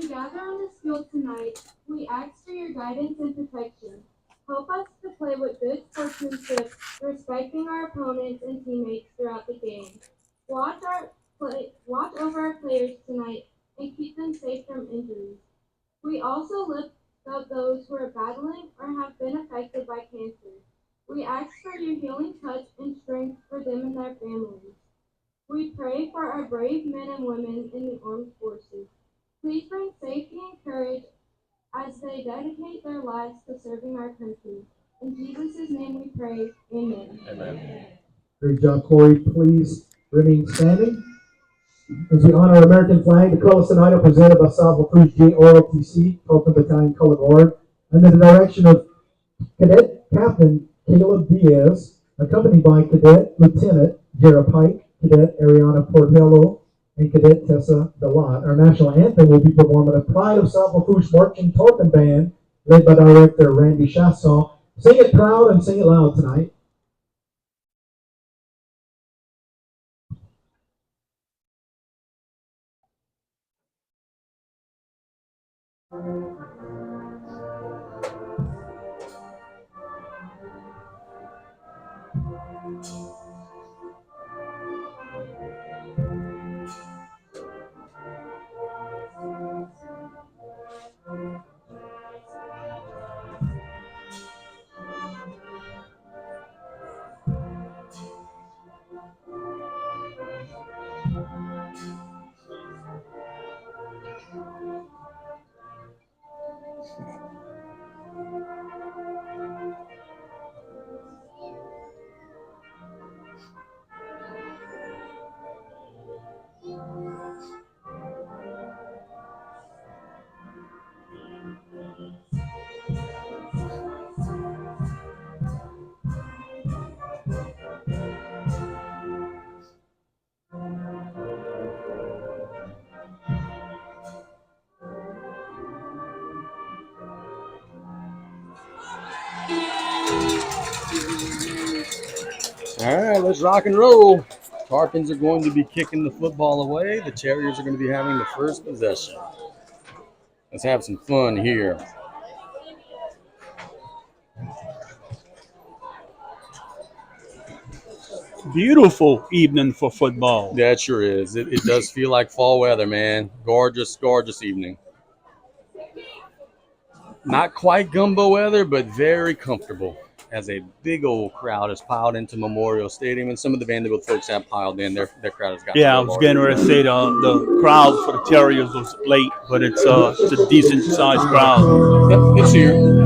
we gather on this field tonight, we ask for your guidance and protection. Help us to play with good sportsmanship, respecting our opponents and teammates throughout the game. Watch over our players tonight and keep them safe from injuries. We also lift up those who are battling or have been affected by cancer. We ask for your healing touch and strength for them and their families. We pray for our brave men and women in the armed forces. Please bring safety and courage as they dedicate their lives to serving our country. In Jesus' name we pray. Amen. Amen. Great job, Corey. Please remain standing. As we honor our American flag, the colors tonight are presented by South Lafourche JROTC, 12th Battalion Color Guard, under the direction of Cadet Captain Caleb Diaz, accompanied by Cadet Lieutenant Jared Pike, Cadet Ariana Portello, and Cadet Tessa Delot. Our national anthem will be performed by the Pride of South Lafourche Marching Tarpon Band, led by Director Randy Chasson. Sing it proud and sing it loud tonight. All right, let's rock and roll. Tarpons are going to be kicking the football away. The Terriers are going to be having the first possession. Let's have some fun here. Beautiful evening for football. That sure is. It does feel like fall weather, man. Gorgeous, gorgeous evening. Not quite gumbo weather, but very comfortable as a big old crowd has piled into Memorial Stadium, and some of the Vandebilt folks have piled in. Their crowd has got. Yeah, I was getting ready to say the crowd for the Terriers was late, but it's a decent sized crowd. Yep, it's here.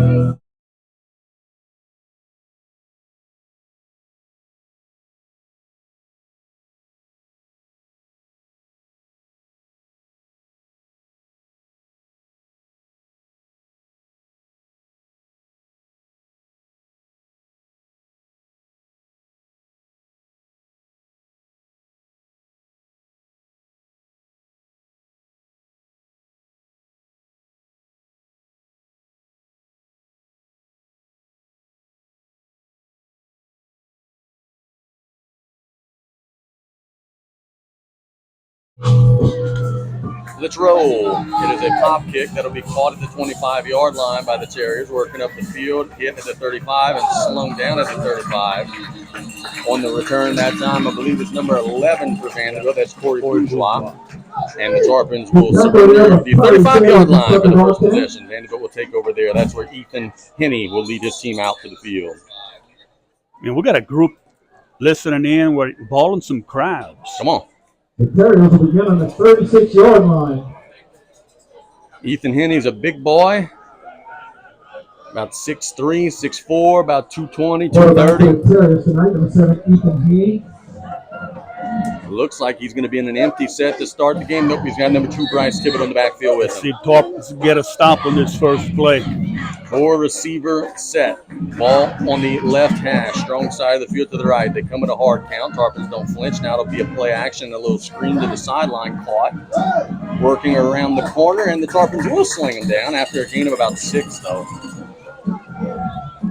Let's roll. It is a pop kick that'll be caught at the 25-yard line by the Terriers, working up the field, hit at the 35 and slung down at the 35. On the return that time, I believe it's number 11 for Vanderbilt. That's Corey Bourgeois. And the Tarpons will surrender the 35-yard line for the first possession. Vanderbilt will take over there. That's where Ethan Henney will lead his team out to the field. Man, we got a group listening in. We're balling some crowds. Come on. The Terriers will begin on the 36-yard line. Ethan Henney's a big boy. About 6'3", 6'4", about 220, 230. Terriers tonight, number 7, Ethan Henney. Looks like he's going to be in an empty set to start the game. Nope, he's got number 2, Bryce Tibbett, on the backfield with him. See Tarpons get a stop on this first play. 4-receiver set. Ball on the left hash, strong side of the field to the right. They come in a hard count. Tarpons don't flinch. Now it'll be a play action, a little screen to the sideline caught. Working around the corner, and the Tarpons will sling him down after a gain of about 6, though.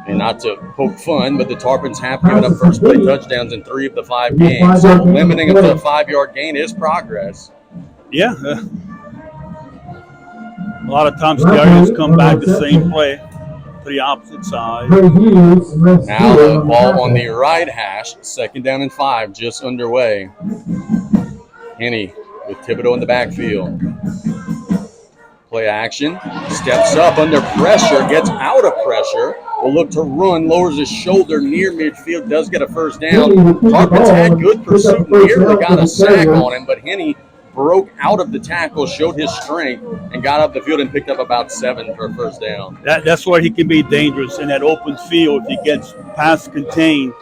And not to poke fun, but the Tarpons have given up first play touchdowns in 3 of the 5 games. So limiting them to a 5-yard gain is progress. Yeah. lot of times Terriers come back the same play to the opposite side. Great views and rest Now here the on ball on the tackle. right hash, 2nd down and 5, just underway. Henny with Thibodeau in the backfield. Play action, steps up under pressure, gets out of pressure, will look to run, lowers his shoulder near midfield, does get a first down. Tarpons had good pursuit, nearly got a sack on him, but Henny broke out of the tackle, showed his strength, and got up the field and picked up about 7 for a first down. That's where he can be dangerous in that open field if he gets pass contained.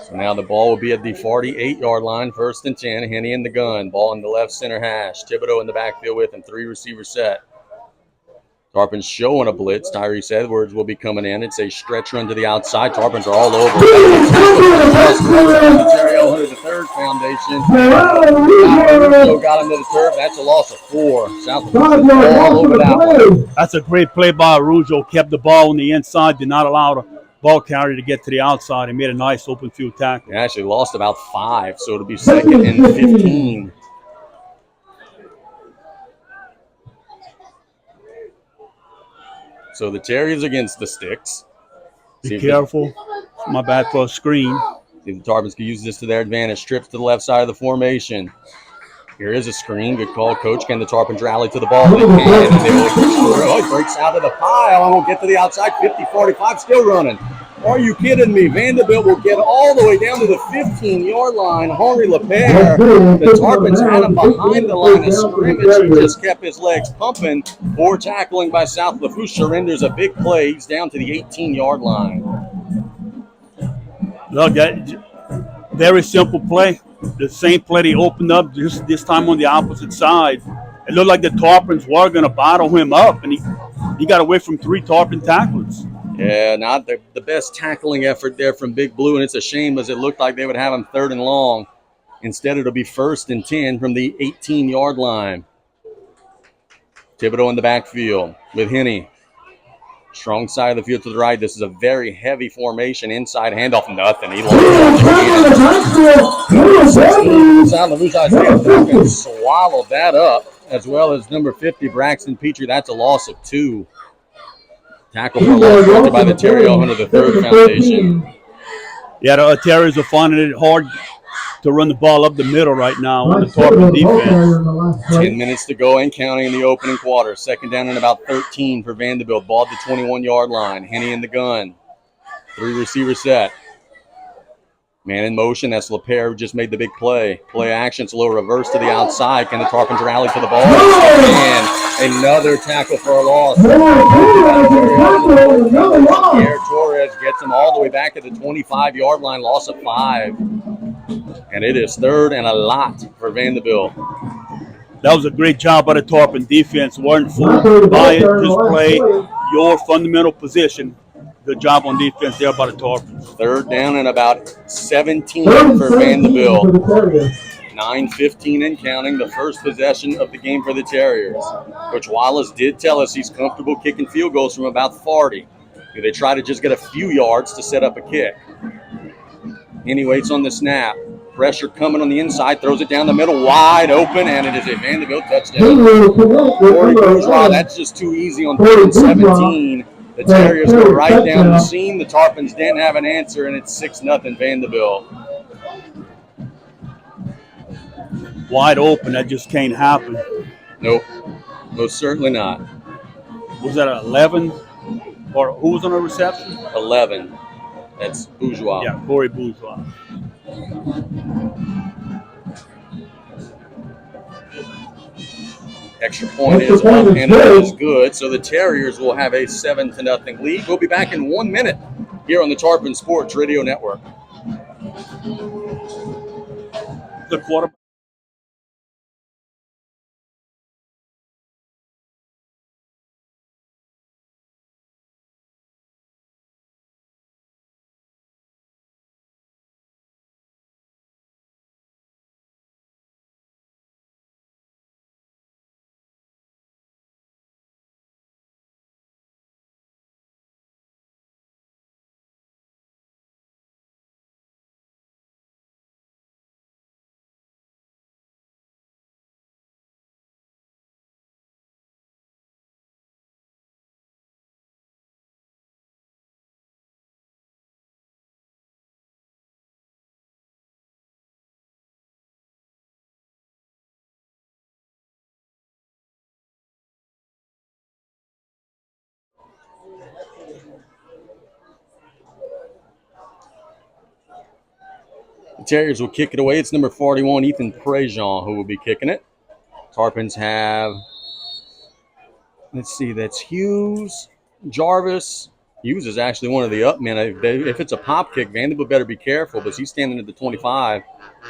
So now the ball will be at the 48-yard line, 1st and 10. Henny in the gun. Ball in the left center hash. Thibodeau in the backfield with him. 3 receiver set. Tarpons showing a blitz. Tyrese Edwards will be coming in. It's a stretch run to the outside. Tarpons are all over. Ontario under the third foundation. Russo got him to the turf. That's a loss of 4. South Lafourche all over that one. That's a great play by Arujo. Kept the ball on the inside, did not allow the ball carrier to get to the outside, and made a nice open field tackle. They actually lost about 5, so it'll be 2nd and 15. So the Terriers against the sticks. Be careful. My bad for a screen. See if the Tarpons can use this to their advantage. Trips to the left side of the formation. Here is a screen. Good call, Coach. Can the Tarpons rally to the ball? They can. And they will throw. He breaks out of the pile and will get to the outside. 50-45, still running. Are you kidding me? Vandebilt will get all the way down to the 15-yard line. Henri Lepere, the Tarpons had him behind the line of scrimmage. He just kept his legs pumping. Poor tackling by South Lafourche. Surrenders a big play. He's down to the 18-yard line. Look, that very simple play. The same play they opened up this time on the opposite side. It looked like the Tarpons were going to bottle him up, and he got away from 3 Tarpon tacklers. Yeah, not the best tackling effort there from Big Blue, and it's a shame as it looked like they would have him 3rd and long. Instead, it'll be 1st and 10 from the 18-yard line. Thibodeau in the backfield with Henny. Strong side of the field to the right. This is a very heavy formation. Inside handoff, nothing. He lost it. Swallowed that up, as well as number 50, Braxton Petrie. That's a loss of 2. Tackle for loss directed by the Terriers under the third foundation. Yeah, the Terriers are finding it hard to run the ball up the middle right now on the Tarpon defense. 10 minutes to go and counting in the opening quarter. 2nd down and about 13 for Vandebilt. Ball at the 21-yard line. Henny in the gun. 3 receiver set. Man in motion. That's Lepere who just made the big play. Play action. It's a little reverse to the outside. Can the Tarpons rally to the ball? And another tackle for a loss. Pierre Torres gets him all the way back at the 25-yard line. Loss of 5. And it is 3rd and a lot for Vandebilt. That was a great job by the Tarpon defense. Weren't fooled by it. Just play your fundamental position. Good job on defense there by the Tarpons. 3rd down and about 17 for Vandebilt. 9:15 and counting, the first possession of the game for the Terriers. Coach Wallace did tell us he's comfortable kicking field goals from about 40. They try to just get a few yards to set up a kick. Henny waits on the snap. Pressure coming on the inside, throws it down the middle, wide open, and it is a Vandebilt touchdown. 40 bourgeois, that's just too easy on 3rd and 17. The Terriers go right down the seam. The Tarpons didn't have an answer, and it's 6-0 Vandebilt. Wide open, that just can't happen. Nope, most certainly not. Was that 11? Or who was on the reception? 11. That's Bourgeois. Yeah, Corey Bourgeois. Extra point is up and it is good. So the Terriers will have a 7-0 lead. We'll be back in 1 minute here on the Tarpon Sports Radio Network. The quarterback. Terriers will kick it away. It's number 41, Ethan Prejean, who will be kicking it. Tarpons have, let's see, that's Hughes, Jarvis. Hughes is actually one of the up men. If it's a pop kick, Vandebilt better be careful, but he's standing at the 25,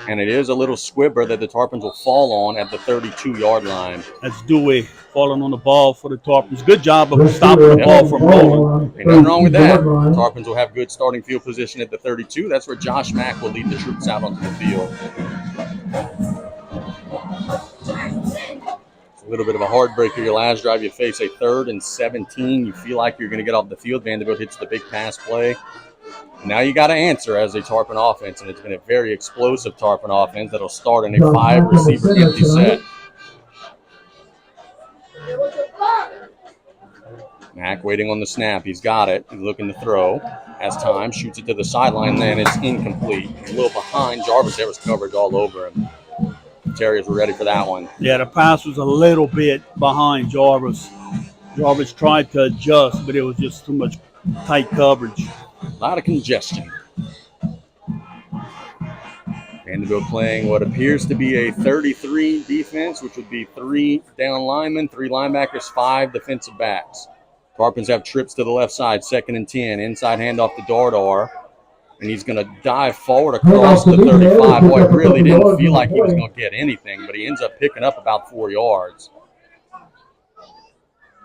and it is a little squibber that the Tarpons will fall on at the 32-yard line. That's Dewey falling on the ball for the Tarpons. Good job of stopping the ball from rolling. Ain't nothing wrong with that. Tarpons will have good starting field position at the 32. That's where Josh Mack will lead the troops out onto the field. A little bit of a heartbreaker. Your last drive, you face a 3rd and 17. You feel like you're going to get off the field. Vandebilt hits the big pass play. Now you got to answer as a Tarpon offense, and it's been a very explosive Tarpon offense that'll start in a 5-receiver empty set. Mack waiting on the snap. He's got it. He's looking to throw. Has time. Shoots it to the sideline, and it's incomplete. A little behind. Jarvis, there was coverage all over him. Terriers were ready for that one. Yeah, the pass was a little bit behind Jarvis. Jarvis tried to adjust, but it was just too much tight coverage. A lot of congestion. Vandebilt playing what appears to be a 33 defense, which would be 3 down linemen, 3 linebackers, 5 defensive backs. Tarpons have trips to the left side, 2nd and 10. Inside handoff to Dardar. And he's going to dive forward across the 35. Boy, it really didn't feel like he was going to get anything, but he ends up picking up about 4 yards.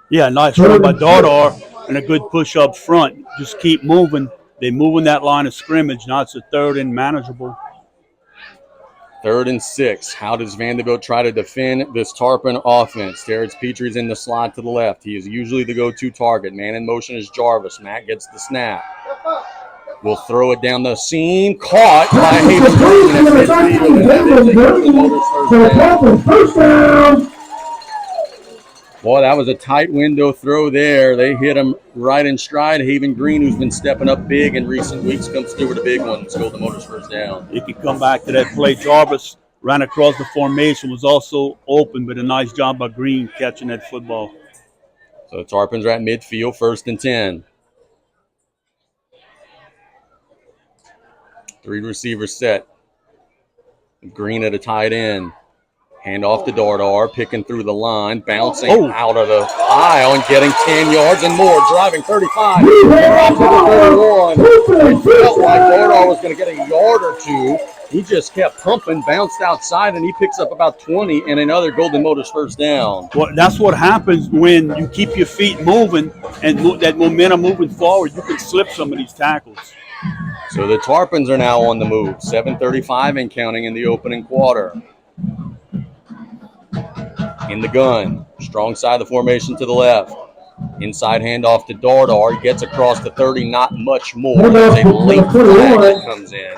Yeah, nice run by Dardar and a good push up front. Just keep moving. They're moving that line of scrimmage. Now it's a 3rd and manageable. 3rd and 6. How does Vandebilt try to defend this Tarpon offense? Terrence Petrie's in the slot to the left. He is usually the go-to target. Man in motion is Jarvis. Matt gets the snap. Will throw it down the seam. Caught by Hayden Green. First down. Boy, that was a tight window throw there. They hit him right in stride. Haven Green, who's been stepping up big in recent weeks, comes through with a big one. Golden Motors first down. You can come back to that play. Jarvis ran across the formation, was also open, but a nice job by Green catching that football. So the Tarpons are at midfield, 1st and 10. 3 receivers set. Green at a tight end. Hand off to Dardar, picking through the line, bouncing out of the aisle and getting 10 yards and more. Driving 35, dropped to the 31. It felt like Dardar was going to get a yard or 2. He just kept pumping, bounced outside, and he picks up about 20 and another Golden Motors first down. Well, that's what happens when you keep your feet moving and that momentum moving forward. You can slip some of these tackles. So the Tarpons are now on the move. 7:35 and counting in the opening quarter. In the gun. Strong side of the formation to the left. Inside handoff to Dardar. He gets across the 30, not much more. There's a late flag that comes in.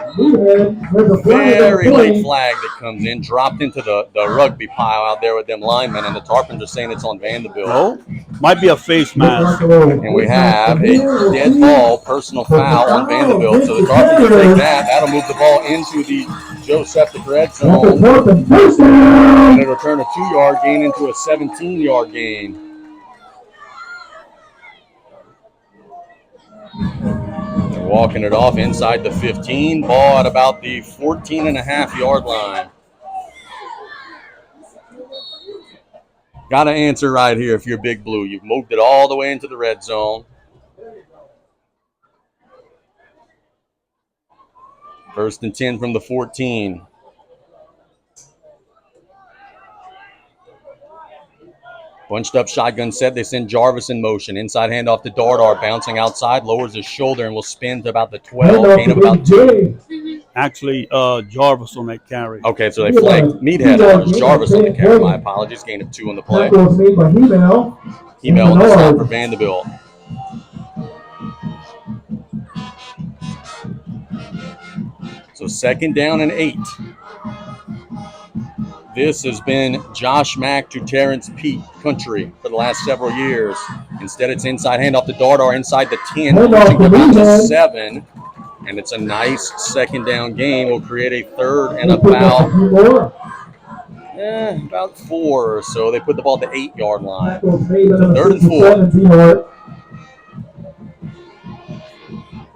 Very late flag that comes in. Dropped into the rugby pile out there with them linemen, and the Tarpons are saying it's on Vandebilt. Oh, might be a face mask. And we have a dead ball, personal foul on Vandebilt. So the Tarpons will take that. That'll move the ball into the Joseph red zone. And it'll turn a 2-yard gain into a 17-yard gain. They're walking it off inside the 15. Ball at about the 14.5-yard line. Got to answer right here if you're Big Blue. You've moved it all the way into the red zone. 1st and 10 from the 14. Bunched up shotgun set. They send Jarvis in motion. Inside handoff to Dardar. Bouncing outside. Lowers his shoulder and will spin to about the 12. Gain of about 2. Actually, Jarvis on that carry. Okay, so they flanked Meathead on Jarvis on the carry. My apologies. Gain of 2 on the play. Email on the stop for Vandebilt. So 2nd down and 8. This has been Josh Mack to Terrence Pete country for the last several years. Instead, it's inside handoff to Dardar inside the 10, pushing to about the 7. And it's a nice 2nd down game. Will create a 3rd and about 4 or so. They put the ball at the 8-yard line. So 3rd and 4.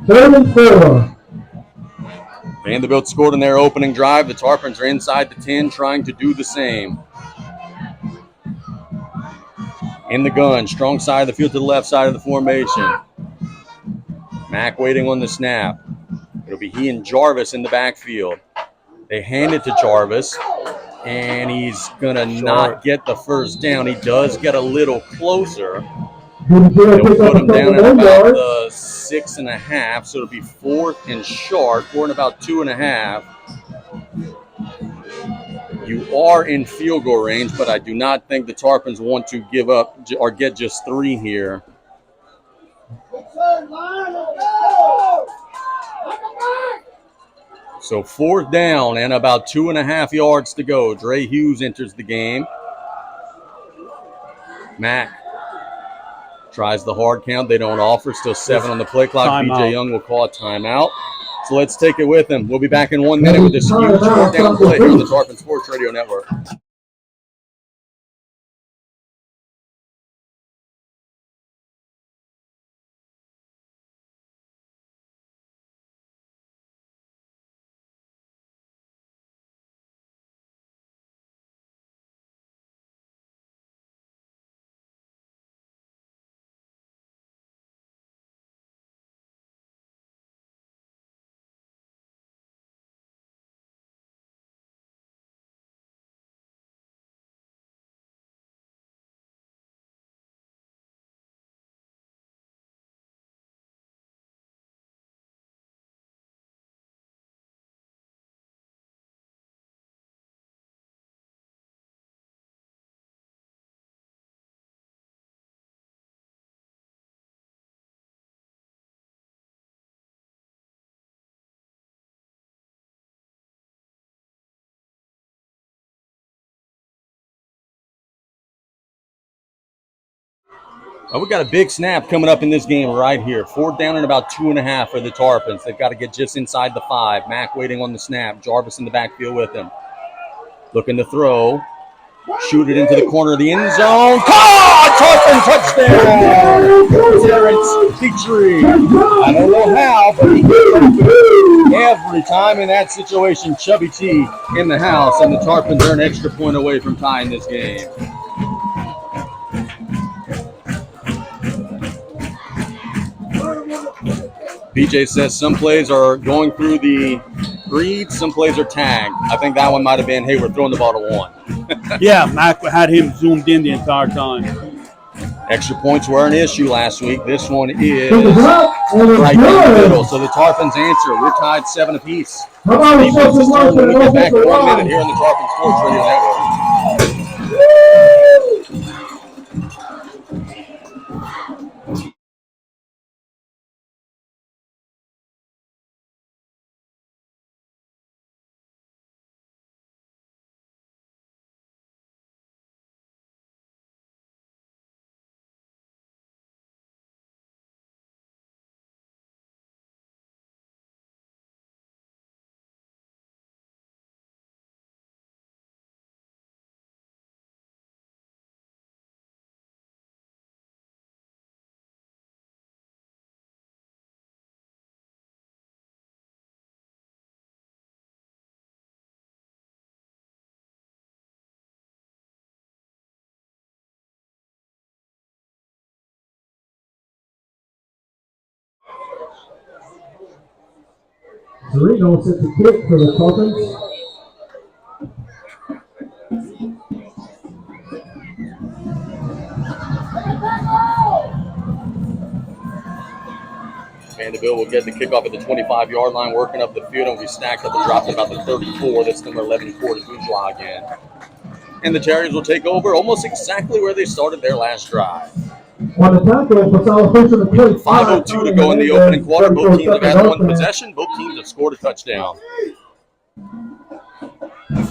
3rd and 4. Vandebilt scored in their opening drive. The Tarpons are inside the 10 trying to do the same. In the gun, strong side of the field to the left side of the formation. Mack waiting on the snap. It'll be he and Jarvis in the backfield. They hand it to Jarvis, and he's going to not get the first down. He does get a little closer. They'll put him down at about the 6.5, so it'll be 4th and short, 4 and about 2.5. You are in field goal range, but I do not think the Tarpons want to give up or get just 3 here. So 4th down and about 2.5 yards to go. Dre Hughes enters the game. Mack tries the hard count. They don't offer. Still 7 on the play clock. BJ Young will call a timeout. So let's take it with him. We'll be back in 1 minute with this huge 4th down play here on the Tarpon Sports Radio Network. Oh, we got a big snap coming up in this game right here. 4th down and about 2.5 for the Tarpons. They've got to get just inside the 5. Mack waiting on the snap. Jarvis in the backfield with him. Looking to throw. Shoot it into the corner of the end zone. Caught! Tarpon touchdown! Terrence Petrie. I don't know how, but he gets every time in that situation. Chubby T in the house, and the Tarpons are an extra point away from tying this game. BJ says some plays are going through the read, some plays are tagged. I think that one might have been, hey, we're throwing the ball to 1. Yeah, Mac had him zoomed in the entire time. Extra points were an issue last week. This one is right down the middle. So the Tarpons answer. We're tied 7 apiece. Defense's turn when we get back in 1 minute here on the Tarpon Sports Radio Network. Zarino sets a kick for the Tarpons. Vandebilt will get the kickoff at the 25-yard line, working up the field, and we stacked up and dropped about the 34. That's number 11, Corey Bourgeois again. And the Terriers will take over almost exactly where they started their last drive. On the tackle for South Lafourche on the 5:02 to go in the opening quarter. Both teams have had 1 possession. Both teams have scored a touchdown.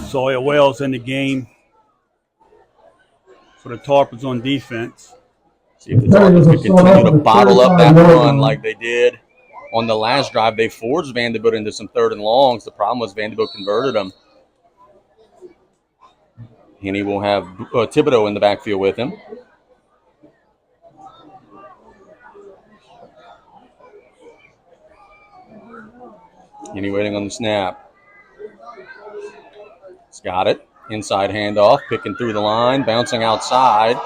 Sawyer Wells in the game for the Tarpons on defense. See if the Tarpons can continue to bottle up that run like they did on the last drive. They forced Vandebilt into some 3rd and longs. The problem was Vandebilt converted them. And he will have Thibodeau in the backfield with him. Henny waiting on the snap. He's got it. Inside handoff, picking through the line, bouncing outside.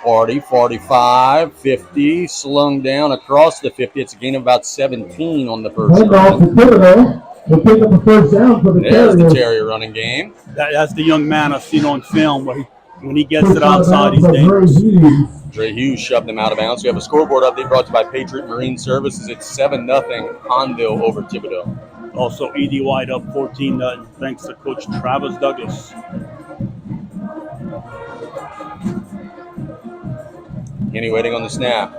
40, 45, 50, slung down across the 50. It's a gain of about 17 on the first Handoff run. to Thibodeau. We'll pick up a first down for the There's Terriers. the Terrier running game. That's the young man I've seen on film where when he gets it outside, he's Dre dangerous. Hughes. Dre Hughes shoved them out of bounds. We have a scoreboard update brought to you by Patriot Marine Services. It's 7-0 Conville over Thibodeau. Also, E.D. White up 14-0 thanks to Coach Travis Douglas. Henny waiting on the snap.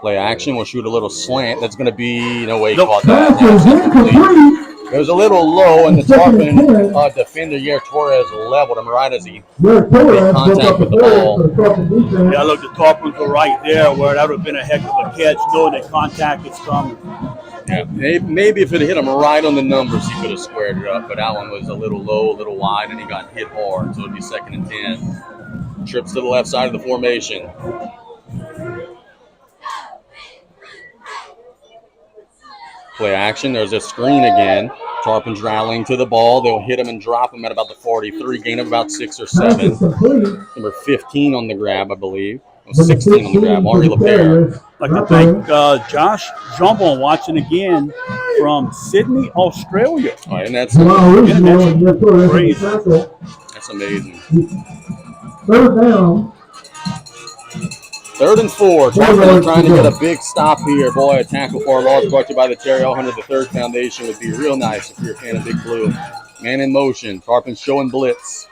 Play action. We'll shoot a little slant. That's going to be, no way he caught that. Pass is incomplete. It was a little low, and the Tarpon defender, Yer Torres, leveled him right as he made contact with the ball. Yeah, look, the Tarpons were right there where that would have been a heck of a catch, knowing that contact is coming. Yeah, maybe if it hit him right on the numbers, he could have squared it up, but that one was a little low, a little wide, and he got hit hard, so it would be 2nd and 10. Trips to the left side of the formation. Play action. There's a screen again. Tarpons rallying to the ball. They'll hit him and drop him at about the 43. Gain of about 6 or 7. Number 15 on the grab, I believe. 16 on the grab. Henri LePere. I'd like to thank Josh Jumbo watching again from Sydney, Australia. All right, and that's crazy. That's amazing. Third down. 3rd and 4. Tarpons trying to get a big stop here. Boy, a tackle for a loss brought to you by the Terry Hunter III Foundation would be real nice if you're a fan of Big Blue. Man in motion. Tarpons showing blitz.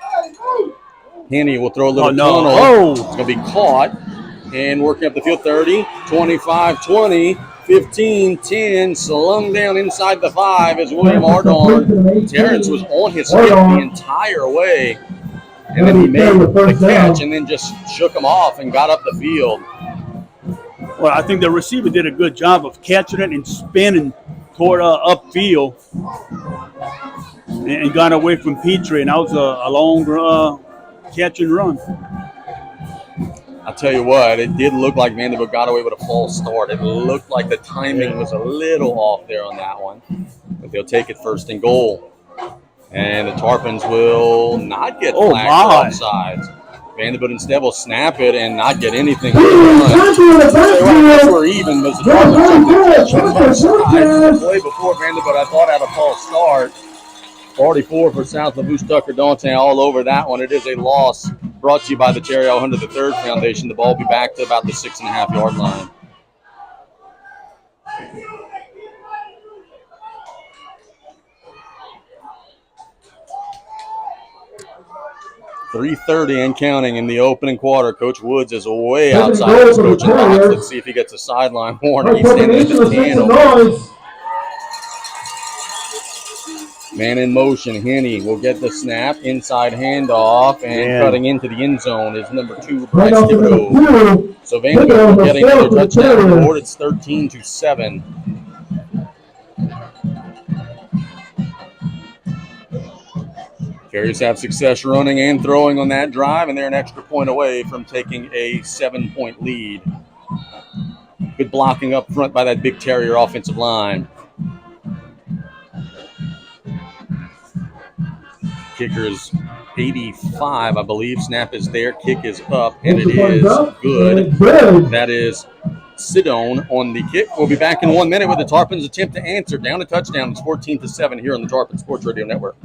Henny will throw a little tunnel. Oh. It's going to be caught. And working up the field, 30, 25, 20, 15, 10. Slung down inside the 5 as William Ardon. Terrence was on his hip the entire way. And then he made the catch and then just shook him off and got up the field. Well, I think the receiver did a good job of catching it and spinning toward upfield and got away from Petrie. And that was a long catch and run. I'll tell you what, it did look like Vandebilt got away with a false start. It looked like the timing was a little off there on that one. But they'll take it 1st and goal. And the Tarpons will not get flagged for offsides. Vandebilt instead will snap it and not get anything. That's where even was the Tarpons the play before Vandebilt, I thought, had a false start. 44 for South Lafourche Tucker Dante all over that one. It is a loss brought to you by the Terry Hunter III Foundation. The ball will be back to about the 6.5-yard line. .330 and counting in the opening quarter. Coach Woods is way outside his coaching box. Let's see if he gets a sideline warning. He's standing at the 10. Man in motion. Henny will get the snap. Inside handoff and cutting into the end zone is number 2, Bryce Thibodeau. So Vandebilt getting another touchdown reward. It's 13-7. Terriers have success running and throwing on that drive, and they're an extra point away from taking a 7-point lead. Good blocking up front by that big Terrier offensive line. Kicker is 85, I believe. Snap is there. Kick is up, and it is good. That is Sidone on the kick. We'll be back in 1 minute with the Tarpons attempt to answer. Down a touchdown. It's 14-7 here on the Tarpon Sports Radio Network.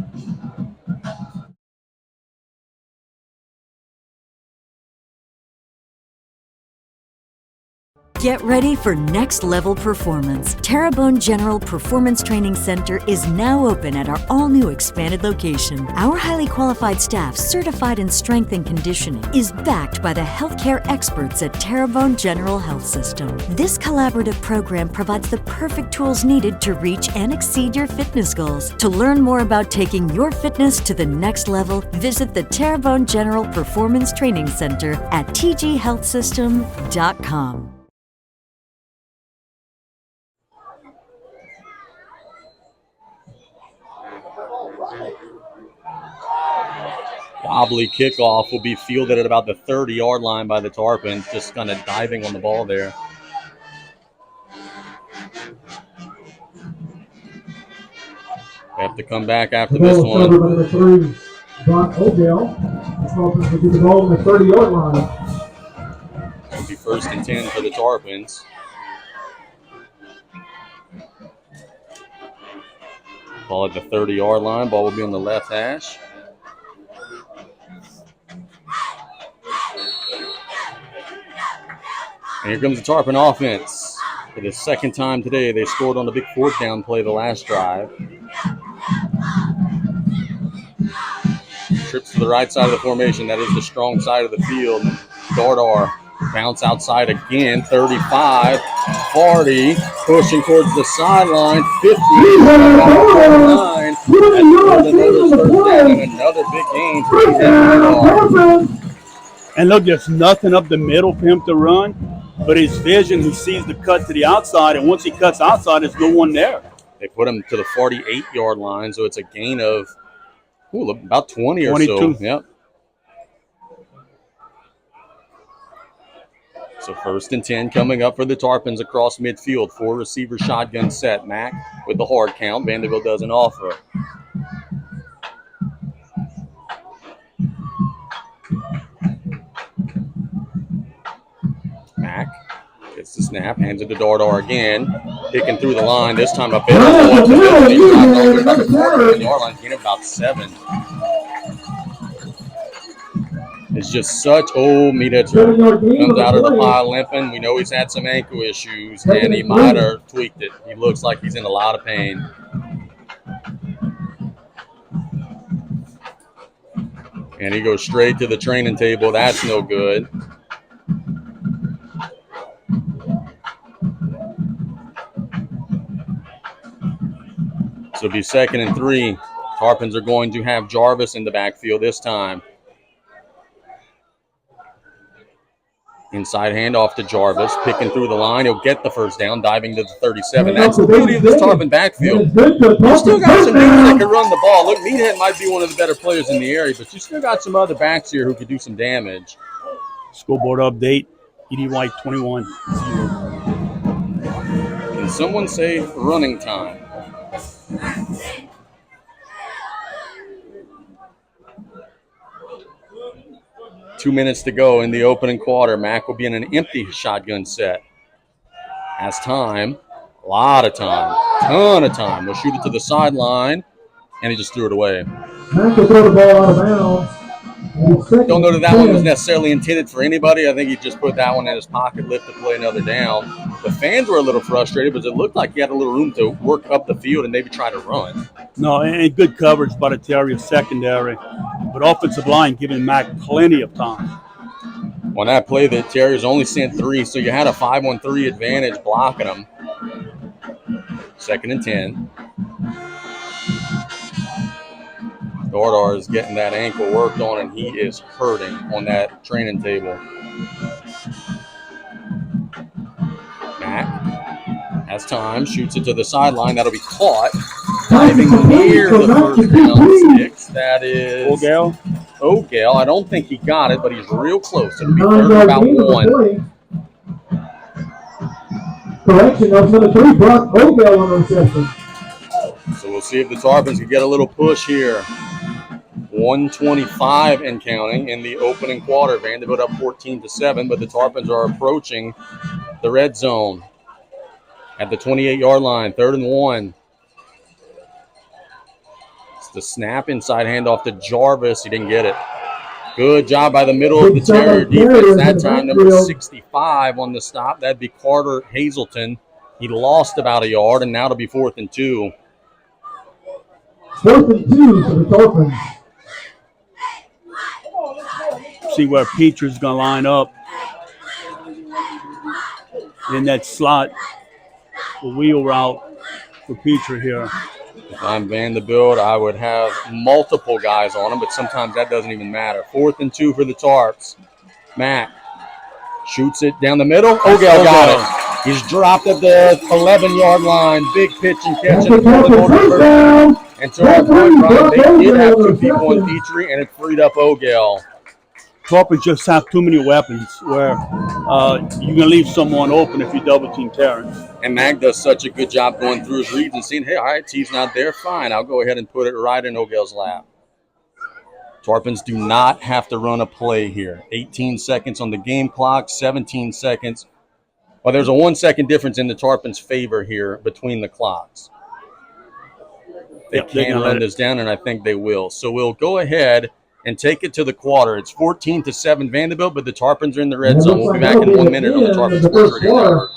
Get ready for next level performance. Terrebonne General Performance Training Center is now open at our all-new expanded location. Our highly qualified staff, certified in strength and conditioning, is backed by the healthcare experts at Terrebonne General Health System. This collaborative program provides the perfect tools needed to reach and exceed your fitness goals. To learn more about taking your fitness to the next level, visit the Terrebonne General Performance Training Center at tghealthsystem.com. Wobbly kickoff will be fielded at about the 30-yard line by the Tarpons, just kind of diving on the ball there. Have to come back after The this ball is covered by one. number 3, Brock Odell. The Tarpons will get the ball on the 30-yard line. It'll be 1st and 10 for the Tarpons. Ball at the 30-yard line. Ball will be on the left hash. And here comes the Tarpon offense. For the 2nd time today, they scored on the big 4th down play the last drive. Trips to the right side of the formation. That is the strong side of the field. Dardar bounce outside again. 35, 40, pushing towards the sideline. 50, 49. And another big gain for Dardar. And look, there's nothing up the middle for him to run, but his vision, he sees the cut to the outside, and once he cuts outside, there's no one there. They put him to the 48-yard line, so it's a gain of about 20 or 22. so. Yep. So 1st and 10 coming up for the Tarpons across midfield. 4-receiver shotgun set. Mack with the hard count. Vandebilt doesn't offer. Mack gets the snap, hands it to Dardar again. Picking through the line. This time a bit of the yard line, gain of about 7. It's just such Meathead comes out of the pile limping. We know he's had some ankle issues, and he might have tweaked it. He looks like he's in a lot of pain. And he goes straight to the training table. That's no good. So it'll be 2nd and 3. Tarpons are going to have Jarvis in the backfield this time. Inside handoff to Jarvis, picking through the line. He'll get the 1st down, diving to the 37. That's the beauty of this Tarpon backfield. You still got some dudes that can run the ball. Look, Meathead might be one of the better players in the area, but you still got some other backs here who could do some damage. Scoreboard update, E.D. White 21-0. Can someone say running time? Two minutes to go in the opening quarter. Mack will be in an empty shotgun set. Has time. A lot of time. Ton of time. We'll shoot it to the sideline, and he just threw it away. Mack will throw the ball out of bounds. Don't know that one was necessarily intended for anybody. I think he just put that one in his pocket, lift to play another down. The fans were a little frustrated because it looked like he had a little room to work up the field and maybe try to run. No, and good coverage by the Terriers secondary. But offensive line giving Mack plenty of time. On that play, the Terriers only sent 3, so you had a 5-on-3 advantage blocking them. 2nd and 10. Dardar is getting that ankle worked on, and he is hurting on that training table. Mack has time, shoots it to the sideline. That'll be caught. Diving near the 1st down sticks. That is O'Gale. I don't think he got it, but he's real close. It'll be 3rd and about 1. Correction, that was number 3, Brock Odell on the reception. So we'll see if the Tarpons can get a little push here. 1:25 and counting in the opening quarter. Vandebilt up 14-7, but the Tarpons are approaching the red zone at the 28-yard line. 3rd and 1. It's the snap, inside handoff to Jarvis. He didn't get it. Good job by the middle of the Terrier defense. That time, number 65 on the stop. That'd be Carter Hazelton. He lost about a yard, and now it'll be 4th and 2. 4th and 2 for the Tarpons. See where Petrie's going to line up in that slot. The wheel route for Petrie here. If I'm Vandebilt, I would have multiple guys on him, but sometimes that doesn't even matter. 4th and 2 for the Tarps. Mack shoots it down the middle. O'Gale got it. He's dropped at the 11-yard line. Big pitch and catch. And to our point, Brian, they did have 2 people in Petrie, and it freed up O'Gale. Tarpons just have too many weapons where you can leave someone open if you double team Terrence. And Mag does such a good job going through his reads and seeing, hey, all right, T's not there, fine. I'll go ahead and put it right in Ogel's lap. Tarpons do not have to run a play here. 18 seconds on the game clock, 17 seconds. Well, there's a 1 second difference in the Tarpons' favor here between the clocks. They can run this down, and I think they will. So we'll go ahead and take it to the quarter. It's 14-7 Vandebilt, but the Tarpons are in the red zone. We'll be back in 1 minute on the Tarpons Sports Radio Network.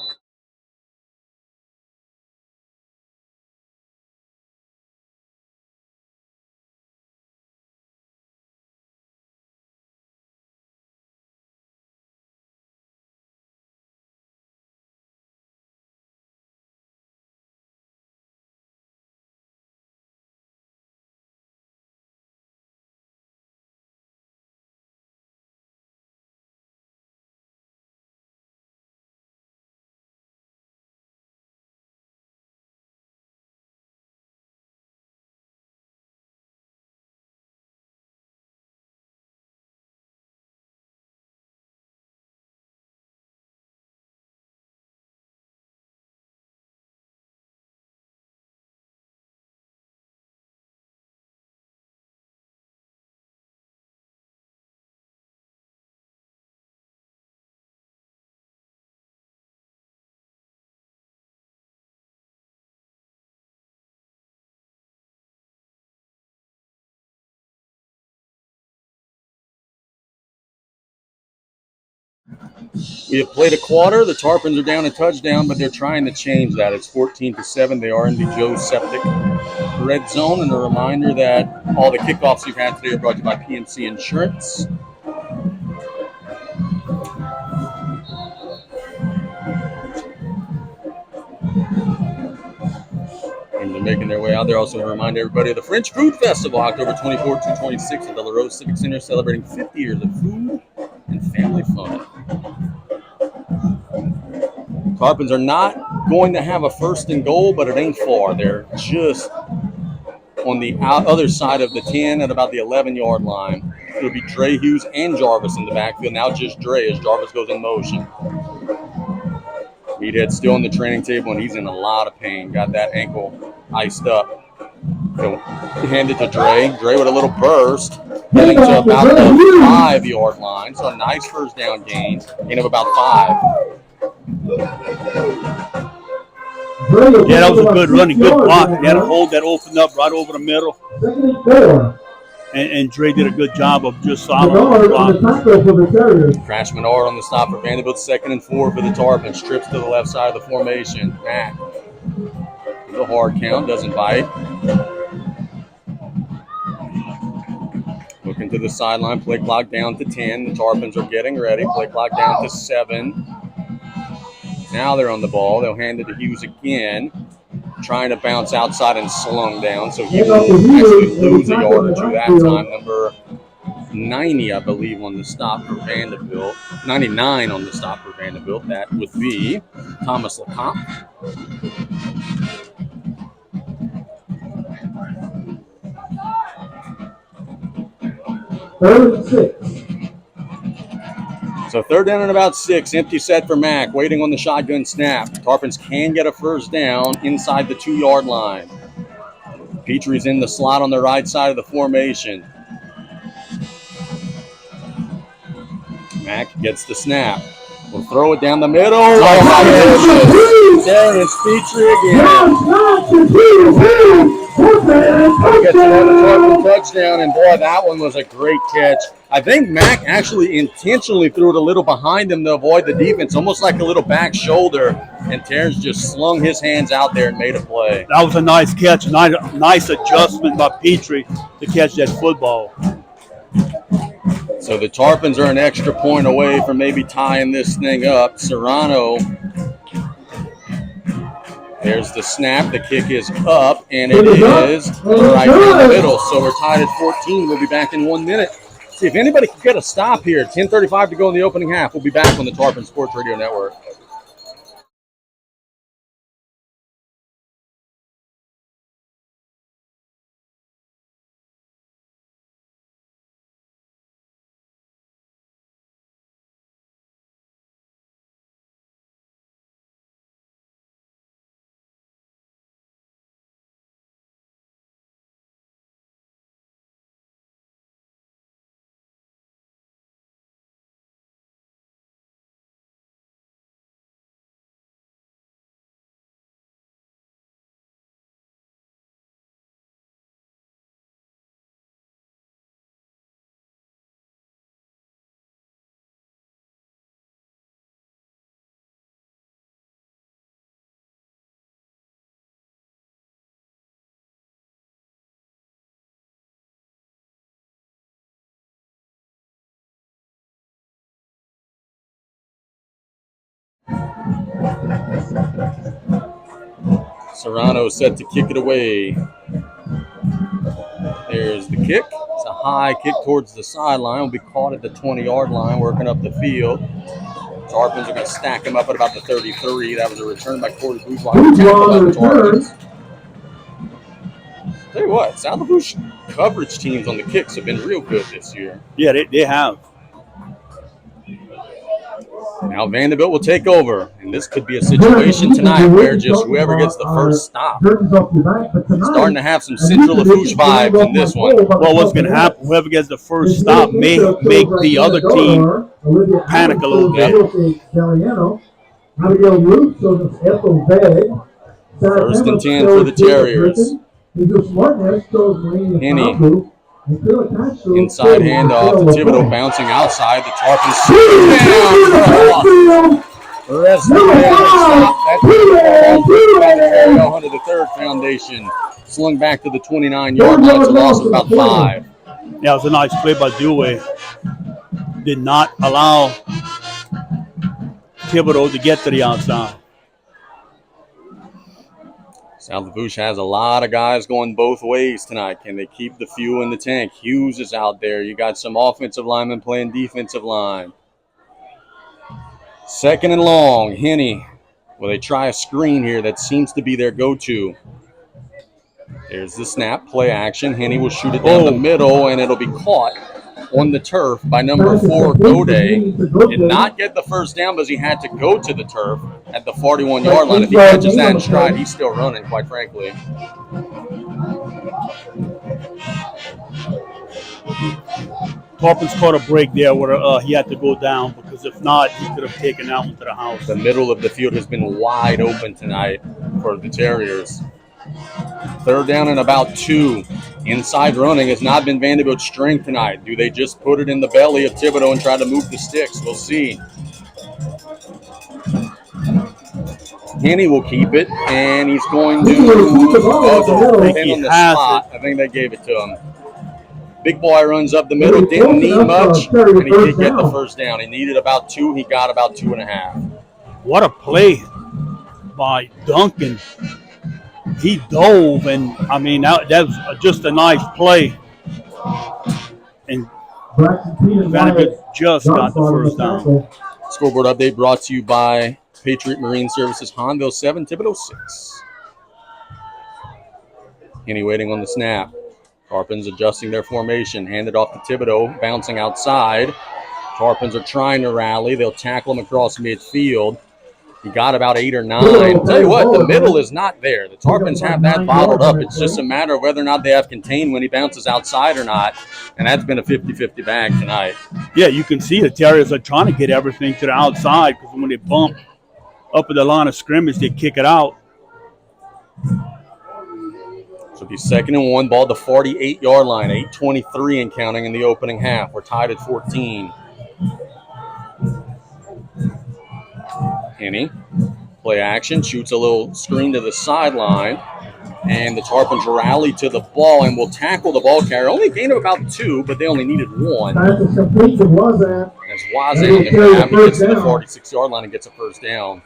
We have played a quarter. The Tarpons are down a touchdown, but they're trying to change that. It's 14-7. They are in the Joe Septic red zone. And a reminder that all the kickoffs you've had today are brought to you by PNC Insurance. And they're making their way out there. Also, want to remind everybody of the French Food Festival, October 24th to 26th at the La Rose Civic Center, celebrating 50 years of food and family fun. Tarpons are not going to have a first and goal, but it ain't far. They're just on the other side of the 10 at about the 11-yard line. It'll be Dre Hughes and Jarvis in the backfield. Now just Dre as Jarvis goes in motion. Meathead's still on the training table, and he's in a lot of pain. Got that ankle iced up. So hand it to Dre. Dre with a little burst, getting to about the 5-yard line. So a nice first down gain of about 5. Yeah, that was a good running, good block. He had a hold that opened up right over the middle. And Dre did a good job of just solid block. Crash Menard on the stop for Vandebilt. 2nd and 4 for the Tarpons. Trips to the left side of the formation. Mack. The hard count, doesn't bite. Looking to the sideline. Play clock down to 10. The Tarpons are getting ready. Play clock down to 7. Now they're on the ball. They'll hand it to Hughes again. Trying to bounce outside and slung down. So he will actually lose a yard or two that time. Number 90, I believe, on the stop for Vandebilt. 99 on the stop for Vandebilt. That would be Thomas Lecomte. Third and 6. So 3rd down and about 6. Empty set for Mack. Waiting on the shotgun snap. Tarpons can get a first down inside the 2-yard line. Petrie's in the slot on the right side of the formation. Mack gets the snap. We'll throw it down the middle. Oh, my goodness. Darius Petrie again. Gets another touchdown, and boy, that one was a great catch. I think Mack actually intentionally threw it a little behind him to avoid the defense, almost like a little back shoulder, and Terrence just slung his hands out there and made a play. That was a nice catch, nice adjustment by Petrie to catch that football. So the Tarpons are an extra point away from maybe tying this thing up. Serrano, there's the snap. The kick is up, and it is right in the middle. So we're tied at 14. We'll be back in 1 minute. See if anybody can get a stop here. 10:35 to go in the opening half. We'll be back on the Tarpon Sports Radio Network. Serrano set to kick it away. There's the kick. It's a high kick towards the sideline. Will be caught at the 20-yard line, working up the field. Tarpons are going to stack him up at about the 33. That was a return by Corey Bourgeois. Tackle up Tarpons. Tell you what, South Lafourche coverage teams on the kicks have been real good this year. Yeah, they have. Now Vandebilt will take over, and this could be a situation tonight where just whoever gets the first stop. Starting to have some Central Lafourche vibes in this one. Well, what's going to happen? Whoever gets the first stop may make the other team panic a little bit. First and 10 for the Terriers. Henny. Inside handoff to Thibodeau, bouncing outside. The Tarpons down. Rest of the stop. That's under the third foundation. Slung back to the 29-yard line. It's a loss of about 5. Yeah, it was a nice play by Dewey. Did not allow Thibodeau to get to the outside. South Lafourche has a lot of guys going both ways tonight. Can they keep the fuel in the tank? Hughes is out there. You got some offensive linemen playing defensive line. Second and long. Henny. Will they try a screen here? That seems to be their go-to. There's the snap, play action. Henny will shoot it down the middle, and it'll be caught on the turf by number 4, Goday. Did not get the first down because he had to go to the turf at the 41-yard line. If he catches that in stride, he's still running, quite frankly. Tarpons caught a break there where he had to go down, because if not, he could have taken that one to the house. The middle of the field has been wide open tonight for the Terriers. Third down and about 2. Inside running has not been Vandebilt's strength tonight. Do they just put it in the belly of Thibodeau and try to move the sticks? We'll see. Henny will keep it, and he's going to pin on the spot. I think they gave it to him. Big boy runs up the middle, didn't need much, and he did get the first down. He needed about 2. He got about 2.5. What a play by Duncan. He dove, and I mean, that was just a nice play. And Vandebilt just got the first down. Scoreboard update brought to you by Patriot Marine Services, Honville 7, Thibodeau 6. Henny waiting on the snap. Tarpons adjusting their formation. Handed off to Thibodeau, bouncing outside. Tarpons are trying to rally. They'll tackle him across midfield. He got about 8 or 9. Tell you what, the middle is not there. The Tarpons have that bottled up. It's just a matter of whether or not they have contained when he bounces outside or not. And that's been a 50-50 bag tonight. Yeah, you can see the Terriers are trying to get everything to the outside, because when they bump up at the line of scrimmage, they kick it out. So it'll be 2nd and 1, ball at the 48-yard line. 8:23 and counting in the opening half. We're tied at 14. Henny, play action, shoots a little screen to the sideline, and the Tarpons rally to the ball and will tackle the ball carrier. Only gain of about 2, but they only needed 1. As Wazan on the grab, he gets to the 46-yard line and gets a first down.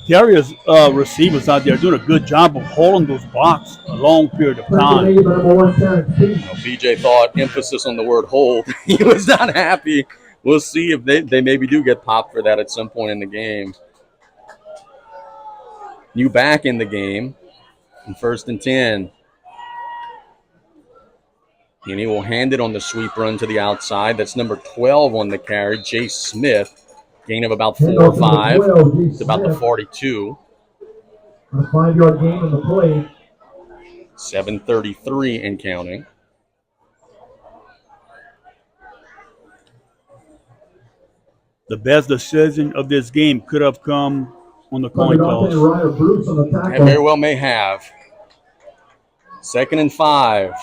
Terriers receivers out there doing a good job of holding those blocks a long period of time. BJ thought emphasis on the word hold. He was not happy. We'll see if they maybe do get popped for that at some point in the game. New back in the game. And 1st and 10. Henny will hand it on the sweep run to the outside. That's number 12 on the carry, Jay Smith. Gain of about 4 or 5. It's about the 42. A 5-yard gain on the play. 7:33 and counting. The best decision of this game could have come on the coin toss. It very well may have. 2nd and 5.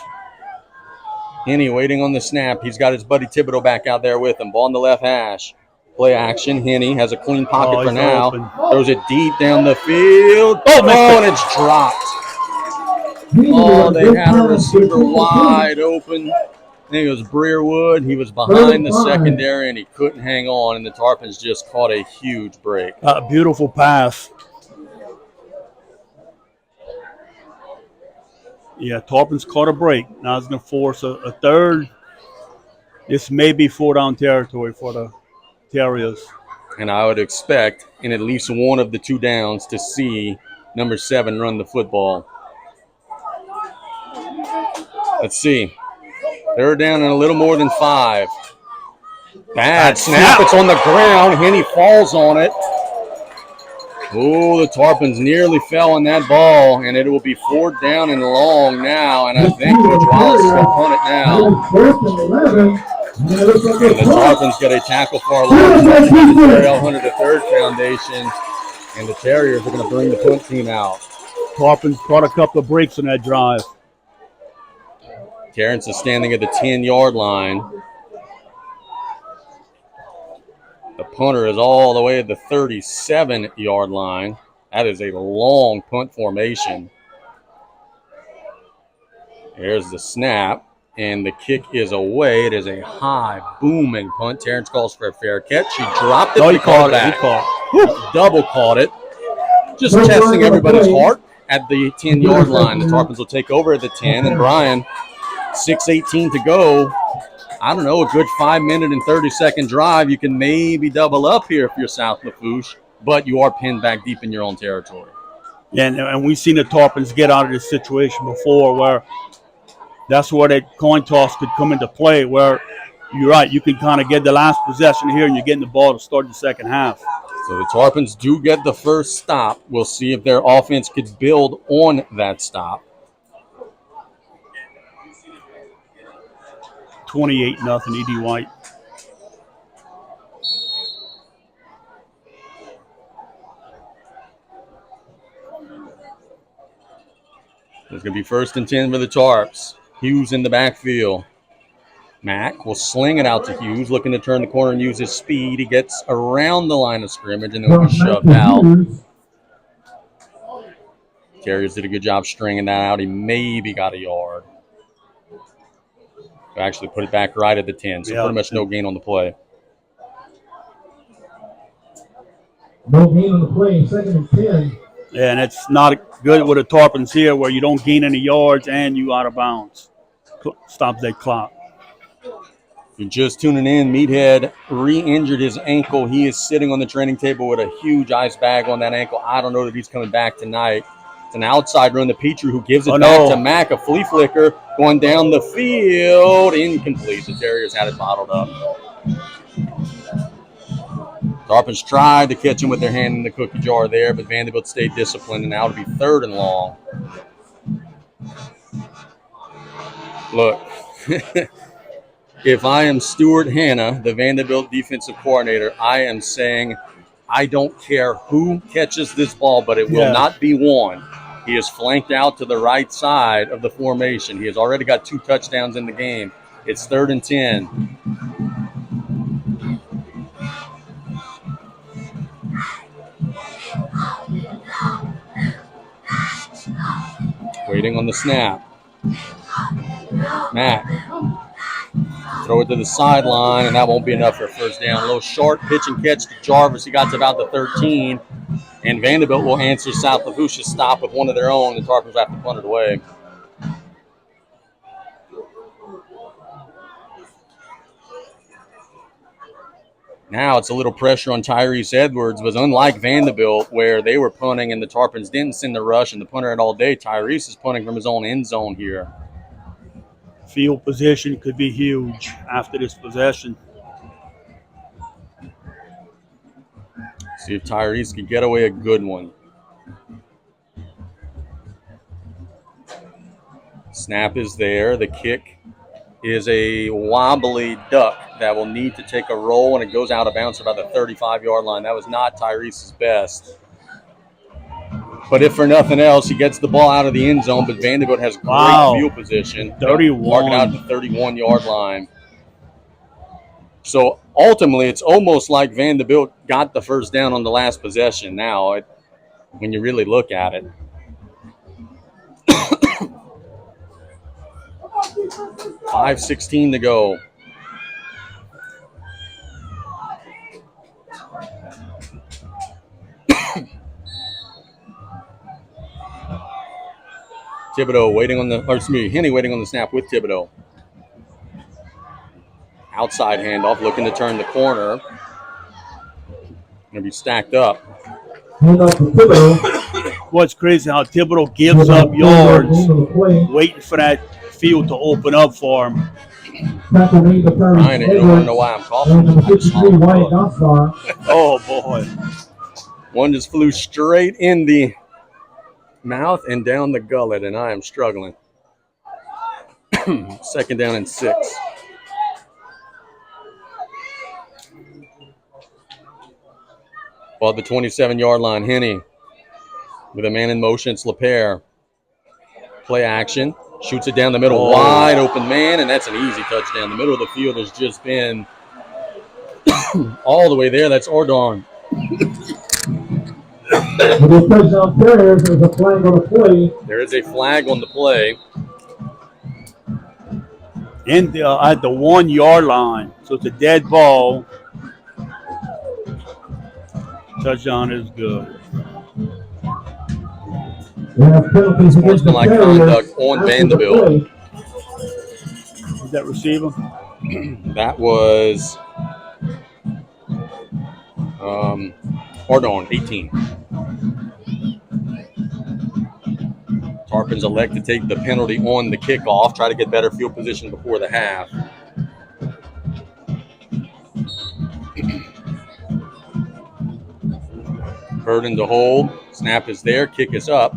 Henny waiting on the snap. He's got his buddy Thibodeau back out there with him. Ball on the left hash. Play action. Henny has a clean pocket for now. Open. Throws it deep down the field. Oh, and it's dropped. Oh, they had a receiver wide open. I think it was Breerwood. He was behind the secondary and he couldn't hang on, and the Tarpons just caught a huge break. Beautiful pass. Yeah, Tarpons caught a break. Now it's going to force a third. This may be 4-down territory for the Terriers. And I would expect in at least one of the 2 downs to see number 7 run the football. Let's see. 3rd down and a little more than 5. Bad snap. It's on the ground. Henny falls on it. Oh, the Tarpons nearly fell on that ball, and it will be 4th down and long now. And I think Coach Wallace will punt it now. And the Tarpons get a tackle for our Lord Terrell Hunter III Foundation, and the Terriers are going to bring the punt team out. Tarpons caught a couple of breaks on that drive. Terrence is standing at the 10-yard line. The punter is all the way at the 37-yard line. That is a long punt formation. There's the snap, and the kick is away. It is a high, booming punt. Terrence calls for a fair catch. He dropped it. Oh, he caught it. Double caught it. Just testing everybody's heart at the 10-yard line. The Tarpons will take over at the 10, and Brian, 6:18 to go. I don't know, a good 5-minute and 30-second drive. You can maybe double up here if you're South Lafourche, but you are pinned back deep in your own territory. Yeah, and we've seen the Tarpons get out of this situation before where that's where that coin toss could come into play, where you're right, you can kind of get the last possession here and you're getting the ball to start the second half. So the Tarpons do get the first stop. We'll see if their offense could build on that stop. 28-0, E.D. White. It's going to be 1st and 10 for the Tarps. Hughes in the backfield. Mack will sling it out to Hughes, looking to turn the corner and use his speed. He gets around the line of scrimmage and then will be shoved out. Terriers did a good job stringing that out. He maybe got a yard. Actually put it back right at the 10, so pretty much no gain on the play. No gain on the play, 2nd and 10. Yeah, and it's not good with the Tarpons here where you don't gain any yards and you out of bounds. Stops that clock. If you're just tuning in, Meathead re-injured his ankle. He is sitting on the training table with a huge ice bag on that ankle. I don't know that he's coming back tonight. It's an outside run to Petrie, who gives it back to Mack. A flea flicker going down the field. Incomplete. The Terriers had it bottled up. Tarpons tried to catch him with their hand in the cookie jar there, but Vandebilt stayed disciplined, and now it'll be 3rd and long. Look, if I am Stuart Hanna, the Vandebilt defensive coordinator, I am saying I don't care who catches this ball, but it will not be one. He is flanked out to the right side of the formation. He has already got 2 touchdowns in the game. It's 3rd and 10. Waiting on the snap. Mack. Throw it to the sideline, and that won't be enough for a 1st down. A little short pitch and catch to Jarvis. He got to about the 13. And Vandebilt will answer South Lafourche's stop with one of their own. The Tarpons have to punt it away. Now it's a little pressure on Tyrese Edwards, but unlike Vandebilt, where they were punting and the Tarpons didn't send the rush and the punter had all day, Tyrese is punting from his own end zone here. Field position could be huge after this possession. See if Tyrese can get away a good one. Snap is there. The kick is a wobbly duck that will need to take a roll, and it goes out of bounds about the 35-yard line. That was not Tyrese's best. But if for nothing else, he gets the ball out of the end zone, but Vandebilt has great field position. 31. Marking out the 31-yard line. So ultimately, it's almost like Vandebilt got the 1st down on the last possession now, when you really look at it. 5:16 to go. Thibodeau waiting on the, or excuse me, Henny waiting on the snap with Thibodeau. Outside handoff, looking to turn the corner. Going to be stacked up. Handoff to Thibodeau. What's crazy how Thibodeau gives up yards waiting for that field to open up for him. Ryan, you don't want to know why I'm coughing. And 53, Wyatt Gossar. Oh, boy. One just flew straight in the mouth and down the gullet, and I am struggling. 2nd down and 6. Above the 27-yard line, Henny with a man in motion. It's LaPere. Play action. Shoots it down the middle. Wide open man, and that's an easy touchdown. The middle of the field has just been all the way there. That's Ordon. With a touchdown Terriers, there's a flag on the play. There is a flag on the play. At the 1 yard line. So it's a dead ball. Touchdown is good. We have penalties against the Sportsmanlike Terriers. conduct on Vandebilt. Is that receiver? That was Ordon, 18. Tarpons elect to take the penalty on the kickoff, try to get better field position before the half. Burden to hold. Snap is there. Kick is up.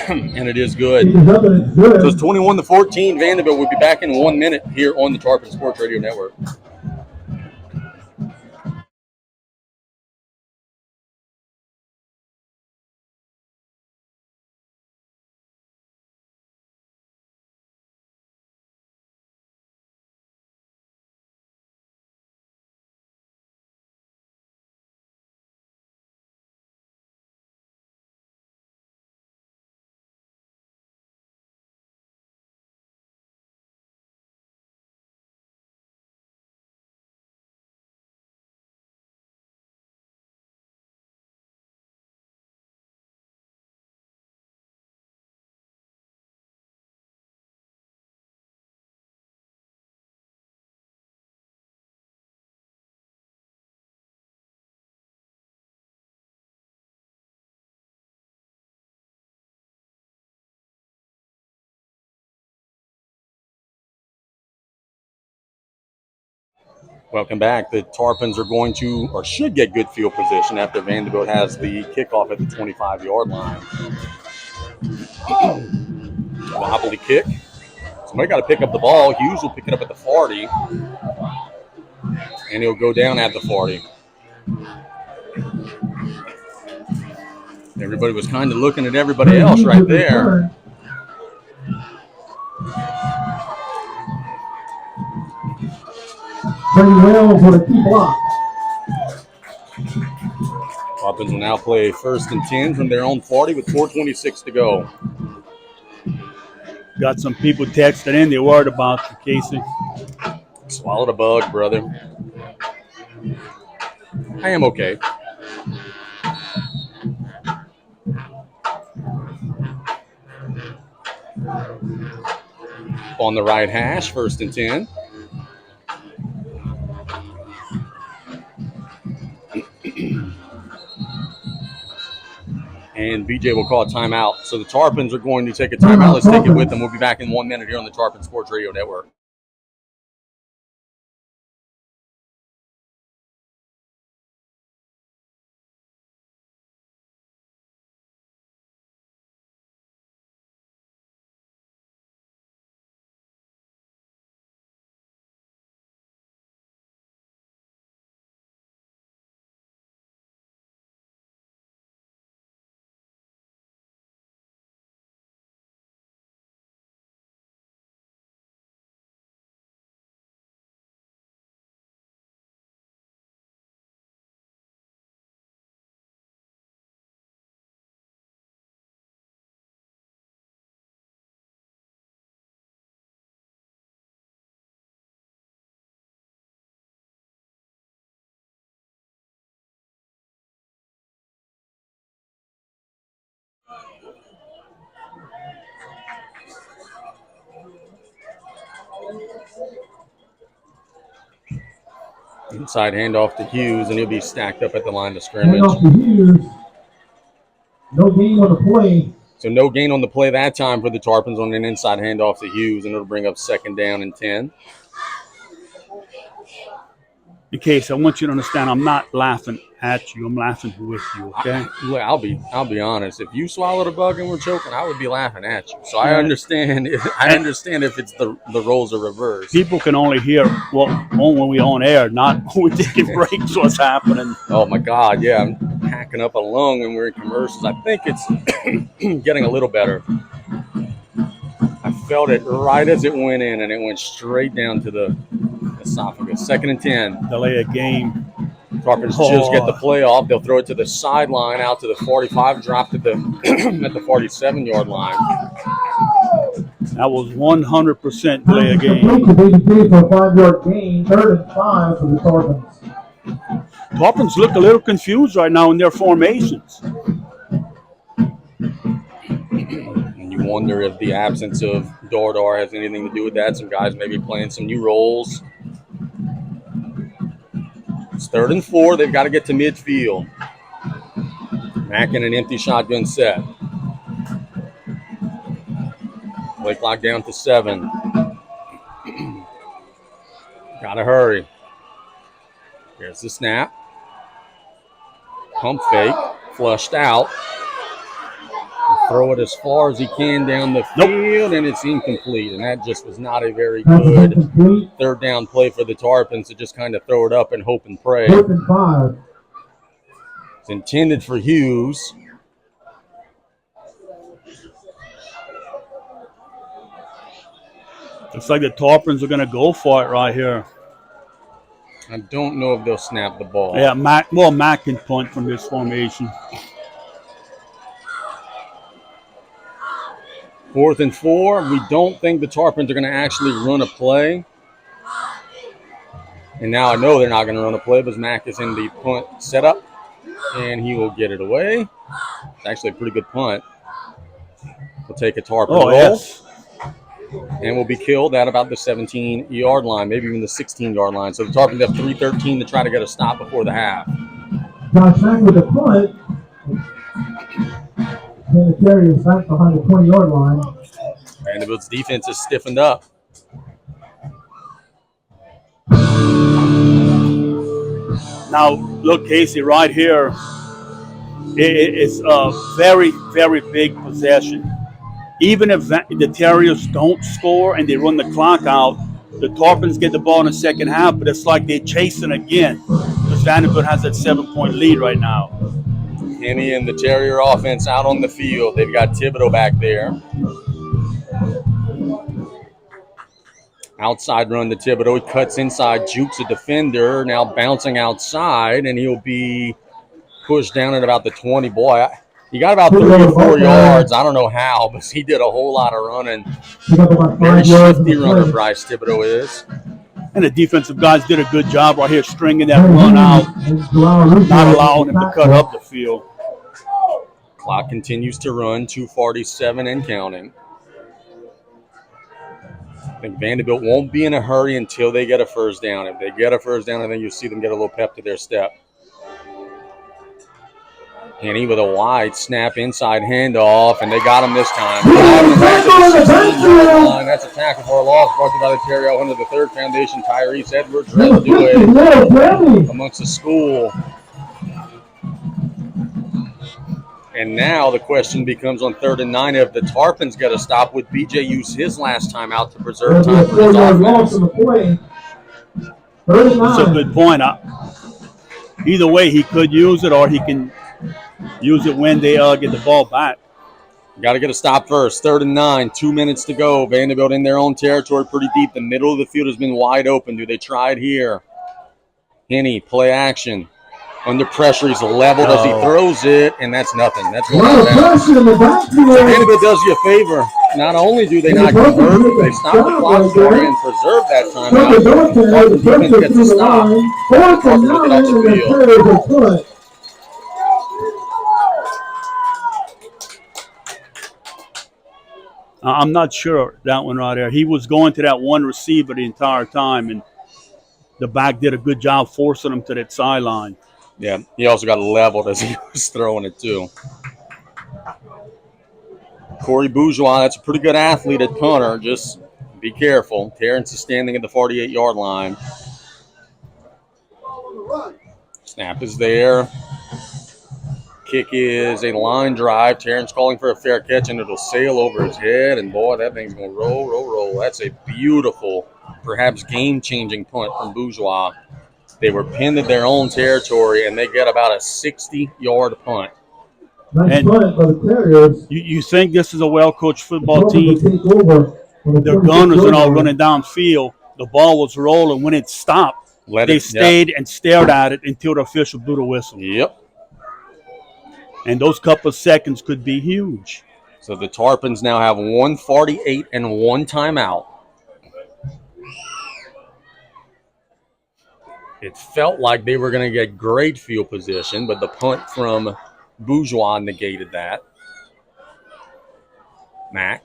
And it is good. So it's 21-14. Vandebilt will be back in 1 minute here on the Tarpon Sports Radio Network. Welcome back. The Tarpons are going to, or should get good field position after Vandebilt has the kickoff at the 25-yard line. Wobbly kick. Somebody got to pick up the ball. Hughes will pick it up at the 40. And he'll go down at the 40. Everybody was kind of looking at everybody else right there. Pretty well for the key block. Tarpons will now play 1st and 10 from their own 40 with 4:26 to go. Got some people texting in. They're worried about you, Casey. Swallowed a bug, brother. I am okay. On the right hash, 1st and 10. And BJ will call a timeout. So the Tarpons are going to take a timeout. Let's take it with them. We'll be back in 1 minute here on the Tarpon Sports Radio Network. Inside handoff to Hughes, and he'll be stacked up at the line of scrimmage. Handoff to Hughes. No gain on the play. So no gain on the play that time for the Tarpons on an inside handoff to Hughes, and it'll bring up 2nd down and 10. In case I want you to understand, I'm not laughing at you. I'm laughing with you. Okay. I'll be honest. If you swallowed a bug and were choking, I would be laughing at you. So I understand. I understand if it's the roles are reversed. People can only hear when we on air, not when we're taking breaks. What's happening? Oh my God! Yeah, I'm hacking up a lung when we're in commercials. I think it's getting a little better. I felt it right as it went in, and it went straight down to the esophagus. 2nd and 10. Delay a game. Tarpons just get the play off. They'll throw it to the sideline, out to the 45, dropped at the at the 47-yard line. That was 100% delay a game. Complete to BDG for a 5-yard gain. 3rd and 5 for the Tarpons. Tarpons look a little confused right now in their formations. And you wonder if the absence of Dardar has anything to do with that. Some guys maybe playing some new roles. It's 3rd and 4. They've got to get to midfield. Mack in an empty shotgun set. Play clock down to 7. Gotta hurry. Here's the snap. Pump fake. Flushed out. Throw it as far as he can down the field, and it's incomplete. And that just was not a very good 3rd down play for the Tarpons to just kind of throw it up and hope and pray. 4th and 5. It's intended for Hughes. Looks like the Tarpons are going to go for it right here. I don't know if they'll snap the ball. Yeah, Mack can punt from this formation. 4th and 4. We don't think the Tarpons are going to actually run a play. And now I know they're not going to run a play because Mack is in the punt setup, and he will get it away. It's actually a pretty good punt. We'll take a Tarpon roll. Yes. And will be killed at about the 17-yard line, maybe even the 16-yard line. So the Tarpons have 3:13 to try to get a stop before the half. Josh Mack with the punt. And the Terriers back behind the 20-yard line. Vandebilt's defense is stiffened up. Now, look, Casey, right here. It's a very, very big possession. Even if the Terriers don't score and they run the clock out, the Tarpons get the ball in the second half, but it's like they're chasing again because Vandebilt has that 7-point lead right now. Kenny and the Terrier offense out on the field. They've got Thibodeau back there. Outside run to Thibodeau. He cuts inside, jukes a defender, now bouncing outside, and he'll be pushed down at about the 20. Boy, he got about 3 or 4 yards. I don't know how, but he did a whole lot of running. Very shifty runner, Bryce Thibodeau is. And the defensive guys did a good job right here stringing that run out, not allowing him to cut up the field. Clock continues to run, 2:47 and counting. I think Vandebilt won't be in a hurry until they get a 1st down. If they get a 1st down, I think you'll see them get a little pep to their step. Henny with a wide snap, inside handoff, and they got him this time. That's a tackle for a loss brought to you by the Terrier 103rd Foundation. Tyrese Edwards ready to do it amongst the school. And now the question becomes on 3rd and 9, if the Tarpons get a stop, would BJ use his last time out to preserve time for his offense? That's a good point. Either way, he could use it or he can use it when they get the ball back. Got to get a stop first. 3rd and 9, 2 minutes to go. Vandebilt in their own territory pretty deep. The middle of the field has been wide open. Do they try it here? Henny, play action. Under pressure, he's leveled as he throws it, and that's nothing. That's going out of bounds. So Vandebilt does you a favor. Not only do they not convert, they stop the clock for you and preserve that timeout. The defense gets a stop. Tarpons will get off the field. I'm not sure that one right there. He was going to that one receiver the entire time, and the back did a good job forcing him to that sideline. Yeah, he also got leveled as he was throwing it too. Corey Bourgeois, that's a pretty good athlete at punter. Just be careful. Terrence is standing at the 48-yard line. Snap is there. Kick is a line drive. Terrence calling for a fair catch, and it'll sail over his head. And, boy, that thing's going to roll, roll, roll. That's a beautiful, perhaps game-changing punt from Bourgeois. They were pinned in their own territory, and they get about a 60-yard punt. Nice punt by the Terriers. You think this is a well-coached football team? Their gunners are all running downfield. The ball was rolling. When it stopped, they stayed and stared at it until the official blew the whistle. Yep. And those couple of seconds could be huge. So the Tarpons now have 1:48 and 1 timeout. It felt like they were going to get great field position, but the punt from Bourgeois negated that. Mack,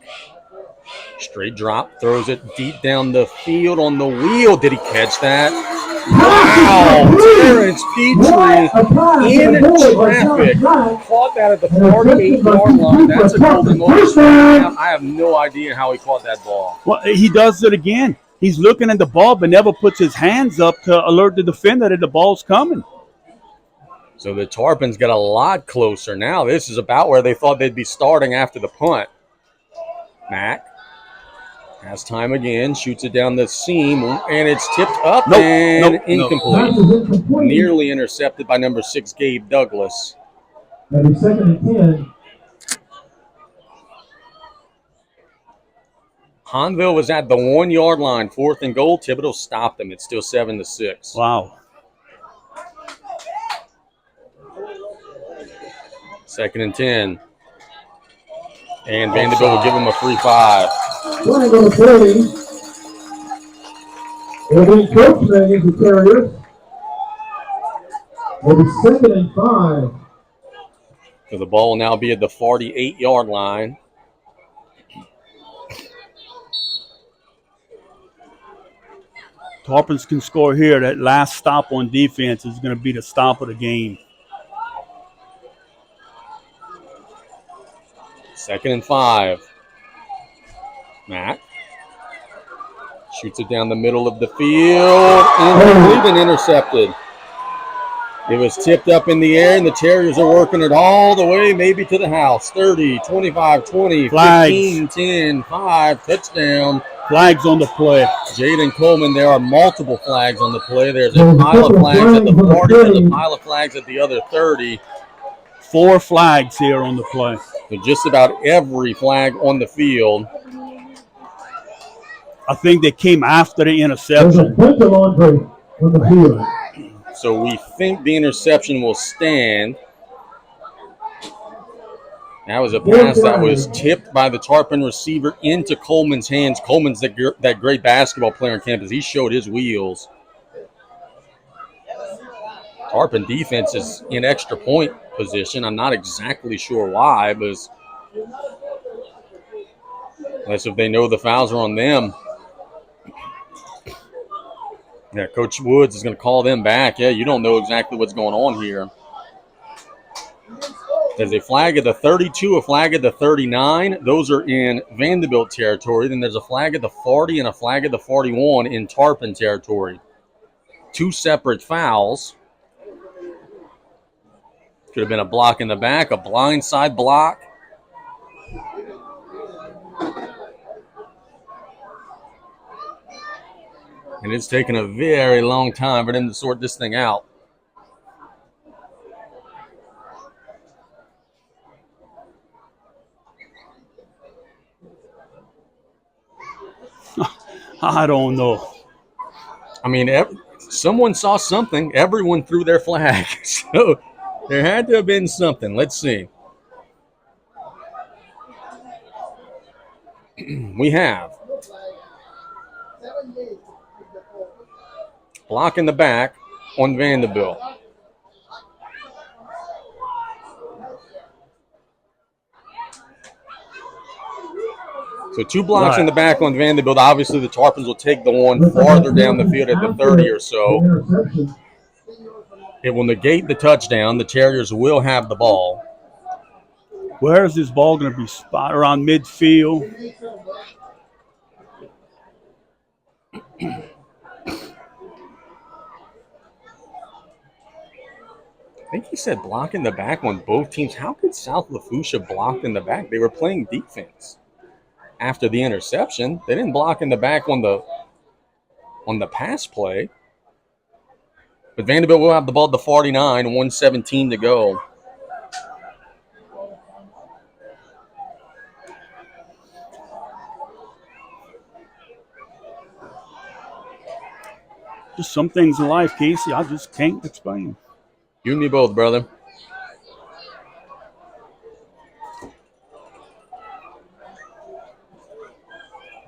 straight drop, throws it deep down the field on the wheel. Did he catch that? Wow! Terrence Petrie in traffic. Caught that at the 48-yard line. That's a golden motion. I have no idea how he caught that ball. Well, he does it again. He's looking at the ball but never puts his hands up to alert the defender that the ball's coming. So the Tarpons get a lot closer now. This is about where they thought they'd be starting after the punt. Mack has time again, shoots it down the seam, and it's tipped up and incomplete. Nearly intercepted by number 6, Gabe Douglas. That'll be 2nd and 10. Hanville was at the 1-yard line, 4th and goal. Thibodeau stopped them. It's still 7-6. Wow. 2nd and 10. And Vandebilt will give him a free 5. Flag on the play. It'll be coachman against the Terriers. It'll be 2nd and 5. So the ball will now be at the 48-yard line. Tarpons can score here. That last stop on defense is going to be the stop of the game. 2nd and 5. Mack shoots it down the middle of the field. Incomplete and intercepted. It was tipped up in the air, and the Terriers are working it all the way maybe to the house. 30, 25, 20, Flags. 15, 10, 5, touchdown. Flags on the play. Jaden Coleman, there are multiple flags on the play. There's a pile of flags at the 40 and a pile of flags at the other 30. 4 flags here on the play. So just about every flag on the field. I think they came after the There's a interception. bunch of laundry on the field. So we think the interception will stand. That was a pass that was tipped by the Tarpon receiver into Coleman's hands. Coleman's that great basketball player on campus. He showed his wheels. Tarpon defense is in extra point position. I'm not exactly sure why, but unless if they know the fouls are on them. Yeah, Coach Woods is going to call them back. Yeah, you don't know exactly what's going on here. There's a flag at the 32, a flag at the 39. Those are in Vandebilt territory. Then there's a flag at the 40 and a flag at the 41 in Tarpon territory. 2 separate fouls. Could have been a block in the back, a blindside block. And it's taken a very long time for them to sort this thing out. I don't know. I mean, someone saw something. Everyone threw their flag. So there had to have been something. Let's see. We have block in the back on Vandebilt. So 2 blocks in the back on Vandebilt. Obviously, the Tarpons will take the one farther down the field at the 30 or so. It will negate the touchdown. The Terriers will have the ball. Where is this ball going to be spot? Around midfield. I think he said block in the back on both teams. How could South Lafourche have blocked in the back? They were playing defense after the interception. They didn't block in the back on the pass play. But Vandebilt will have the ball at the 49, 1:17 to go. Just some things in life, Casey, I just can't explain. You and me both, brother.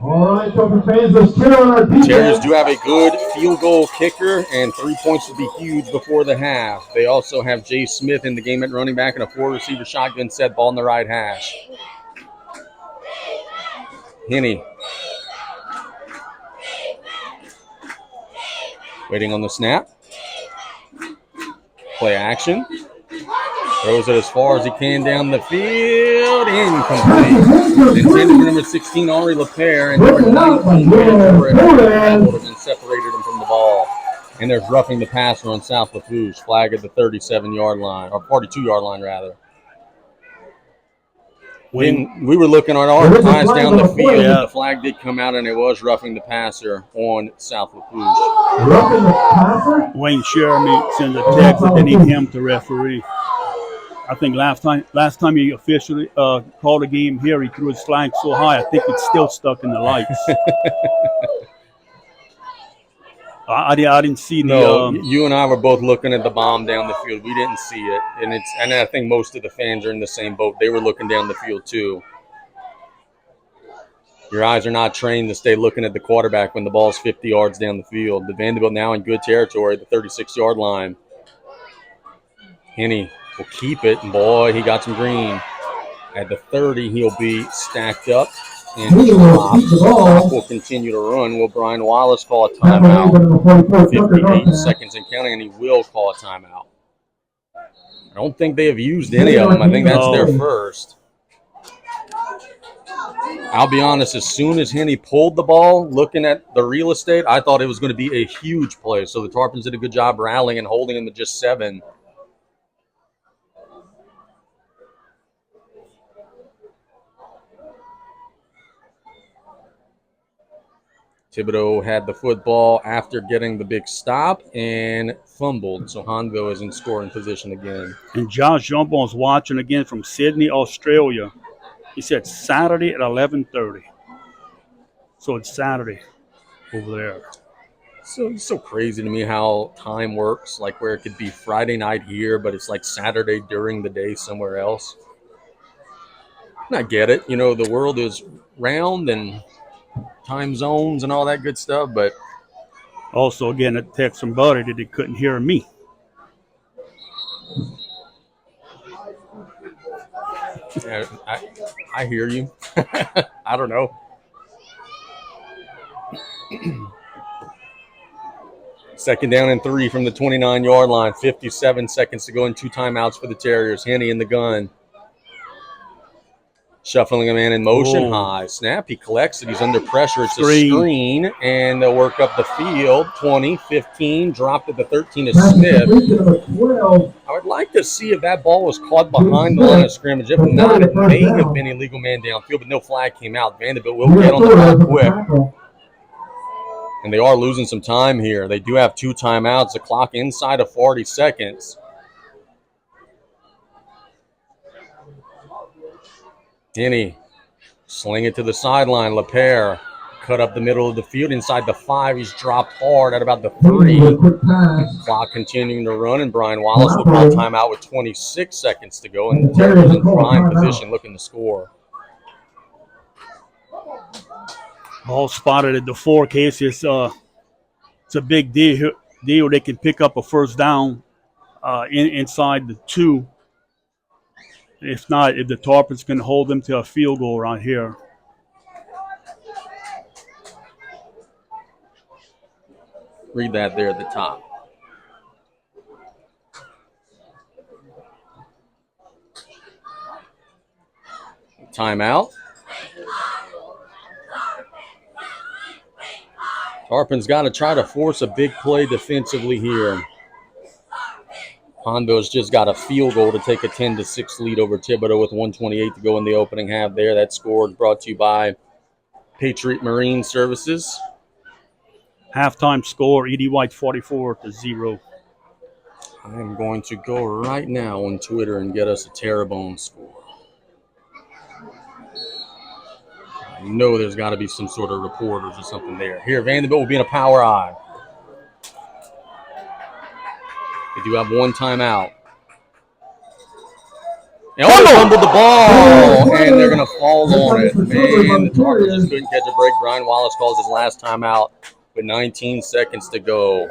All right, Tarpon fans, let's cheer on our defense. Terriers do have a good field goal kicker, and 3 points would be huge before the half. They also have Jay Smith in the game at running back and a 4-receiver shotgun set, ball in the right hash. Henny. Waiting on the snap. Play action. Throws it as far as he can down the field. Incomplete. Intended for number 16, Henri Lapierre, and number 19, Vandebilt, and separated him from the ball. And there's roughing the passer on South Lafourche. Flag at the 37-yard line, or 42-yard line, rather. When we were looking at our eyes down the field, the flag did come out, and it was roughing the passer on South Lafourche. Roughing the passer? Wayne Sherman sends a text that they need him to referee. I think last time he officially called a game here, he threw his flag so high, I think it's still stuck in the lights. I didn't see the. No, you and I were both looking at the bomb down the field. We didn't see it, and I think most of the fans are in the same boat. They were looking down the field too. Your eyes are not trained to stay looking at the quarterback when the ball's 50 yards down the field. The Vandebilt now in good territory at the 36-yard line. Henny will keep it, and boy, he got some green. At the 30, he'll be stacked up. And the will continue to run. Will Brian Wallace call a timeout? 58 seconds and counting, and he will call a timeout. I don't think they have used any of them. I think that's their first. I'll be honest, as soon as Henny pulled the ball, looking at the real estate, I thought it was going to be a huge play. So the Tarpons did a good job rallying and holding him to just 7. Thibodeau had the football after getting the big stop and fumbled. So Hanville is in scoring position again. And Josh Jumbo is watching again from Sydney, Australia. He said Saturday at 11:30. So it's Saturday over there. So it's so crazy to me how time works, like where it could be Friday night here, but it's like Saturday during the day somewhere else. And I get it. You know, the world is round and time zones and all that good stuff, but also again a text from Buddy that he couldn't hear me. Yeah, I hear you. I don't know. Second down and 3 from the 29-yard line. 57 seconds to go and 2 timeouts for the Terriers. Henny in the gun. Shuffling a man in motion, high snap. He collects it. He's under pressure. It's a screen, and they'll work up the field. 20, 15, dropped at the 13 to Smith. I would like to see if that ball was caught behind the line of scrimmage. If not, it may have been a legal man downfield, but no flag came out. Vandebilt will get on the ball quick. And they are losing some time here. They do have 2 timeouts. The clock inside of 40 seconds. Henny, sling it to the sideline. Lapierre cut up the middle of the field inside the 5. He's dropped hard at about the 3. Clock continuing to run, and Brian Wallace will call timeout with 26 seconds to go. And the Terriers in prime position looking to score. Ball spotted at the 4, Casey. It's a big deal. They can pick up a first down inside the 2. If not, if the Tarpons can hold them to a field goal right here. read that there at the top. Timeout. Tarpon's got to try to force a big play defensively here. Hondo's just got a field goal to take a 10-6 lead over Thibodaux with 1:28 to go in the opening half there. That score is brought to you by Patriot Marine Services. Halftime score, E.D. White 44-0. I am going to go right now on Twitter and get us a Terrebonne score. I know there's got to be some sort of reporters or something there. Here, Vandebilt will be in a power eye. They do have one timeout. They fumbled the ball, and they're going to fall on it. Man, the Tarpons just couldn't catch a break. Brian Wallace calls his last timeout with 19 seconds to go.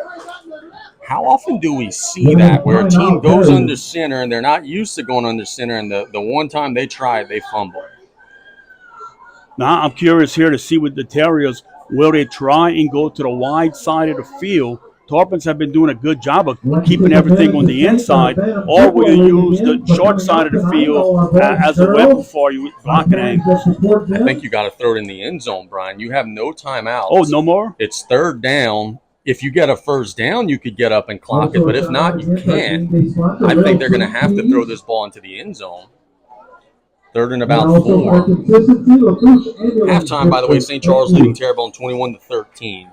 How often do we see that where a team goes under center and they're not used to going under center, and the one time they try it, they fumble? Now I'm curious here to see with the Terriers, will they try and go to the wide side of the field? Tarpons have been doing a good job of keeping everything on the inside, or will you use the short side of the field as a weapon for you, blocking angles? I think you got to throw it in the end zone, Brian. You have no timeouts. Oh, no more? It's third down. If you get a first down, you could get up and clock it, but if not, you can't. I think they're going to have to throw this ball into the end zone. Third and about 4. Halftime, by the way, St. Charles leading Terrebonne 21-13.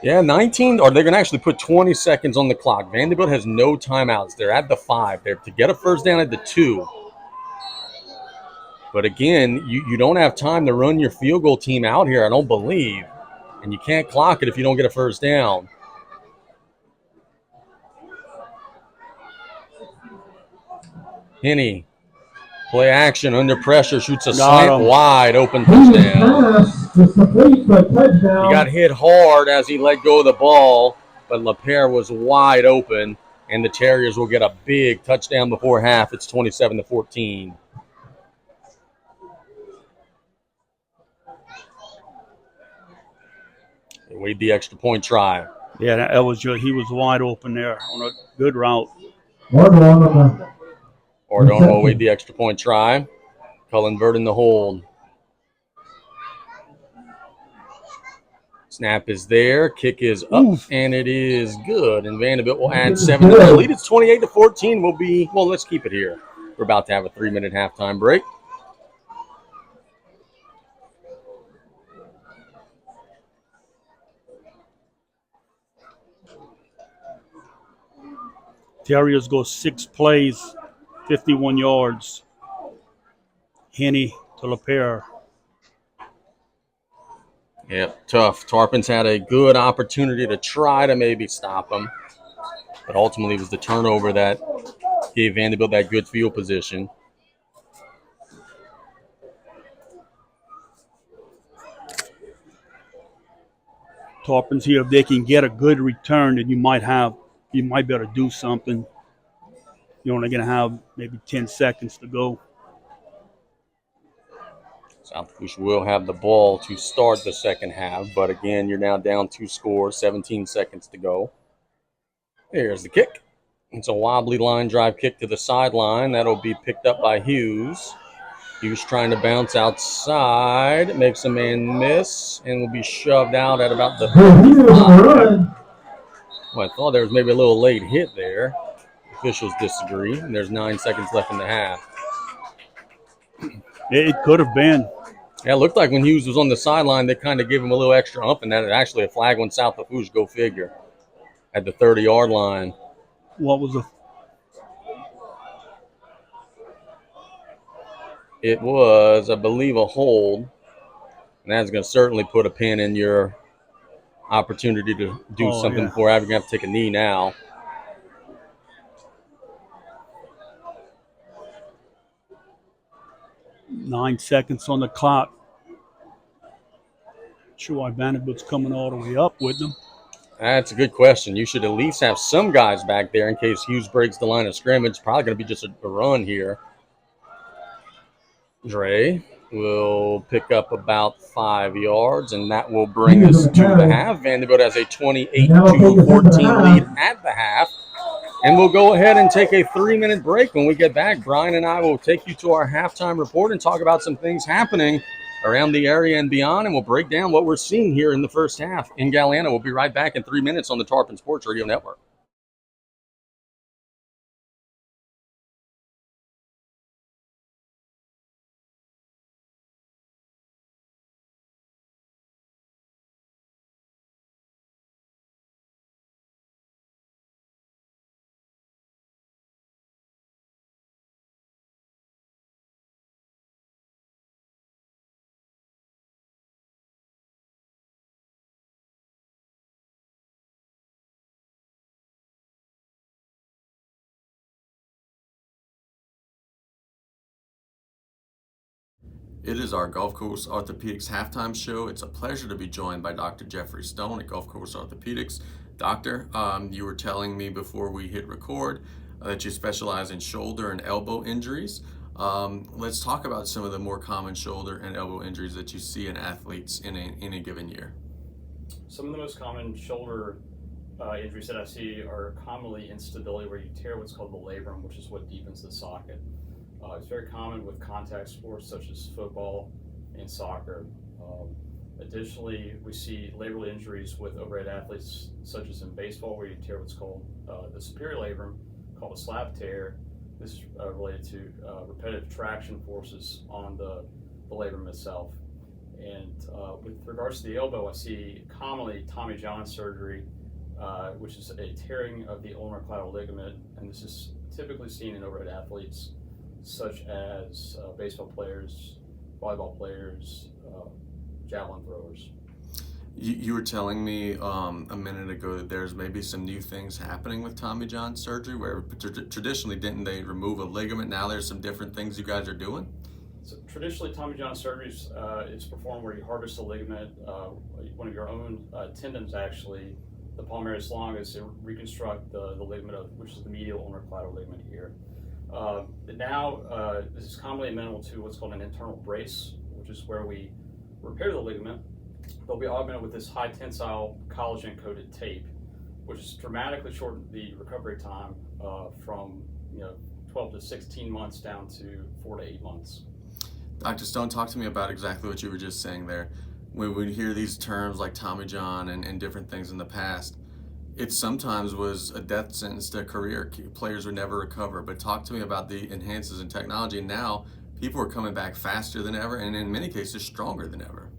Yeah, 19, or they're going to actually put 20 seconds on the clock. Vandebilt has no timeouts. They're at the 5. They're to get a first down at the 2. But again, you don't have time to run your field goal team out here, I don't believe. And you can't clock it if you don't get a first down. Henny, play action, under pressure, shoots a slant wide open touchdown. He got hit hard as he let go of the ball, but LaPierre was wide open, and the Terriers will get a big touchdown before half. It's 27-14. They wait the extra point try. Yeah, that was just, he was wide open there on a good route. Ordon will wait the extra point try. Cullen Vert in the hold. Snap is there. Kick is up, and it is good. And Vandebilt will add 7 to their lead. It's 28-14. Let's keep it here. We're about to have a 3-minute halftime break. Terriers go 6 plays, 51 yards. Henny to LaPierre. Yep, tough. Tarpons had a good opportunity to try to maybe stop them, but ultimately it was the turnover that gave Vandebilt that good field position. Tarpons here, if they can get a good return, then you might be able to do something. You're only going to have maybe 10 seconds to go. South Lafourche will have the ball to start the second half, but again, you're now down 2 scores, 17 seconds to go. There's the kick. It's a wobbly line drive kick to the sideline. That'll be picked up by Hughes. Hughes trying to bounce outside, makes a man miss, and will be shoved out at about the 35. Well, I thought there was maybe a little late hit there. Officials disagree, and there's 9 seconds left in the half. It could have been. Yeah, it looked like when Hughes was on the sideline, they kind of gave him a little extra ump, and that is actually a flag on South Lafourche, go figure, at the 30-yard line. What was the... It was, I believe, a hold, and that's going to certainly put a pin in your opportunity to do something before having to have to take a knee now. Nine seconds on the clock. Sure why Vandebilt's coming all the way up with them. That's a good question. You should at least have some guys back there in case Hughes breaks the line of scrimmage. Probably going to be just a run here. Dre will pick up about 5 yards, and that will bring us to the half. Vandebilt has a 28-14 lead at the half. And we'll go ahead and take a 3-minute break. When we get back, Brian and I will take you to our halftime report and talk about some things happening around the area and beyond, and we'll break down what we're seeing here in the first half in Galliano. We'll be right back in 3 minutes on the Tarpon Sports Radio Network. It is our Gulf Coast Orthopedics halftime show. It's a pleasure to be joined by Dr. Jeffrey Stone at Gulf Coast Orthopedics. Doctor, you were telling me before we hit record that you specialize in shoulder and elbow injuries. Let's talk about some of the more common shoulder and elbow injuries that you see in athletes in a given year. Some of the most common shoulder injuries that I see are commonly instability, where you tear what's called the labrum, which is what deepens the socket. It's very common with contact sports such as football and soccer. Additionally, we see labral injuries with overhead athletes such as in baseball, where you tear what's called the superior labrum, called a slap tear. This is related to repetitive traction forces on the labrum itself. And with regards to the elbow, I see commonly Tommy John surgery, which is a tearing of the ulnar collateral ligament, and this is typically seen in overhead athletes such as baseball players, volleyball players, javelin throwers. You were telling me a minute ago that there's maybe some new things happening with Tommy John surgery, where traditionally didn't they remove a ligament? Now there's some different things you guys are doing? So traditionally, Tommy John surgery is performed where you harvest a ligament, one of your own tendons actually, the palmaris longus, to reconstruct the ligament, which is the medial ulnar collateral ligament here. Now, this is commonly amenable to what's called an internal brace, which is where we repair the ligament, but we augment it with this high tensile collagen-coated tape, which has dramatically shortened the recovery time from 12 to 16 months down to 4 to 8 months. Dr. Stone, talk to me about exactly what you were just saying there. When we hear these terms like Tommy John and different things in the past, it sometimes was a death sentence to a career. Players would never recover. But talk to me about the enhances in technology. Now, people are coming back faster than ever, and in many cases, stronger than ever.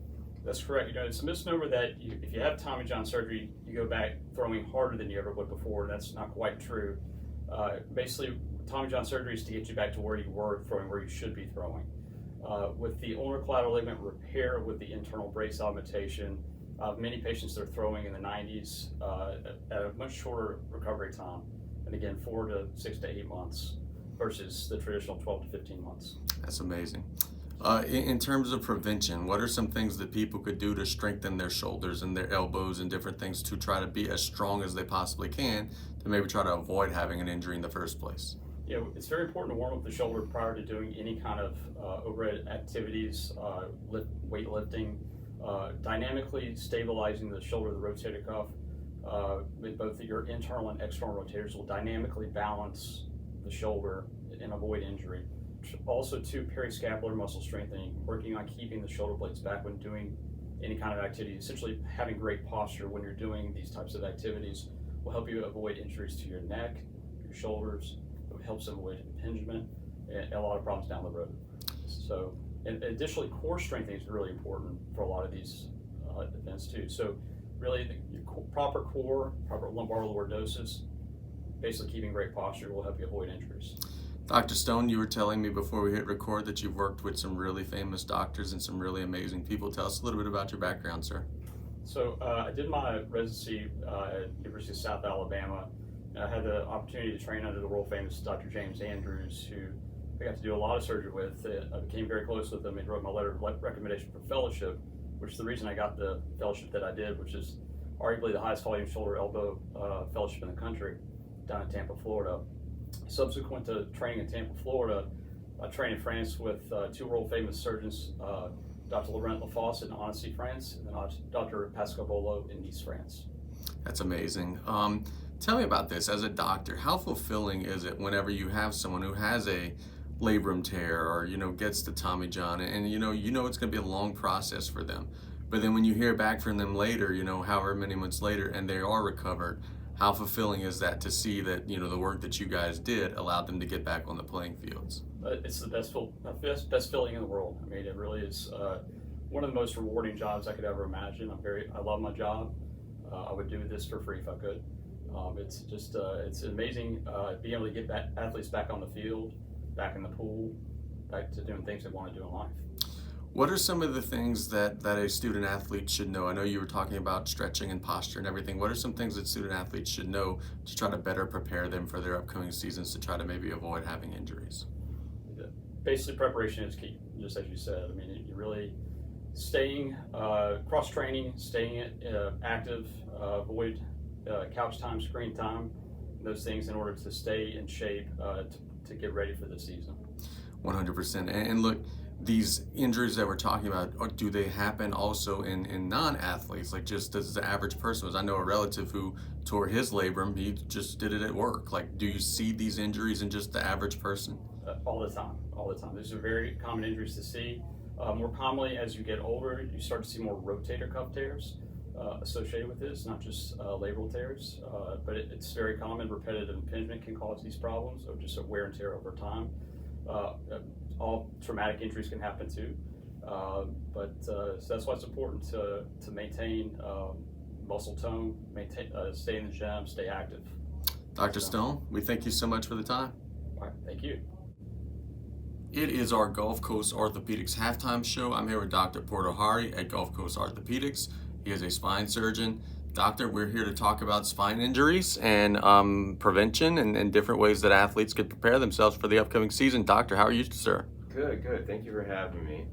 That's correct. It's a misnomer that if you have Tommy John surgery, you go back throwing harder than you ever would before. That's not quite true. Basically, Tommy John surgery is to get you back to where you were throwing, where you should be throwing. With the ulnar collateral ligament repair with the internal brace augmentation, many patients that are throwing in the 90s at a much shorter recovery time, and again 4 to 6 to 8 months versus the traditional 12 to 15 months. That's amazing. In terms of prevention, what are some things that people could do to strengthen their shoulders and their elbows and different things to try to be as strong as they possibly can to maybe try to avoid having an injury in the first place? It's very important to warm up the shoulder prior to doing any kind of overhead activities, weightlifting, dynamically stabilizing the shoulder, the rotator cuff, with both your internal and external rotators will dynamically balance the shoulder and avoid injury. Also, periscapular muscle strengthening, working on keeping the shoulder blades back when doing any kind of activity. Essentially, having great posture when you're doing these types of activities will help you avoid injuries to your neck, your shoulders. It helps them avoid impingement and a lot of problems down the road. So, and additionally, core strengthening is really important for a lot of these events too. So, really, proper core, proper lumbar lordosis, basically keeping great posture will help you avoid injuries. Dr. Stone, you were telling me before we hit record that you've worked with some really famous doctors and some really amazing people. Tell us a little bit about your background, sir. So I did my residency at University of South Alabama. I had the opportunity to train under the world famous Dr. James Andrews, who I got to do a lot of surgery with. I became very close with him and wrote my letter of recommendation for fellowship, which is the reason I got the fellowship that I did, which is arguably the highest volume shoulder elbow fellowship in the country down in Tampa, Florida. Subsequent to training in Tampa, Florida, I trained in France with two world famous surgeons, Dr. Laurent Lafosse in Annecy, France, and then Dr. Pascal Bolo in Nice, France. That's amazing. Tell me about this. As a doctor, how fulfilling is it whenever you have someone who has a labrum tear or gets the Tommy John, and it's going to be a long process for them, but then when you hear back from them later, however many months later, and they are recovered, how fulfilling is that to see that the work that you guys did allowed them to get back on the playing fields? It's the best feeling in the world. I mean, it really is one of the most rewarding jobs I could ever imagine. I love my job. I would do this for free if I could. It's just it's amazing being able to get athletes back on the field, back in the pool, back to doing things they want to do in life. What are some of the things that a student athlete should know? I know you were talking about stretching and posture and everything. What are some things that student athletes should know to try to better prepare them for their upcoming seasons, to try to maybe avoid having injuries? Basically, preparation is key, just as you said. I mean, you really staying cross-training, staying active, avoid couch time, screen time, those things in order to stay in shape to get ready for the season. 100%. And look, these injuries that we're talking about, do they happen also in non-athletes, like just as the average person was? I know a relative who tore his labrum, he just did it at work. Like, do you see these injuries in just the average person? All the time. These are very common injuries to see. More commonly, as you get older, you start to see more rotator cuff tears associated with this, not just labral tears, but it's very common. Repetitive impingement can cause these problems, or just a wear and tear over time. All traumatic injuries can happen too, so that's why it's important to maintain muscle tone, stay in the gym, stay active. Dr. Stone, we thank you so much for the time. All right, thank you. It is our Gulf Coast Orthopedics halftime show. I'm here with Dr. Porter Hari at Gulf Coast Orthopedics. He is a spine surgeon. Doctor, we're here to talk about spine injuries and prevention and different ways that athletes could prepare themselves for the upcoming season. Doctor, how are you, sir? Good. Thank you for having me.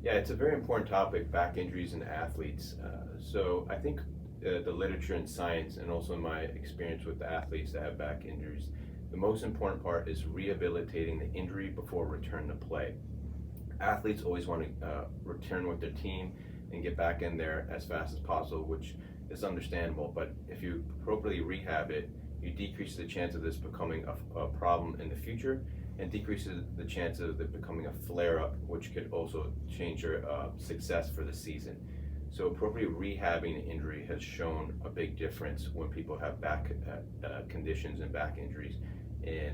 Yeah, it's a very important topic, back injuries in athletes. So I think the literature and science, and also my experience with the athletes that have back injuries, the most important part is rehabilitating the injury before return to play. Athletes always want to return with their team and get back in there as fast as possible, which is understandable. But if you appropriately rehab it, you decrease the chance of this becoming a problem in the future, and decreases the chance of it becoming a flare-up, which could also change your success for the season. So appropriate rehabbing the injury has shown a big difference when people have back conditions and back injuries in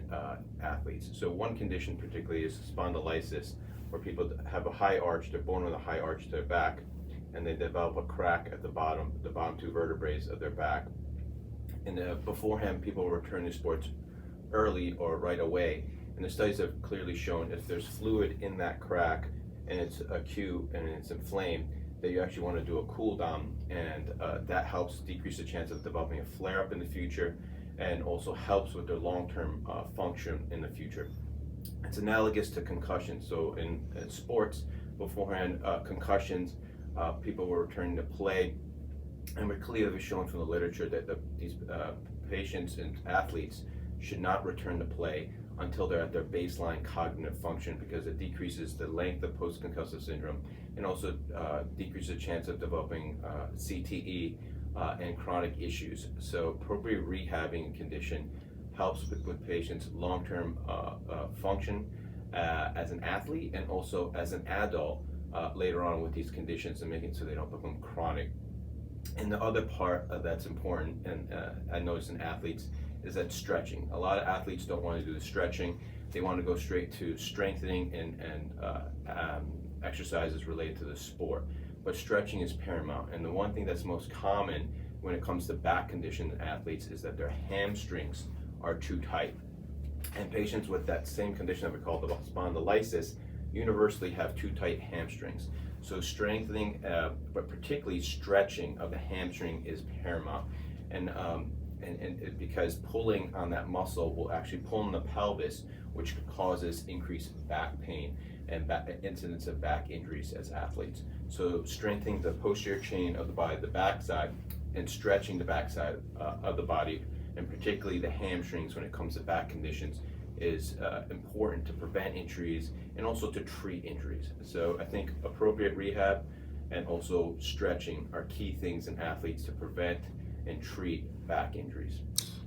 athletes. So one condition particularly is spondylitis, where people have a high arch, they're born with a high arch to their back, and they develop a crack at the bottom two vertebrae of their back. And beforehand, people return to sports early or right away. And the studies have clearly shown if there's fluid in that crack and it's acute and it's inflamed, that you actually want to do a cool down, and that helps decrease the chance of developing a flare-up in the future, and also helps with their long-term function in the future. It's analogous to concussions. So in sports, beforehand, concussions, people were returning to play, and we're clearly shown from the literature that these patients and athletes should not return to play until they're at their baseline cognitive function, because it decreases the length of post-concussive syndrome, and also decreases the chance of developing CTE and chronic issues. So appropriate rehabbing condition helps with patients' long-term function as an athlete, and also as an adult later on with these conditions, and making it so they don't become chronic. And the other part that's important, and I notice in athletes, is that stretching. A lot of athletes don't want to do the stretching. They want to go straight to strengthening and exercises related to the sport. But stretching is paramount. And the one thing that's most common when it comes to back condition in athletes is that their hamstrings are too tight. And patients with that same condition that we call the spondylitis universally have too tight hamstrings. So strengthening, but particularly stretching of the hamstring is paramount. And because pulling on that muscle will actually pull in the pelvis, which causes increased back pain and incidence of back injuries as athletes. So strengthening the posterior chain of the body, the backside, and stretching the backside of the body, and particularly the hamstrings when it comes to back conditions, is important to prevent injuries and also to treat injuries. So I think appropriate rehab and also stretching are key things in athletes to prevent and treat back injuries.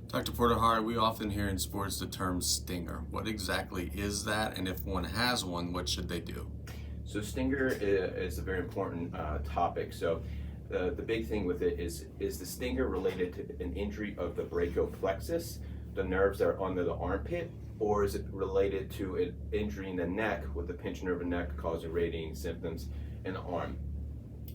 Dr. Porterhara, we often hear in sports the term stinger. What exactly is that? And if one has one, what should they do? So stinger is a very important topic. So the big thing with it is the stinger related to an injury of the brachial plexus, the nerves that are under the armpit, or is it related to an injury in the neck with the pinched nerve in the neck causing radiating symptoms in the arm?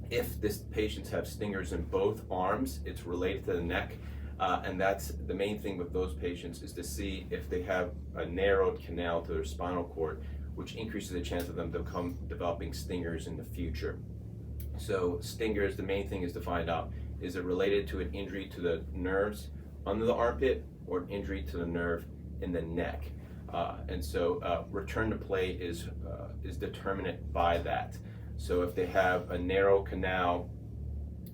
If this patients have stingers in both arms, it's related to the neck, and that's the main thing with those patients, is to see if they have a narrowed canal to their spinal cord, which increases the chance of them developing stingers in the future. So stingers, the main thing is to find out, is it related to an injury to the nerves under the armpit or an injury to the nerve in the neck? And so return to play is determined by that. So if they have a narrow canal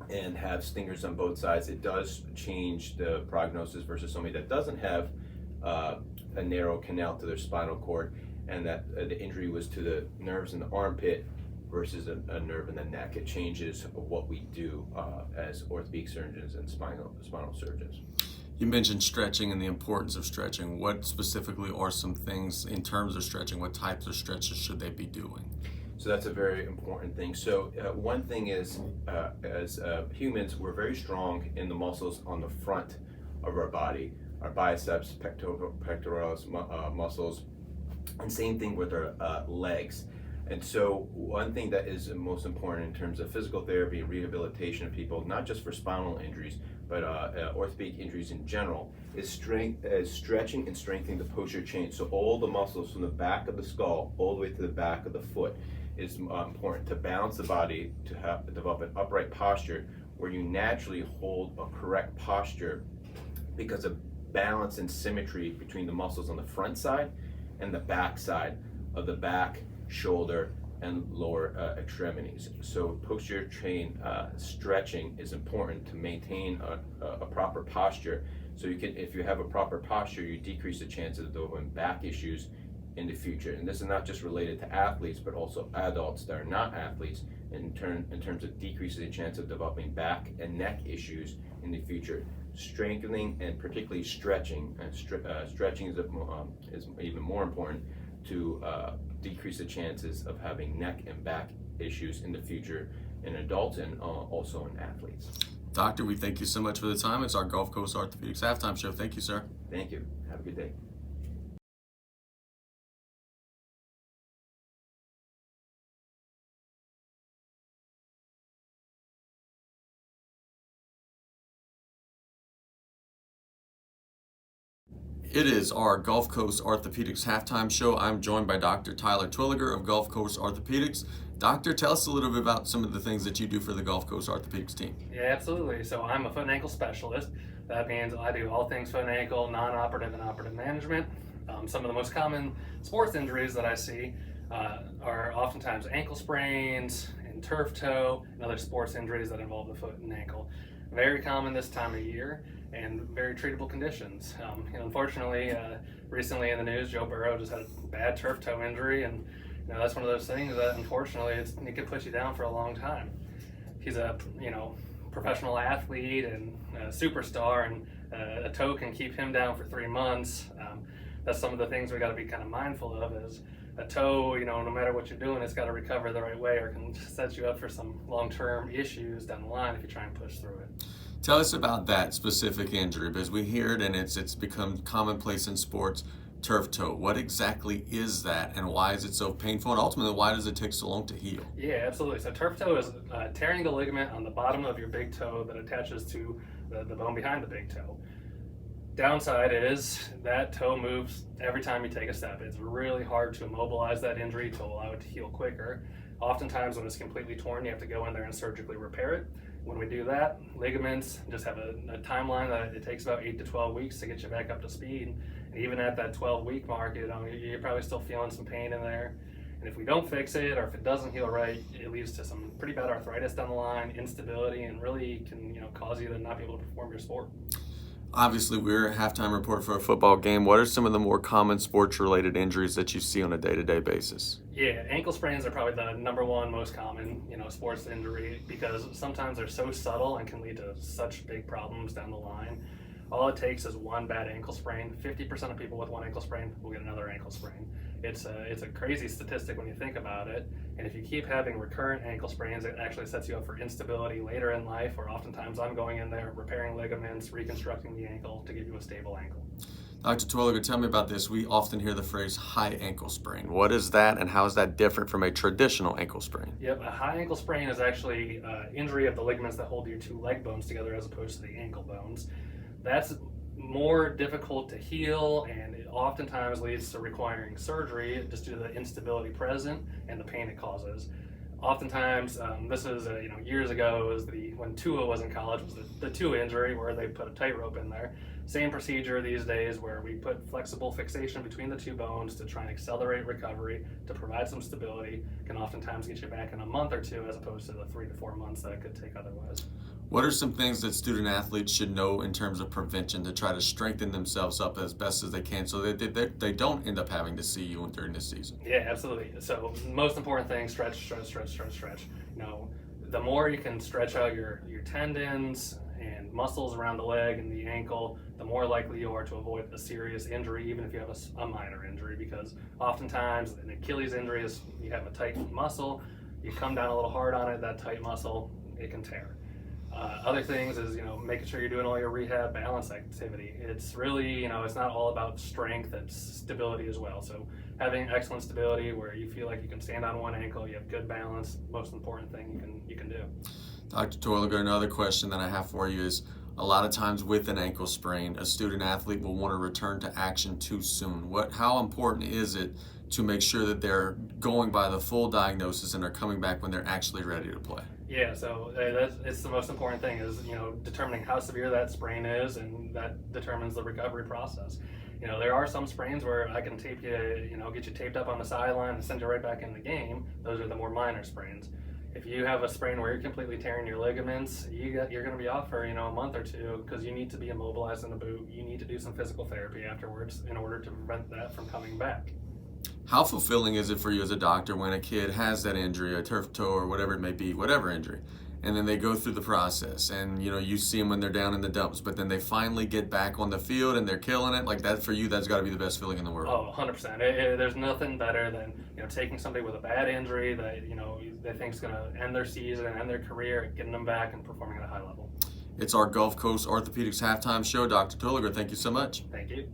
and have stingers on both sides, it does change the prognosis versus somebody that doesn't have a narrow canal to their spinal cord, and that the injury was to the nerves in the armpit versus a nerve in the neck. It changes what we do as orthopedic surgeons and spinal surgeons. You mentioned stretching and the importance of stretching. What specifically are some things in terms of stretching? What types of stretches should they be doing? So that's a very important thing. So one thing is, as humans, we're very strong in the muscles on the front of our body, our biceps, pectoralis muscles, and same thing with our legs. And so one thing that is most important in terms of physical therapy and rehabilitation of people, not just for spinal injuries, but orthopedic injuries in general, is stretching and strengthening the posterior chain. So all the muscles from the back of the skull all the way to the back of the foot is important to balance the body, to develop an upright posture where you naturally hold a correct posture because of balance and symmetry between the muscles on the front side and the back side of the back, shoulder, and lower extremities. So posterior chain stretching is important to maintain a proper posture. So you can, if you have a proper posture, you decrease the chances of developing back issues in the future. And this is not just related to athletes, but also adults that are not athletes in terms of decreasing the chance of developing back and neck issues in the future. Strengthening and particularly stretching, stretching is even more important to decrease the chances of having neck and back issues in the future in adults and also in athletes. Doctor, we thank you so much for the time. It's our Gulf Coast Orthopedics Halftime Show. Thank you, sir. Thank you. Have a good day. It is our Gulf Coast Orthopedics Halftime Show. I'm joined by Dr. Tyler Twilliger of Gulf Coast Orthopedics. Doctor, tell us a little bit about some of the things that you do for the Gulf Coast Orthopedics team. Yeah, absolutely. So I'm a foot and ankle specialist. That means I do all things foot and ankle, non-operative and operative management. Some of the most common sports injuries that I see are oftentimes ankle sprains and turf toe and other sports injuries that involve the foot and ankle. Very common this time of year and very treatable conditions. Unfortunately, recently in the news, Joe Burrow just had a bad turf toe injury, and that's one of those things that unfortunately it can put you down for a long time. He's a professional athlete and a superstar, and a toe can keep him down for 3 months. That's some of the things we got to be kind of mindful of. Is a toe, no matter what you're doing, it's got to recover the right way, or it can set you up for some long-term issues down the line if you try and push through it. Tell us about that specific injury, because we hear it and it's become commonplace in sports. Turf toe. What exactly is that, and why is it so painful, and ultimately why does it take so long to heal? Yeah, absolutely. So turf toe is tearing the ligament on the bottom of your big toe that attaches to the bone behind the big toe. Downside is that toe moves every time you take a step. It's really hard to immobilize that injury to allow it to heal quicker. Oftentimes when it's completely torn, you have to go in there and surgically repair it. When we do that, ligaments just have a timeline that it takes about 8 to 12 weeks to get you back up to speed. And even at that 12-week mark, you're probably still feeling some pain in there. And if we don't fix it, or if it doesn't heal right, it leads to some pretty bad arthritis down the line, instability, and really can cause you to not be able to perform your sport. Obviously, we're a halftime report for a football game. What are some of the more common sports-related injuries that you see on a day-to-day basis? Yeah, ankle sprains are probably the number one most common, sports injury because sometimes they're so subtle and can lead to such big problems down the line. All it takes is one bad ankle sprain. 50% of people with one ankle sprain will get another ankle sprain. It's a crazy statistic when you think about it. And if you keep having recurrent ankle sprains, it actually sets you up for instability later in life, where oftentimes I'm going in there, repairing ligaments, reconstructing the ankle to give you a stable ankle. Dr. Twilliger, tell me about this. We often hear the phrase high ankle sprain. What is that, and how is that different from a traditional ankle sprain? Yep, a high ankle sprain is actually injury of the ligaments that hold your two leg bones together as opposed to the ankle bones. That's more difficult to heal, and it oftentimes leads to requiring surgery just due to the instability present and the pain it causes. Oftentimes, this is years ago, was when Tua was in college, was the Tua injury where they put a tightrope in there. Same procedure these days where we put flexible fixation between the two bones to try and accelerate recovery, to provide some stability, can oftentimes get you back in a month or two as opposed to the 3 to 4 months that it could take otherwise. What are some things that student athletes should know in terms of prevention to try to strengthen themselves up as best as they can so that they don't end up having to see you during this season? Yeah, absolutely. So most important thing, stretch. The more you can stretch out your tendons and muscles around the leg and the ankle, the more likely you are to avoid a serious injury, even if you have a minor injury, because oftentimes an Achilles injury is you have a tight muscle, you come down a little hard on it, that tight muscle, it can tear. Other things is, making sure you're doing all your rehab balance activity. It's really, it's not all about strength, it's stability as well. So having excellent stability where you feel like you can stand on one ankle, you have good balance, most important thing you can do. Dr. Torliger, another question that I have for you is, a lot of times with an ankle sprain, a student athlete will want to return to action too soon. How important is it to make sure that they're going by the full diagnosis and are coming back when they're actually ready to play? Yeah, so it's the most important thing is, determining how severe that sprain is, and that determines the recovery process. There are some sprains where I can tape you, get you taped up on the sideline and send you right back in the game. Those are the more minor sprains. If you have a sprain where you're completely tearing your ligaments, you're going to be off for a month or two because you need to be immobilized in a boot. You need to do some physical therapy afterwards in order to prevent that from coming back. How fulfilling is it for you as a doctor when a kid has that injury, a turf toe or whatever it may be, whatever injury, and then they go through the process and you see them when they're down in the dumps, but then they finally get back on the field and they're killing it? Like that, for you, that's got to be the best feeling in the world. Oh, 100%. There's nothing better than taking somebody with a bad injury that they think is going to end their season and end their career, getting them back and performing at a high level. It's our Gulf Coast Orthopedics halftime show. Dr. Tulliger, thank you so much. Thank you.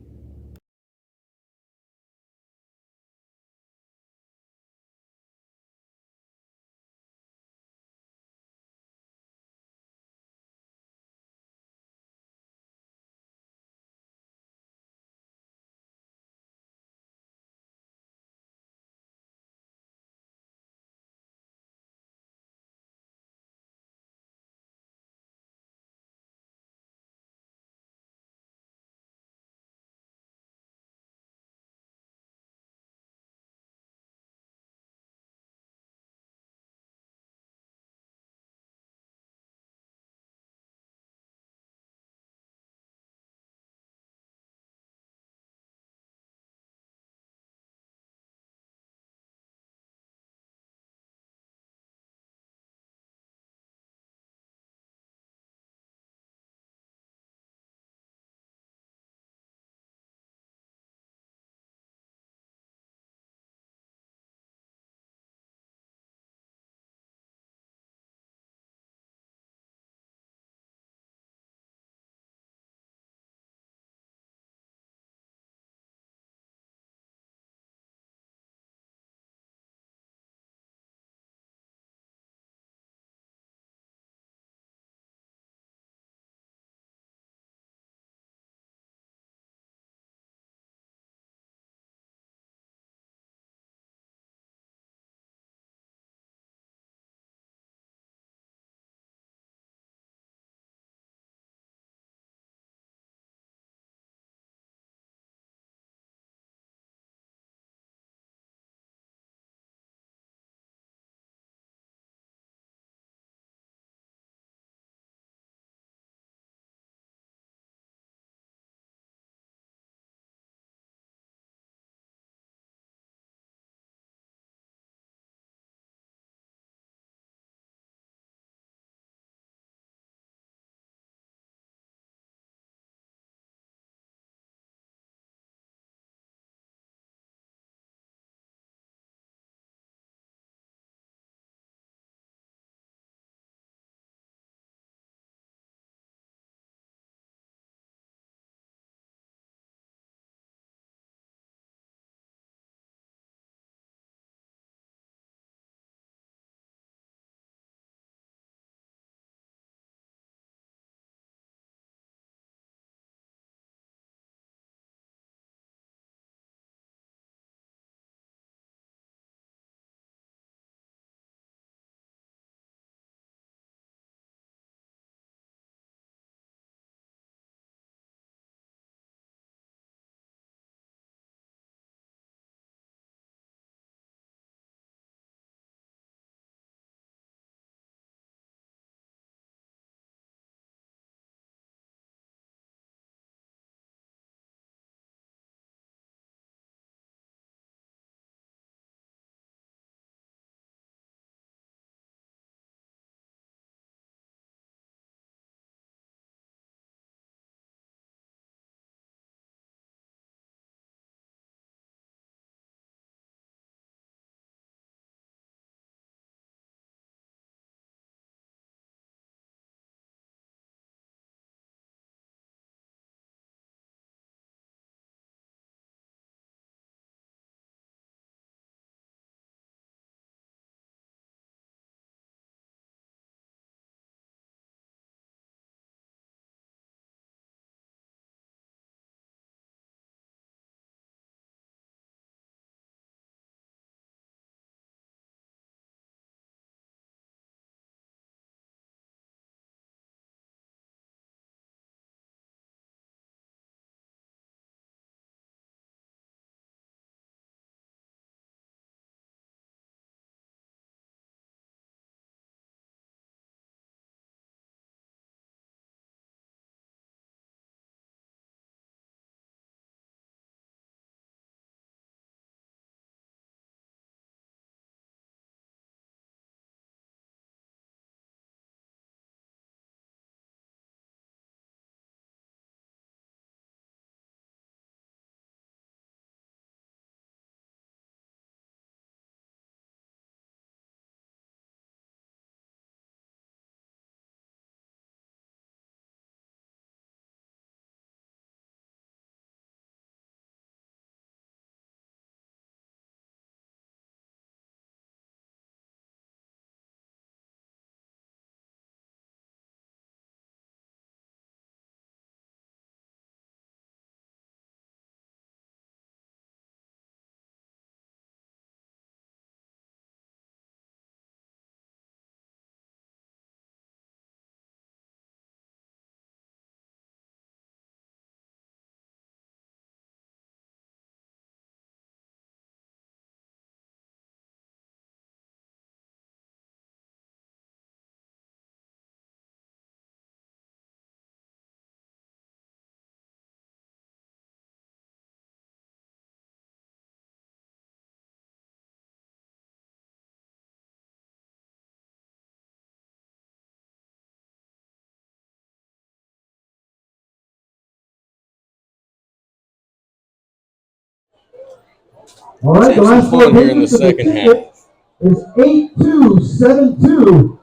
All right, the Let's have last some four fun here in the digits of the second ticket is 8272.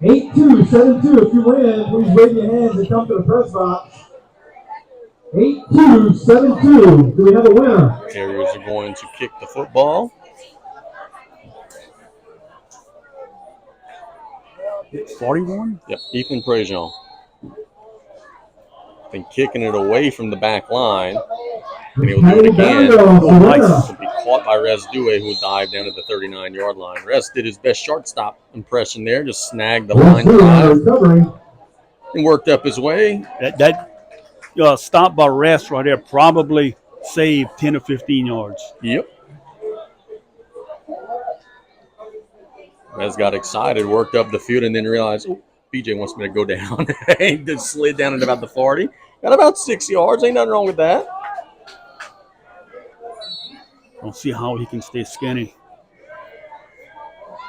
8272. If you win, please wave your hands and come to the press box. 8272. Do we have a winner? Terriers are going to kick the football. 41? Yep, Ethan Prejean. Been kicking it away from the back line. And he'll do it again. Oh, nice. Will be caught by Rez Due, who dived down at the 39-yard line. Rez did his best shortstop impression there, just snagged the line drive and worked up his way. That stop by Rest right there probably saved 10 or 15 yards. Yep. Rez got excited, worked up the field, and then realized, oh, BJ wants me to go down. He just slid down at about the 40. Got about 6 yards. Ain't nothing wrong with that. Don't see how he can stay skinny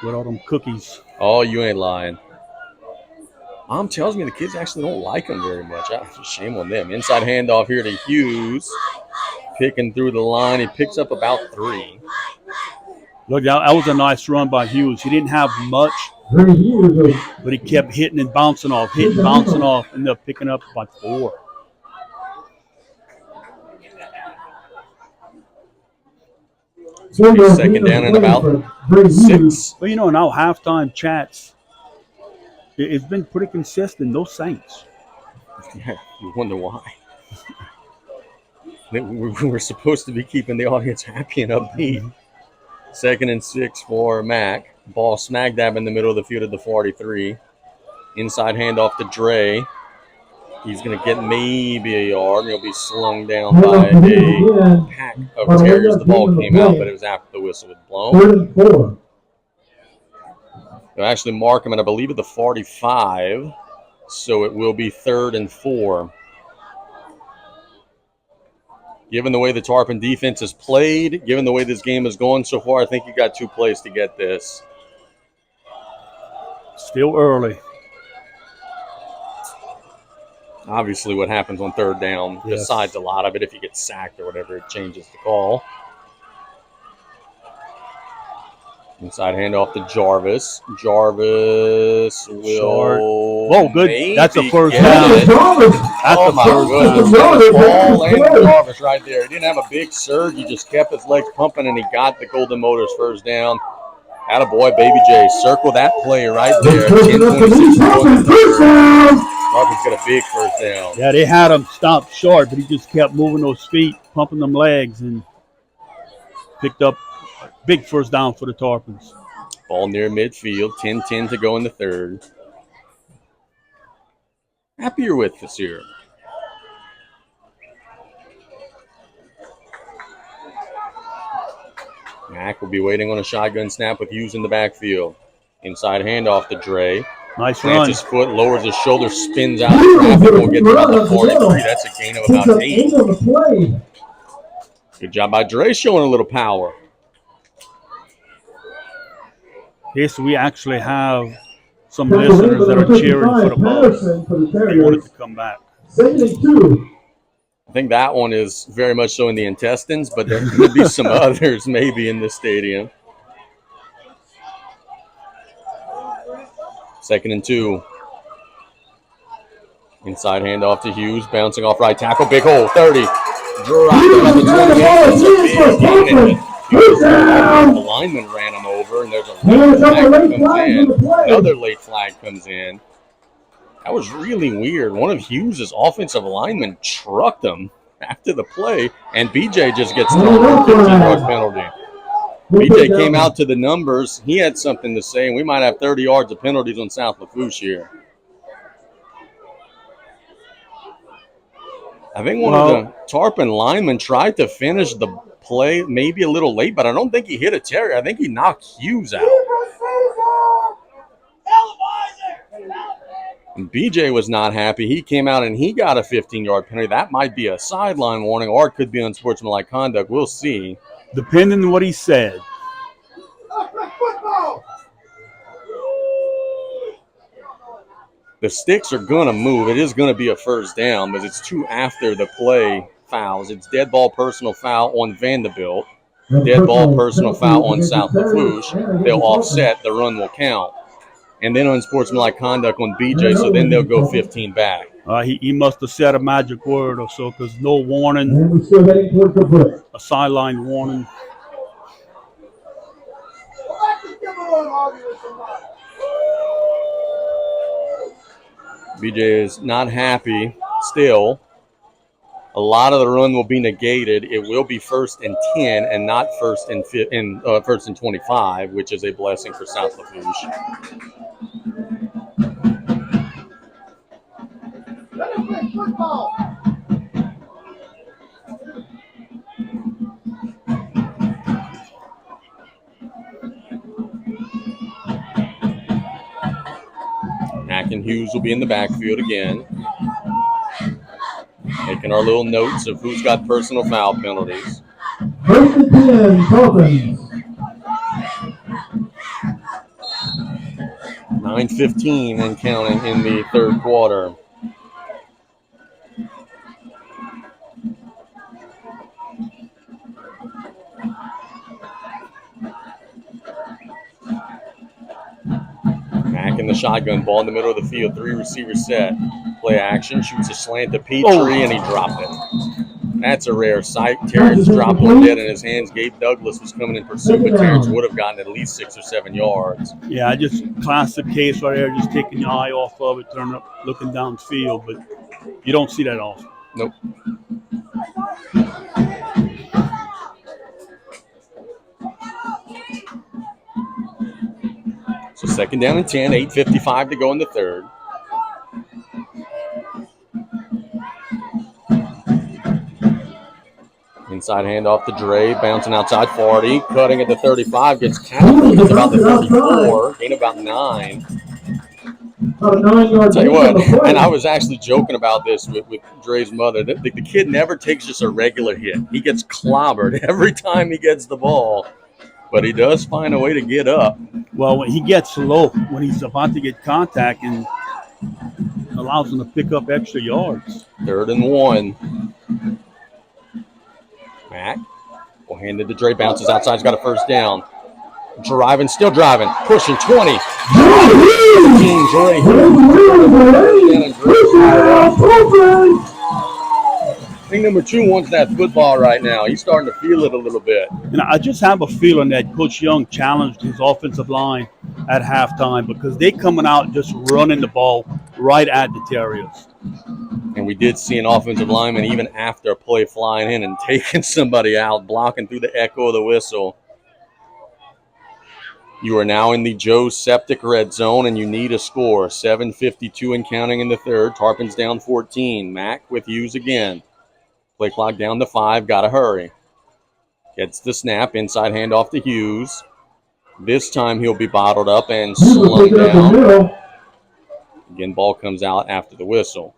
with all them cookies. Oh, you ain't lying. Mom tells me the kids actually don't like him very much. Shame on them. Inside handoff here to Hughes. Picking through the line. He picks up about 3. Look, that was a nice run by Hughes. He didn't have much, but he kept hitting and bouncing off, ended up picking up about 4. Second down and about 6. Well, now halftime chats, it's been pretty consistent. No Saints. Yeah, you wonder why. We're supposed to be keeping the audience happy and upbeat. 2nd and 6 for Mack. Ball smack dab in the middle of the field at the 43. Inside handoff to Dre. He's going to get maybe a yard. He'll be slung down by a pack of Terriers. The ball came out, but it was after the whistle was blown. 4. They'll actually mark him, and I believe at the 45. So it will be 3rd and 4. Given the way the Tarpon defense has played, given the way this game has gone so far, I think you got 2 plays to get this. Still early. Obviously, what happens on 3rd down decides a lot of it. If you get sacked or whatever, it changes the call. Inside handoff to Jarvis. Jarvis will. Oh, good. That's a first get down. it. That's Oh a my first goodness. down. That was ball and Jarvis right there. He didn't have a big surge. He just kept his legs pumping, and he got the Golden Motors first down. Attaboy, Baby J. Circle that play right there. 10-26 Jarvis got a big first down. Yeah, they had him stopped short, but he just kept moving those feet, pumping them legs, and picked up a big first down for the Tarpons. Ball near midfield. 10-10 to go in the 3rd. Happier with this here. Mack will be waiting on a shotgun snap with Hughes in the backfield. Inside handoff to Dre. Nice Plants run. his foot, lowers his shoulder, spins out of traffic. We'll get to about the 43. That's a gain of about 8. Good job by Dre showing a little power. Yes, we actually have some listeners that are cheering for the ball. They wanted to come back. 2. I think that one is very much so in the intestines, but there could be some others maybe in the stadium. 2nd and 2. Inside handoff to Hughes, bouncing off right tackle, big hole, 30. Dropped about the 28. The lineman ran him over, and there's a late flag that comes in. Another late flag comes in. That was really weird. One of Hughes' offensive linemen trucked him after the play, and BJ just gets thrown for a 15-yard penalty. BJ came out to the numbers. He had something to say, and we might have 30 yards of penalties on South Lafourche here. I think one of the Tarpon linemen tried to finish the play maybe a little late, but I don't think he hit a Terrier. I think he knocked Hughes out. And BJ was not happy. He came out and he got a 15-yard penalty. That might be a sideline warning, or it could be unsportsmanlike conduct. We'll see. Depending on what he said. The sticks are going to move. It is going to be a first down, but it's 2 after the play fouls. It's dead ball personal foul on Vandebilt. dead ball, personal foul on South Lafourche, they'll offset, the run will count. And then unsportsmanlike conduct on BJ, so then they'll go 15 back. He must have said a magic word or so, because no warning, And we're still heading towards the foot. a sideline warning. BJ is not happy still. A lot of the run will be negated. It will be 1st and 10 and not 1st and 25, which is a blessing for South Lafourche. Mack and Hughes will be in the backfield again. Making our little notes of who's got personal foul penalties. 1st and 10, Dolphins. 9:15 and counting in the third quarter. Mack in the shotgun, ball in the middle of the field, 3 receiver set. Play action, shoots a slant to Petrie, and he dropped it. That's a rare sight. Terrence dropped one dead in his hands. Gabe Douglas was coming in pursuit, but Terrence would have gotten at least 6 or 7 yards. Yeah, just classic case right there, just taking your eye off of it, turning up, looking downfield, but you don't see that often. Nope. So 2nd down and 10, 8:55 to go in the third. Inside handoff to Dre, bouncing outside 40, cutting at the 35, gets tackled, gets about the 34, gain about 9. About a 9-yard. Tell you what, and I was actually joking about this with Dre's mother. The kid never takes just a regular hit. He gets clobbered every time he gets the ball, but he does find a way to get up. Well, when he gets low, when he's about to get contact, and allows him to pick up extra yards. 3rd and 1. Mack will hand it to Dre, bounces outside, he's got a 1st down. Driving, still driving, pushing 20. 15, Dre. I think number 2 wants that football right now. He's starting to feel it a little bit. And I just have a feeling that Coach Young challenged his offensive line at halftime, because they coming out just running the ball right at the Terriers. And we did see an offensive lineman, even after a play, flying in and taking somebody out, blocking through the echo of the whistle. You are now in the Joe Septic red zone, and you need a score. 7:52 and counting in the third. Tarpon's down 14. Mack with Hughes again. Play clock down to 5. Got to hurry. Gets the snap. Inside handoff to Hughes. This time he'll be bottled up and slowed down. Again, ball comes out after the whistle.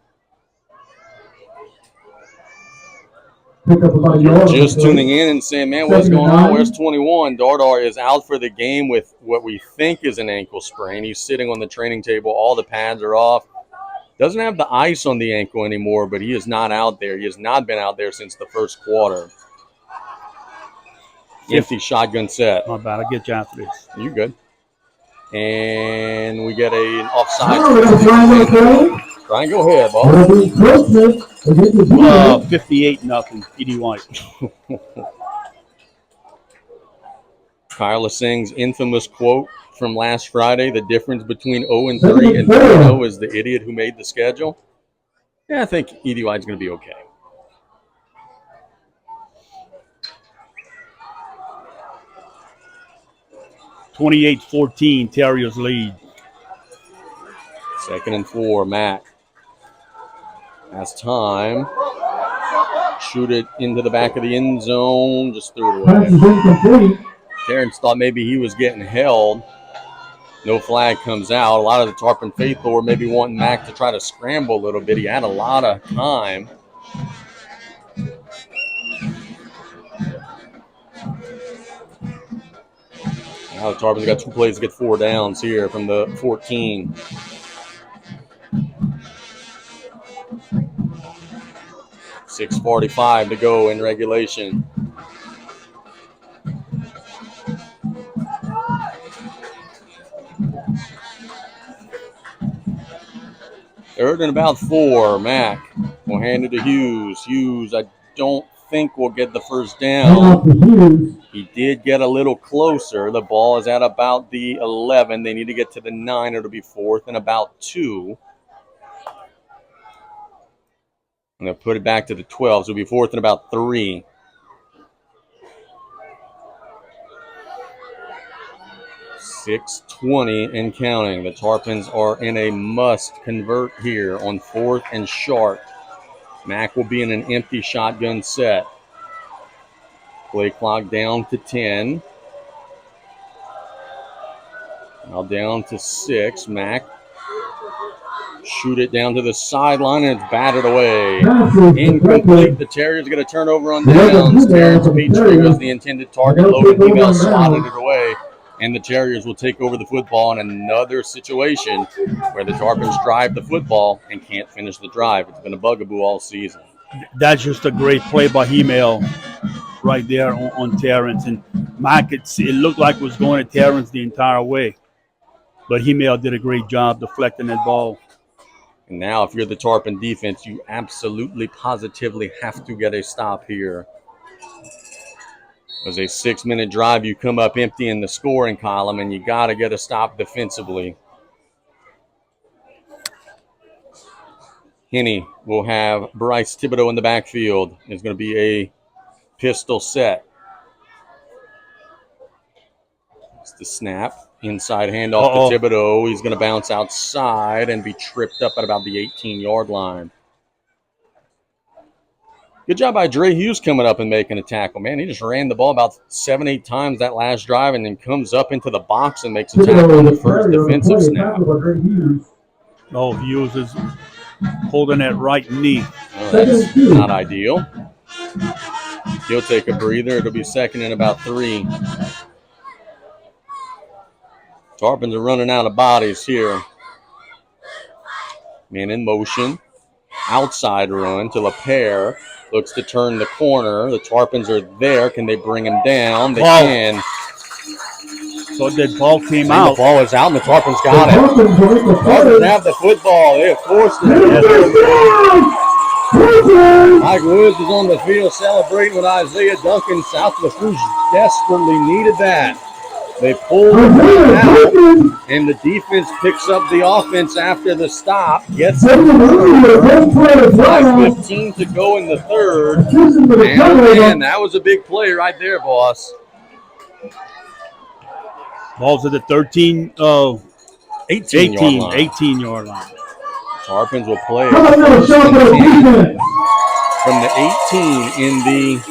Just tuning in and saying, man, what's going on? Where's 21? Dardar is out for the game with what we think is an ankle sprain. He's sitting on the training table. All the pads are off. Doesn't have the ice on the ankle anymore, but he is not out there. He has not been out there since the first quarter. Empty shotgun set. My bad. I'll get you after this. You good. And we get an offside. Brian, go ahead, ball. 58-0, Edie White. Kyla Singh's infamous quote from last Friday, the difference between 0-3 and 3-0 is the idiot who made the schedule. Yeah, I think Edie White's going to be okay. (28-14), Terriers lead. 2nd and 4, Mack. Has time. Shoot it into the back of the end zone. Just threw it away. Terrence thought maybe he was getting held. No flag comes out. A lot of the Tarpon faithful were maybe wanting Mack to try to scramble a little bit. He had a lot of time. Now the Tarpons got 2 plays to get 4 downs here from the 14. .6:45 to go in regulation. 3rd and about 4. Mack will hand it to Hughes. Hughes, I don't think will get the first Handoff down. to Hughes. He did get a little closer. The ball is at about the 11. They need to get to the 9. It'll be 4th and about 2. And they'll put it back to the 12. So it'll be 4th and about 3. .620 and counting. The Tarpons are in a must convert here on 4th and short. Mack will be in an empty shotgun set. Play clock down to 10. Now down to 6. Mack shoot it down to the sideline, and it's batted away. Incomplete. The Terriers get a turnover on downs. Terrence Petrie was the intended target. Logan Email swatted it away, and the Terriers will take over the football in another situation where the Tarpons drive the football and can't finish the drive. It's been a bugaboo all season. That's just a great play by Email right there on Terrence. And Mack, it looked like it was going to Terrence the entire way. But Email did a great job deflecting that ball. And now, if you're the Tarpon defense, you absolutely, positively have to get a stop here. It was a 6-minute drive. You come up empty in the scoring column, and you got to get a stop defensively. Henney will have Bryce Thibodeau in the backfield. There's going to be a pistol set. It's the snap. Inside handoff to Thibodeau. He's going to bounce outside and be tripped up at about the 18-yard line. Good job by Dre Hughes coming up and making a tackle. Man, he just ran the ball about 7-8 times that last drive and then comes up into the box and makes a tackle on the first defensive snap. Oh, Hughes is holding that right knee. Oh, that's not ideal. He'll take a breather. It'll be 2nd and about 3. Tarpons are running out of bodies here. Man in motion. Outside run to LaPere. Looks to turn the corner. The Tarpons are there. Can they bring him down? They can. So that ball came out. The ball is out, and the Tarpons got it. The Tarpons have the football. They have forced it. Mike Woods is on the field celebrating with Isaiah Duncan. South Lafourche desperately needed that. They pulled it out, and the defense picks up the offense after the stop. Gets it. 5:15 to go in the 3rd. Man, that was a big play right there, boss. Ball's at the 18-yard line. Tarpons will play from the 18 in the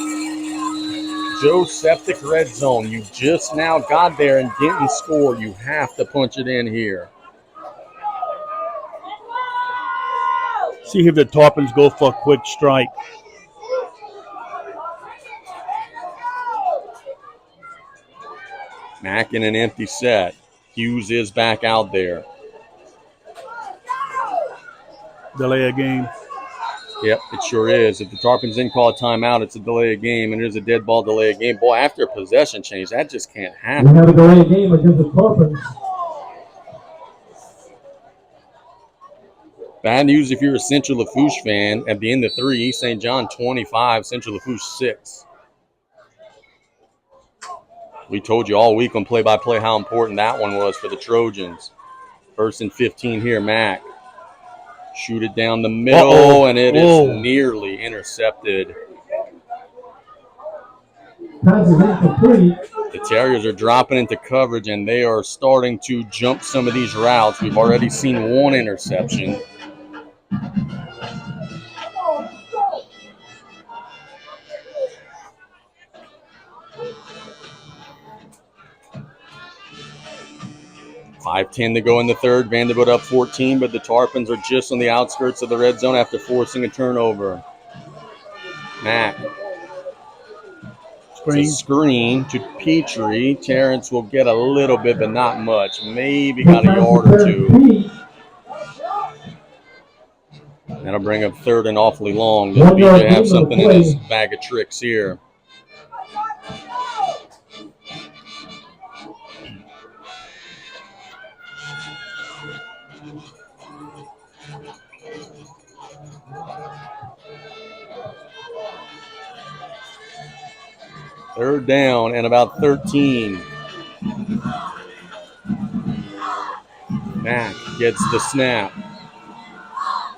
Joe Septic red zone. You just now got there and didn't score. You have to punch it in here. See if the Tarpons go for a quick strike. Mack in an empty set. Hughes is back out there. Delay a game. Yep, it sure is. If the Tarpons didn't call a timeout, it's a delay of game, and it is a dead ball delay of game. Boy, after a possession change, that just can't happen. We have a delay game against the Tarpons. Bad news if you're a Central Lafourche fan. At the end of 3, East St. John 25, Central Lafourche 6. We told you all week on play-by-play how important that one was for the Trojans. 1st and 15 here, Mack. Shoot it down the middle, and it is nearly intercepted. Pass is incomplete. The Terriers are dropping into coverage, and they are starting to jump some of these routes. We've already seen 1 interception. .5:10 to go in the 3rd. Vandebilt up 14, but the Tarpons are just on the outskirts of the red zone after forcing a turnover. Mack. Screen to Petrie. Terrence will get a little bit, but not much. Maybe got a yard or 2. That'll bring up 3rd and awfully long. Does BJ have something in his bag of tricks here? Third down and about 13. Mack gets the snap.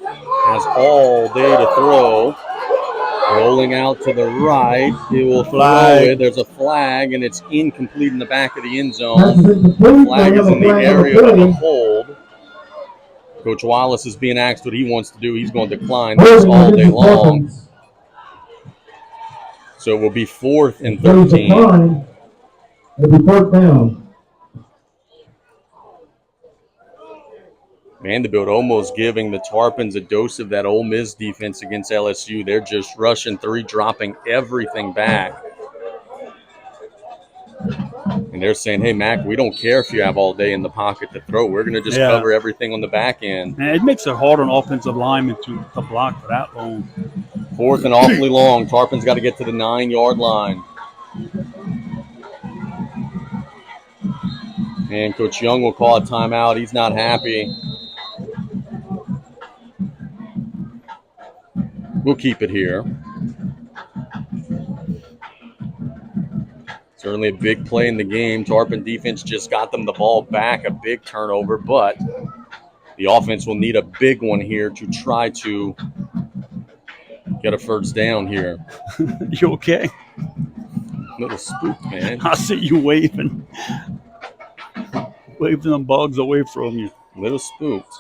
Has all day to throw. Rolling out to the right. He will throw it. There's a flag, and it's incomplete in the back of the end zone. The flag is in the area of a hold. Coach Wallace is being asked what he wants to do. He's going to decline this all day long. So it will be 4th and 13. It'll be 4th down. Vandebilt almost giving the Tarpons a dose of that Ole Miss defense against LSU. They're just rushing 3, dropping everything back. And they're saying, hey, Mac, we don't care if you have all day in the pocket to throw. We're going to just cover everything on the back end. And it makes it hard on offensive linemen to block for that long. 4th and awfully long. Tarpons got to get to the 9-yard line. And Coach Young will call a timeout. He's not happy. We'll keep it here. Certainly a big play in the game. Tarpon defense just got them the ball back, a big turnover, but the offense will need a big one here to try to get a first down here. You okay? Little spooked, man. I see you waving. Waving them bugs away from you. Little spooked.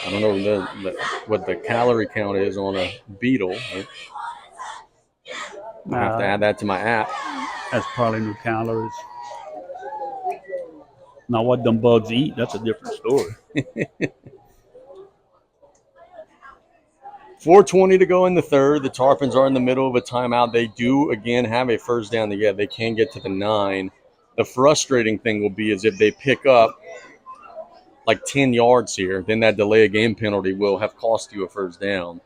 I don't know what the calorie count is on a beetle. I have to add that to my app. That's probably no calories. Now, what them bugs eat, that's a different story. 4:20 to go in the third. The Tarpons are in the middle of a timeout. They do, again, have a first down to get. They can get to the 9. The frustrating thing will be is if they pick up like 10 yards here, then that delay of game penalty will have cost you a first down.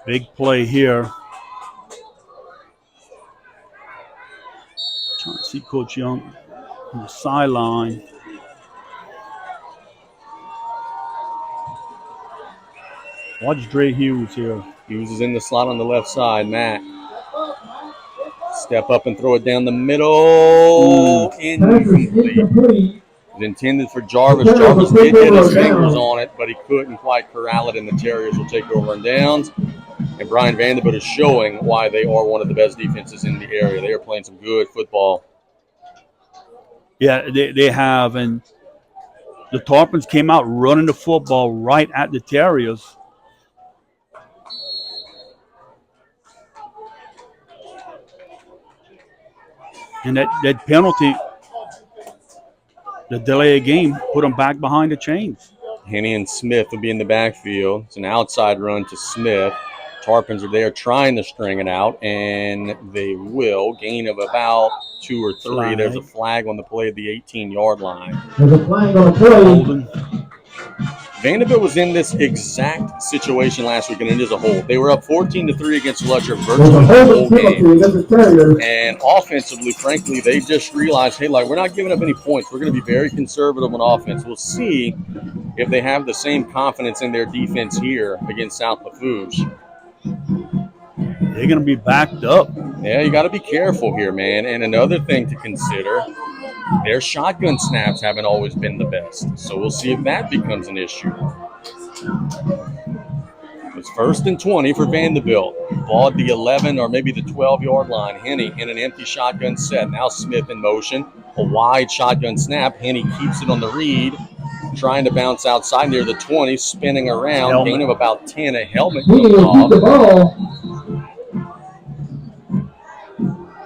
Big play here. Trying to see Coach Young on the sideline. Watch Dre Hughes here. Hughes is in the slot on the left side. Matt. Step up and throw it down the middle. Incomplete. It's intended for Jarvis. Jarvis did get his fingers on it, but he couldn't quite corral it, and the Terriers will take over on downs. And Brian Vandebilt is showing why they are one of the best defenses in the area. They are playing some good football. Yeah, they have. And the Tarpons came out running the football right at the Terriers. And that penalty, the delay of game, put them back behind the chains. Henny and Smith will be in the backfield. It's an outside run to Smith. Tarpons are there trying to string it out, and they will. Gain of about 2 or 3. Flag. There's a flag on the play of the 18-yard line. There's a flag on the play. Vandebilt was in this exact situation last week, and it is a hold. They were up 14-3 against Lutcher virtually the whole game. And offensively, frankly, they just realized, hey, like, we're not giving up any points. We're going to be very conservative on offense. We'll see if they have the same confidence in their defense here against South Lafourche. They're going to be backed up. Yeah, you got to be careful here, man. And another thing to consider, their shotgun snaps haven't always been the best. So we'll see if that becomes an issue. It's 1st and 20 for Vandebilt. Ball at the 11 or maybe the 12-yard line. Henny in an empty shotgun set. Now Smith in motion. A wide shotgun snap. Henny keeps it on the read. Trying to bounce outside near the 20. Spinning around. Helmet. Gain of about 10. A helmet He goes will keep off. the ball.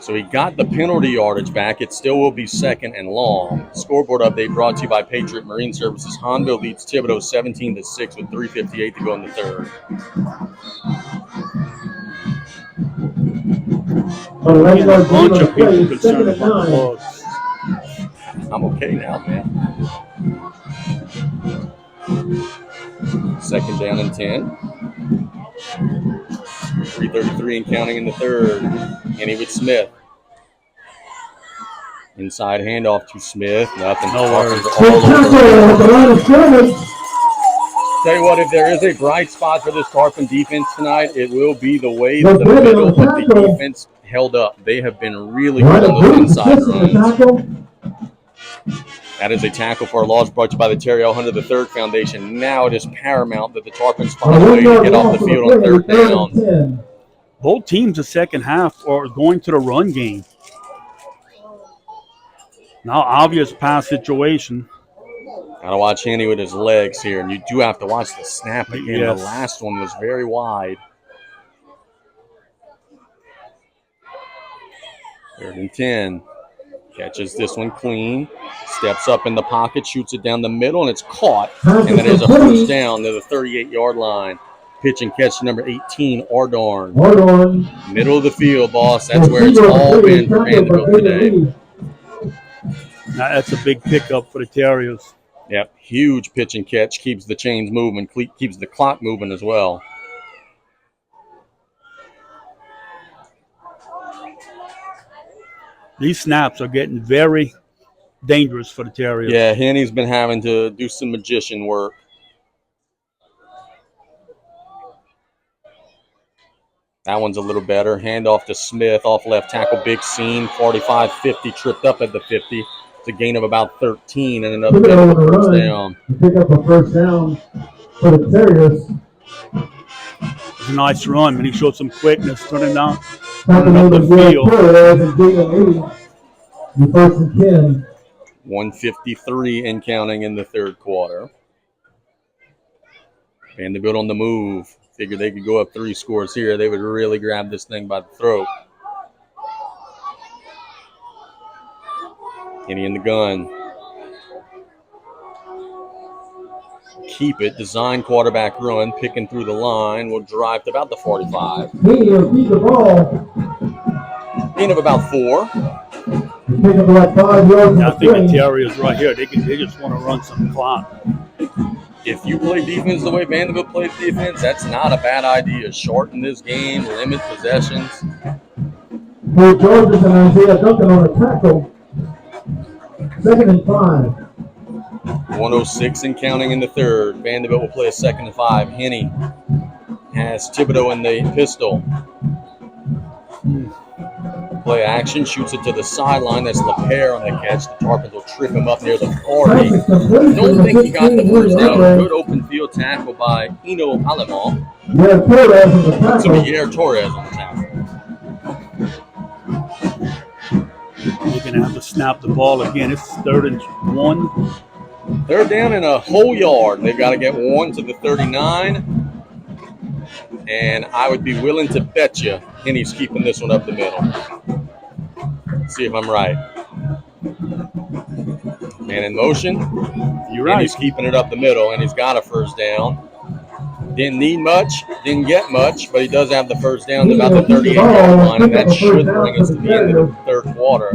So he got the penalty yardage back. It still will be 2nd and long. Scoreboard update brought to you by Patriot Marine Services. Honville leads Thibodaux 17-6 with 3:58 to go in the third. On a regular A bunch game of of play, people it's 2nd concerned and about the 9. bugs. I'm okay now, man. 2nd down and 10. 3:33 and counting in the third. Henny with Smith. Inside handoff to Smith. Nothing. No worries. All Tackle over. at the line of scrimmage. Tell you what, if there is a bright spot for this Tarpon defense tonight, it will be the way that the Vandebilt middle on of the tackle. defense held up. They have been really Right good of on those Bruce inside assisting the runs. tackle. That is a tackle for a loss brought to you by the Terriers Hunter III Foundation. Now it is paramount that the Tarpons On a find a way to 1-yard get off loss the on field the on play, third 3rd down. and 10. Both teams the second half are going to the run game. Now obvious pass situation. Gotta watch Henny with his legs here, and you do have to watch the snap again. Yes. The last one was very wide. 3rd and 10. Catches this one clean. Steps up in the pocket, shoots it down the middle, and it's caught. And then there's a first down to the 38-yard line. Pitch and catch number 18, Ardorn. Ardorn. Middle of the field, boss. That's where it's all been for Vandebilt today. Now that's a big pickup for the Terriers. Yep, huge pitch and catch. Keeps the chains moving, keeps the clock moving as well. These snaps are getting very dangerous for the Terriers. Yeah, Henny's been having to do some magician work. That one's a little better. Handoff to Smith off left tackle. Big scene. 45-50, tripped up at the 50. It's a gain of about 13 and another first down. Pick up a first down for the Terriers. It's a nice run, and he showed some quickness, turning up Tackle the field. Torres and Jalen 80. First and 10. 153 and counting in the third quarter. Vandebilt on the move. Figured they could go up 3 scores here. They would really grab this thing by the throat. Henny in the gun. Keep it. Design quarterback run. Picking through the line. Will drive to about the 45. Henny will keep the ball. Gain of about 4. Pick up about 5 yards. I think the Terriers right here, they just want to run some clock. If you play defense the way Vandebilt plays defense, that's not a bad idea. Shorten this game, limit possessions. For Georges and Isaiah Duncan on a tackle. 2nd and 5. 106 and counting in the third. Vandebilt will play a 2nd and 5. Henny has Thibodeau in the pistol. Play action, shoots it to the sideline. That's LaPere on the catch. The Tarpons will trip him up near the 40. Don't think he got the first down. Good open field tackle by Eno Alemão. Yeah, Torres on the tackle. It's going to be Yair Torres on the tackle. You're going to have to snap the ball again. It's 3rd and 1. They're down in a whole yard. They've got to get 1 to the 39. And I would be willing to bet you Henny's keeping this one up the middle. See if I'm right. Man in motion. You're right. Henny's keeping it up the middle, and he's got a first down. Didn't need much, didn't get much, but he does have the first down to about the 38-yard line, and that should bring us to the end of the third quarter.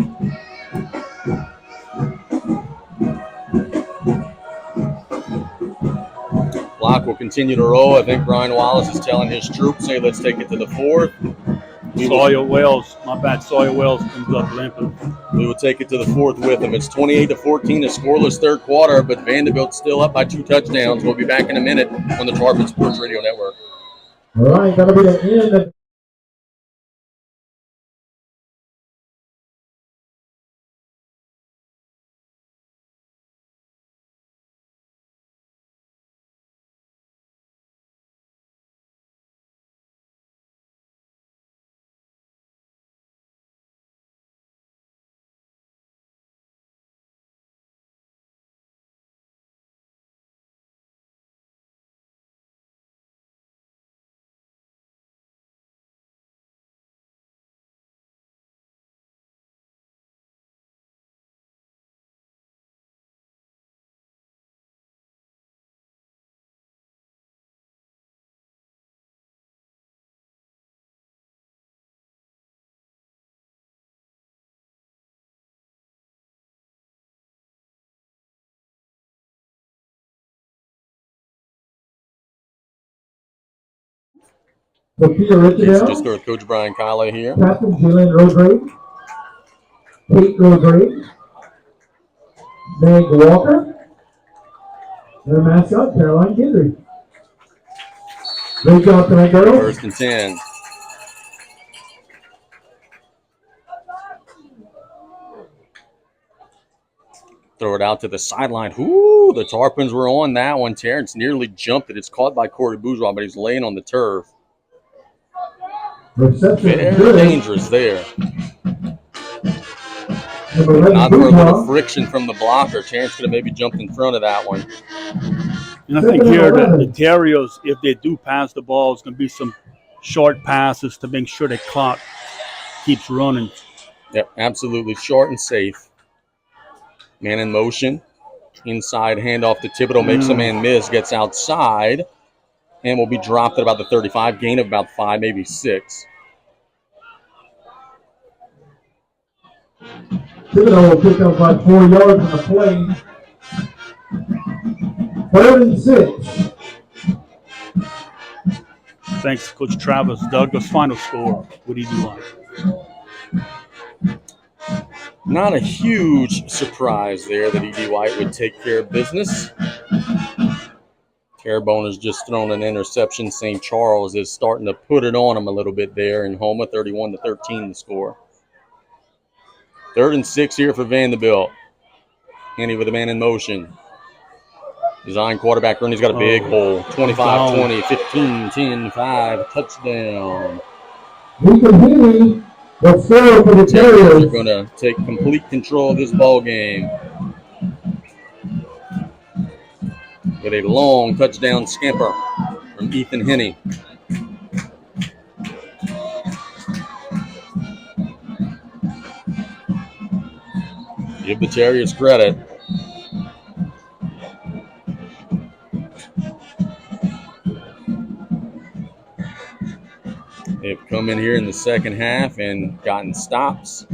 Clock will continue to roll. I think Brian Wallace is telling his troops, hey, let's take it to the 4th. Sawyer Wells comes up limping. We will take it to the 4th with him. It's 28-14, a scoreless third quarter, but Vandebilt's still up by 2 touchdowns. We'll be back in a minute on the Tarpon Sports Radio Network. All right, that'll be the end of Sophia Just Richardell, go with Coach Brian Kyle here. Captain Jalen Rodrake, Kate Rodrake, Meg Walker, their mascot, Caroline Gendry. Great job tonight, girls. First and 10. Throw it out to the sideline. Ooh, the Tarpons were on that one. Terrence nearly jumped it. It's caught by Corey Bourgeois, but he's laying on the turf. Reception Very good. dangerous there. Number 11, Not for a little Bourgeois. friction from the blocker. Terrence could have maybe jumped in front of that one. And I think here the Terriers, if they do pass the ball, it's going to be some short passes to make sure the clock keeps running. Yep, absolutely short and safe. Man in motion. Inside handoff to Thibodeau. Makes a man miss. Gets outside. And will be dropped at about the 35. Gain of about 5, maybe 6. Thibodeau will pick up by 4 yards on the play. 3rd and 6. Thanks, Coach Travis. Douglas, final score. What do you do on it? Not a huge surprise there that E.D. White would take care of business. Terrebonne has just thrown an interception. St. Charles is starting to put it on them a little bit there in Homa, 31-13 the score. 3rd and 6 here for Vandebilt. Henny with a man in motion. Design quarterback run. He's got a big hole. 25-20, 15-10, 5, touchdown. The score for the Terriers Terriers are going to take complete control of this ball game with a long touchdown scamper from Ethan Henny. Give the Terriers credit. They've come in here in the second half and gotten stops.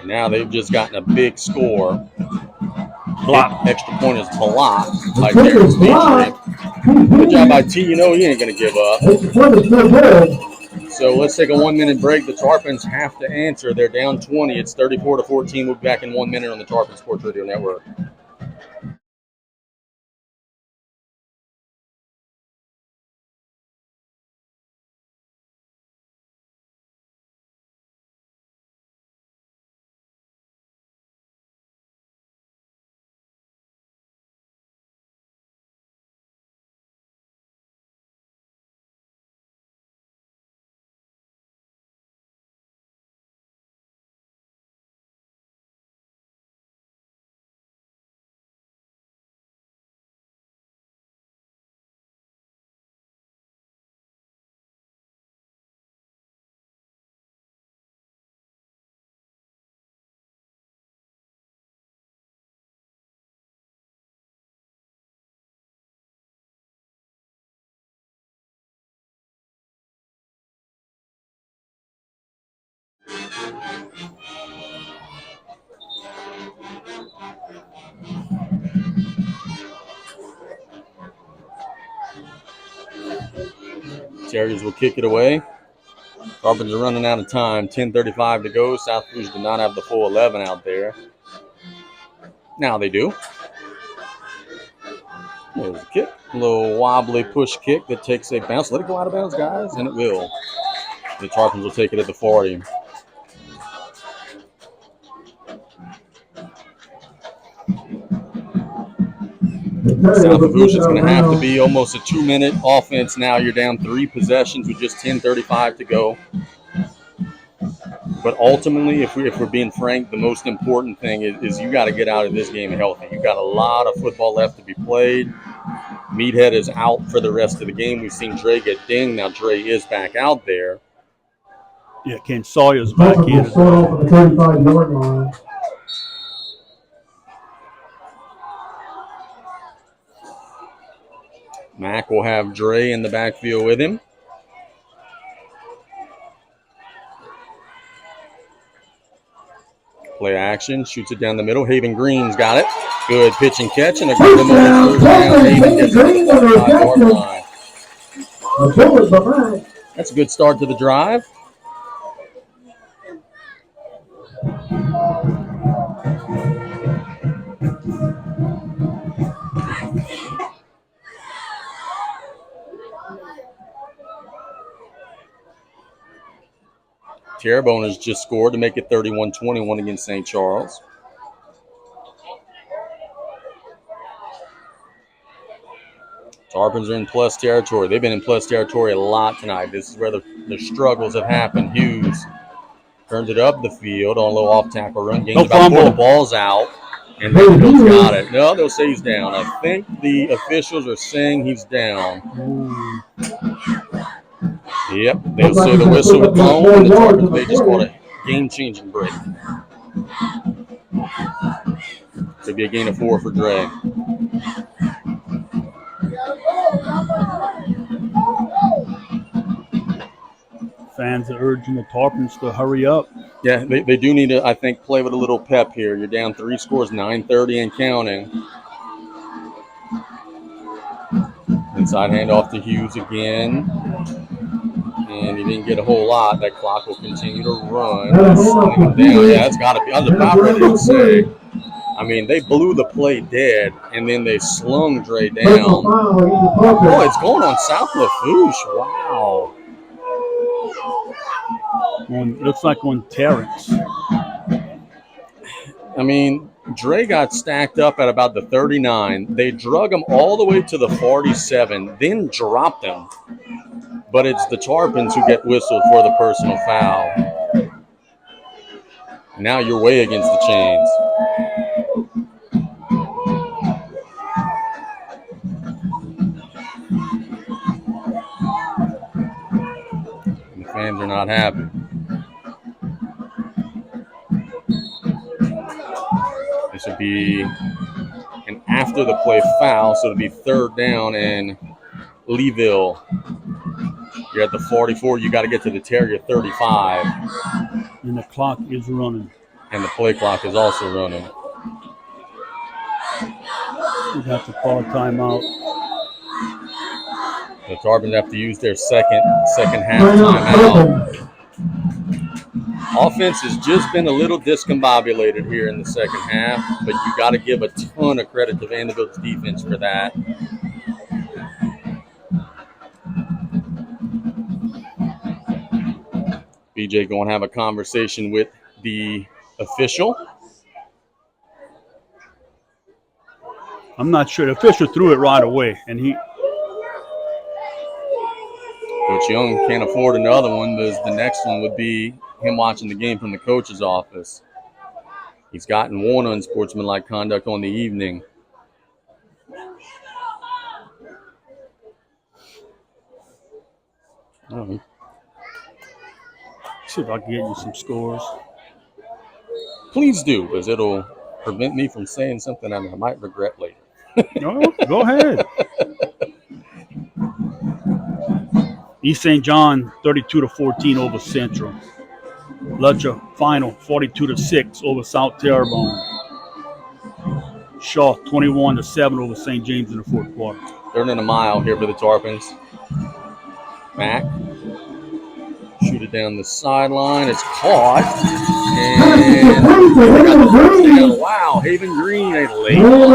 Now they've just gotten a big score. Block. Extra point is blocked by Terrence Dietrich. Good job by T. You know he ain't going to give up. So let's take a 1-minute break. The Tarpons have to answer. They're down 20. It's 34-14. We'll be back in 1 minute on the Tarpon Sports Radio Network. Terriers will kick it away. Tarpons are running out of time. 10:35 to go. South Lafourche did not have the full 11 out there. Now they do. There's a kick. A little wobbly push kick that takes a bounce. Let it go out of bounds, guys, and it will. The Tarpons will take it at the 40. South Lafourche is going to have to be almost a 2-minute offense now. You're down 3 possessions with just 10:35 to go. But ultimately, if we're being frank, the most important thing is you got to get out of this game healthy. You've got a lot of football left to be played. Meathead is out for the rest of the game. We've seen Dre get dinged. Now Dre is back out there. Yeah, Ken Sawyer's back in. The 35-yard line. Mack will have Dre in the backfield with him. Play action, shoots it down the middle. Haven Green's got it. Good pitch and catch, and a good moment first down. Haven gets it to the 45-yard line. A bullet behind That's a good start to the drive. Terrebonne has just scored to make it 31-21 against St. Charles. Tarpons are in plus territory. They've been in plus territory a lot tonight. This is where the struggles have happened. Hughes turns it up the field on a little off-tackle run. Gains about 4. The ball's out. And Vandebilt's got it. No, they'll say he's down. I think the officials are saying he's down. Yep, they'll say the whistle was blown, and the Tarpons, they just caught a game-changing break. Could be a gain of 4 for Dre. Fans are urging the Tarpons to hurry up. Yeah, they do need to, I think, play with a little pep here. You're down 3 scores, 9:30 and counting. Inside handoff to Hughes again. And he didn't get a whole lot. That clock will continue to run. Yeah, that's got to be. I was about ready to say. I mean, they blew the play dead, and then they slung Dre down. Oh, it's going on South Lafourche. Wow. Looks like on Terrence. I mean, Dre got stacked up at about the 39. They drug him all the way to the 47, then dropped him. But it's the Tarpons who get whistled for the personal foul. Now you're way against the chains. And the fans are not happy. This would be an after the play foul, so it'll be 3rd down and Leeville. You're at the 44. You got to get to the Terrier 35. And the clock is running. And the play clock is also running. We have to call a timeout. The Tarpons have to use their second half timeout. Offense has just been a little discombobulated here in the second half, but you got to give a ton of credit to Vandebilt's defense for that. BJ going to have a conversation with the official. I'm not sure. The official threw it right away, and Coach Young can't afford another one, because the next one would be him watching the game from the coach's office. He's gotten one unsportsmanlike conduct on the evening. See if I can get you some scores. Please do, because it'll prevent me from saying something I might regret later. No, go ahead. East St. John 32-14 over Central. Lutcher final 42-6 over South Terrebonne. Shaw 21-7 over St. James in the 4th quarter. 3rd and a mile here for the Tarpons. Mack. Shoot it down the sideline. It's caught. And wow, Haven Green, a late one.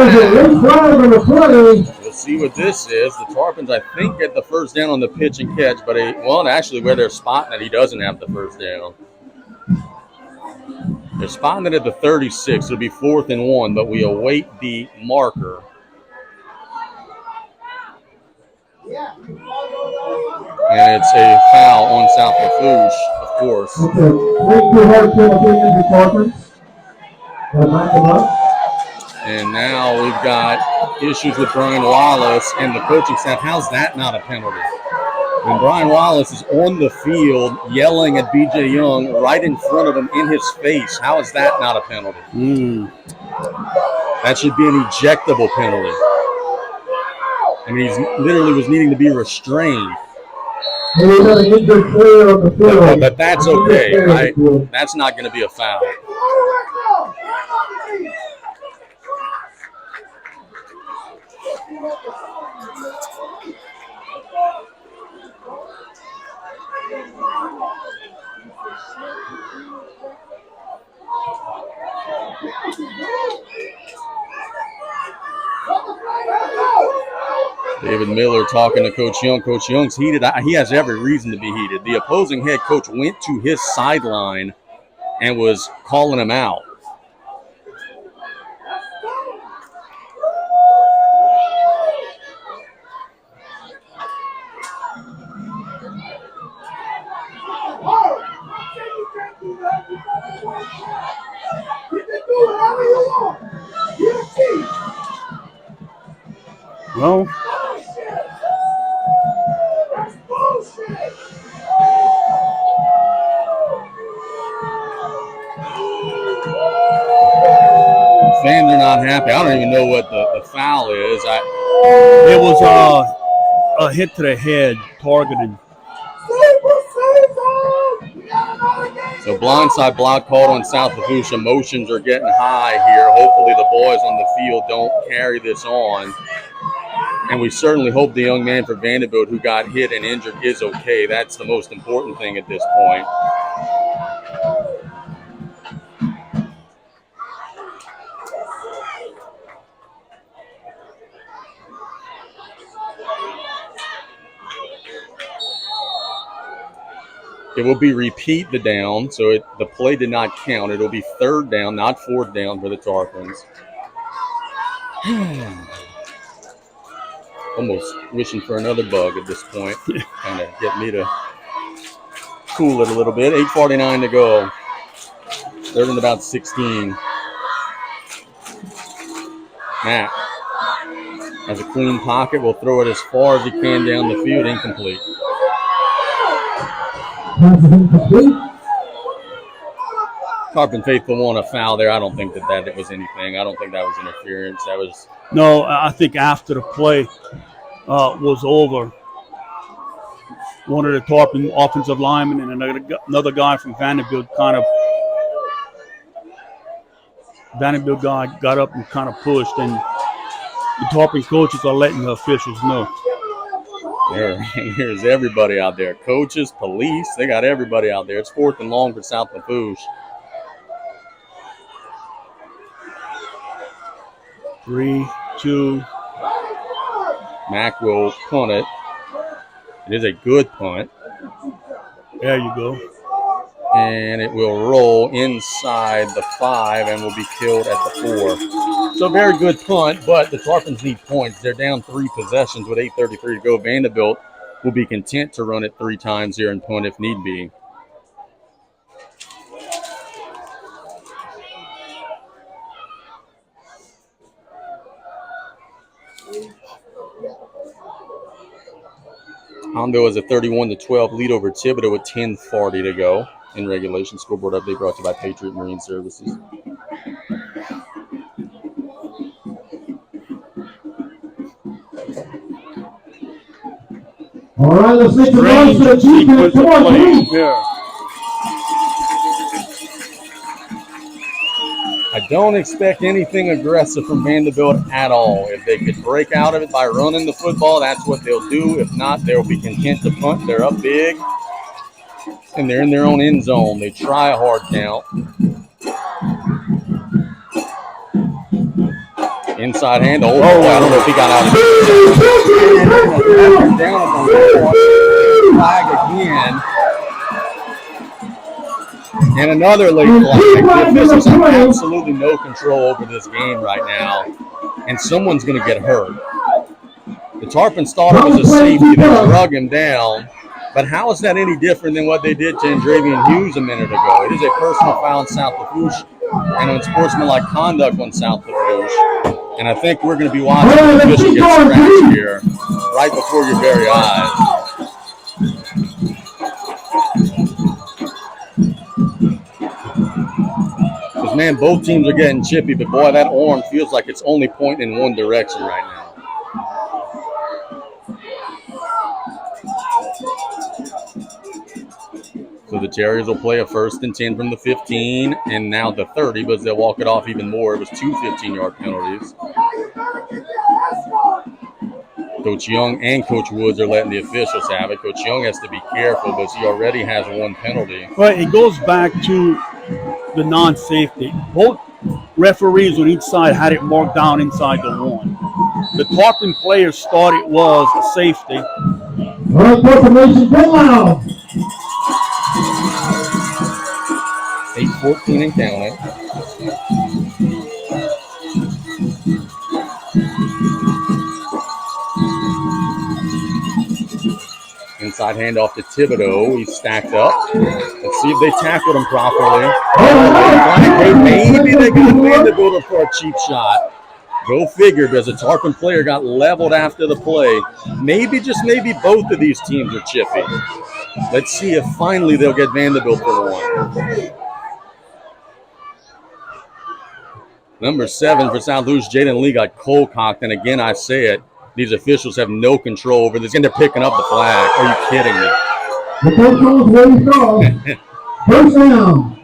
We'll see what this is. The Tarpons, I think, get the first down on the pitch and catch, but actually where they're spotting it, he doesn't have the first down. They're spotting it at the 36. It'll be 4th and 1, but we await the marker. And it's a foul on South Lafourche, of course. And now we've got issues with Brian Wallace and the coaching staff. How's that not a penalty? When Brian Wallace is on the field yelling at BJ Young right in front of him in his face, how is that not a penalty? That should be an ejectable penalty. I mean, he literally was needing to be restrained. But that's okay, right? That's not going to be a foul. David Miller talking to Coach Young. Coach Young's heated. He has every reason to be heated. The opposing head coach went to his sideline and was calling him out. Well, Fans are not happy. I don't even know what the foul is. it was a hit to the head, targeted. So blindside block called on South Lafourche. Emotions are getting high here. Hopefully the boys on the field don't carry this on. And we certainly hope the young man for Vandebilt who got hit and injured is okay. That's the most important thing at this point. It will be repeat the down, so the play did not count. It will be third down, not fourth down for the Tarpons. Almost wishing for another bug at this point. Kind of get me to cool it a little bit. 8:49 to go. Third and about 16. Matt has a clean pocket. Will throw it as far as he can down the field. Incomplete. Tarpon faithful want a foul there. I don't think that was anything. I don't think that was interference. That was No, I think after the play was over, one of the Tarpon offensive linemen and another guy from Vandebilt Vandebilt guy got up and kind of pushed, and the Tarpon coaches are letting the officials know. Here's everybody out there. Coaches, police, they got everybody out there. It's fourth and long for South Lafourche. 3, 2. Mack will punt it. It is a good punt. There you go. And it will roll inside the 5 and will be killed at the 4. So very good punt, but the Tarpons need points. They're down 3 possessions with 8:33 to go. Vandebilt will be content to run it 3 times here and punt if need be. Hondo has a 31-12 lead over Thibodeau with 10:40 to go in regulation. Scoreboard update brought to you by Patriot Marine Services. All right, let's make the most of the defense. Come on, please. Yeah. I don't expect anything aggressive from Vandebilt at all. If they could break out of it by running the football, that's what they'll do. If not, they'll be content to punt. They're up big, and they're in their own end zone. They try a hard count. Inside hand. Oh, I don't know if he got out of it. Down on the flag again. And another late flag. The officials have absolutely no control over this game right now. And someone's going to get hurt. The Tarpons thought it was a safety. They drug him down. But how is that any different than what they did to Andravian Hughes a minute ago? It is a personal foul on South Lafourche and unsportsmanlike conduct on South Lafourche. And I think we're going to be watching the official get scratched here right before your very eyes. Because, man, both teams are getting chippy, but, boy, that arm feels like it's only pointing in one direction right now. So the Terriers will play a 1st and 10 from the 15 and now the 30, but they'll walk it off even more. It was 2 15-yard penalties. Coach Young and Coach Woods are letting the officials have it. Coach Young has to be careful, but he already has one penalty. But it goes back to the non-safety. Both referees on each side had it marked down inside the one. The Tarpon players thought it was a safety. All right, confirmation, get loud. 8:14 and counting. Inside handoff to Thibodeau. He's stacked up. Let's see if they tackled him properly. Maybe they can Vandebilt for a cheap shot. Go figure, because a Tarpon player got leveled after the play. Maybe, just maybe, both of these teams are chippy. Let's see if finally they'll get Vandebilt for one. Number 7 for South Lafourche, Jaden Lee, got cold-cocked, and again, I say it, these officials have no control over this, and they're picking up the flag. Are you kidding me? The coach knows where he's going. First down.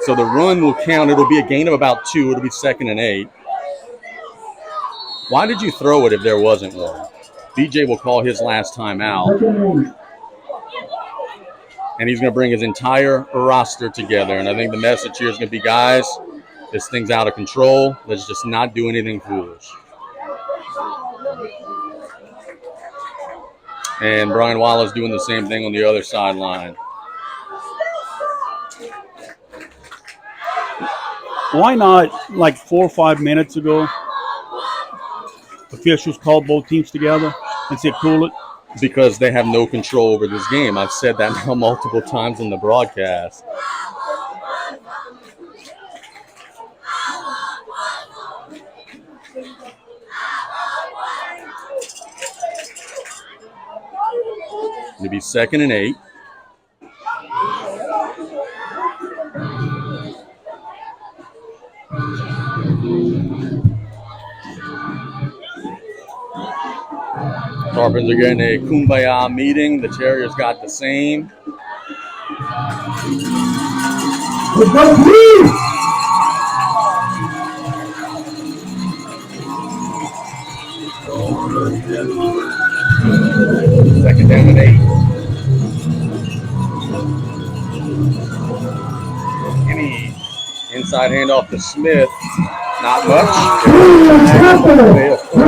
So the run will count. It'll be a gain of about 2. It'll be 2nd and 8. Why did you throw it if there wasn't one? BJ will call his last time out. And he's going to bring his entire roster together. And I think the message here is going to be, guys, this thing's out of control. Let's just not do anything foolish. And Brian Wallace doing the same thing on the other sideline. Why not, like 4 or 5 minutes ago, officials called both teams together and said, cool it? Because they have no control over this game. I've said that now multiple times in the broadcast. It'll be 2nd and 8. Tarpons are getting a kumbaya meeting. The Terriers got the same. Second down and 8. Any inside handoff to Smith. Not much. The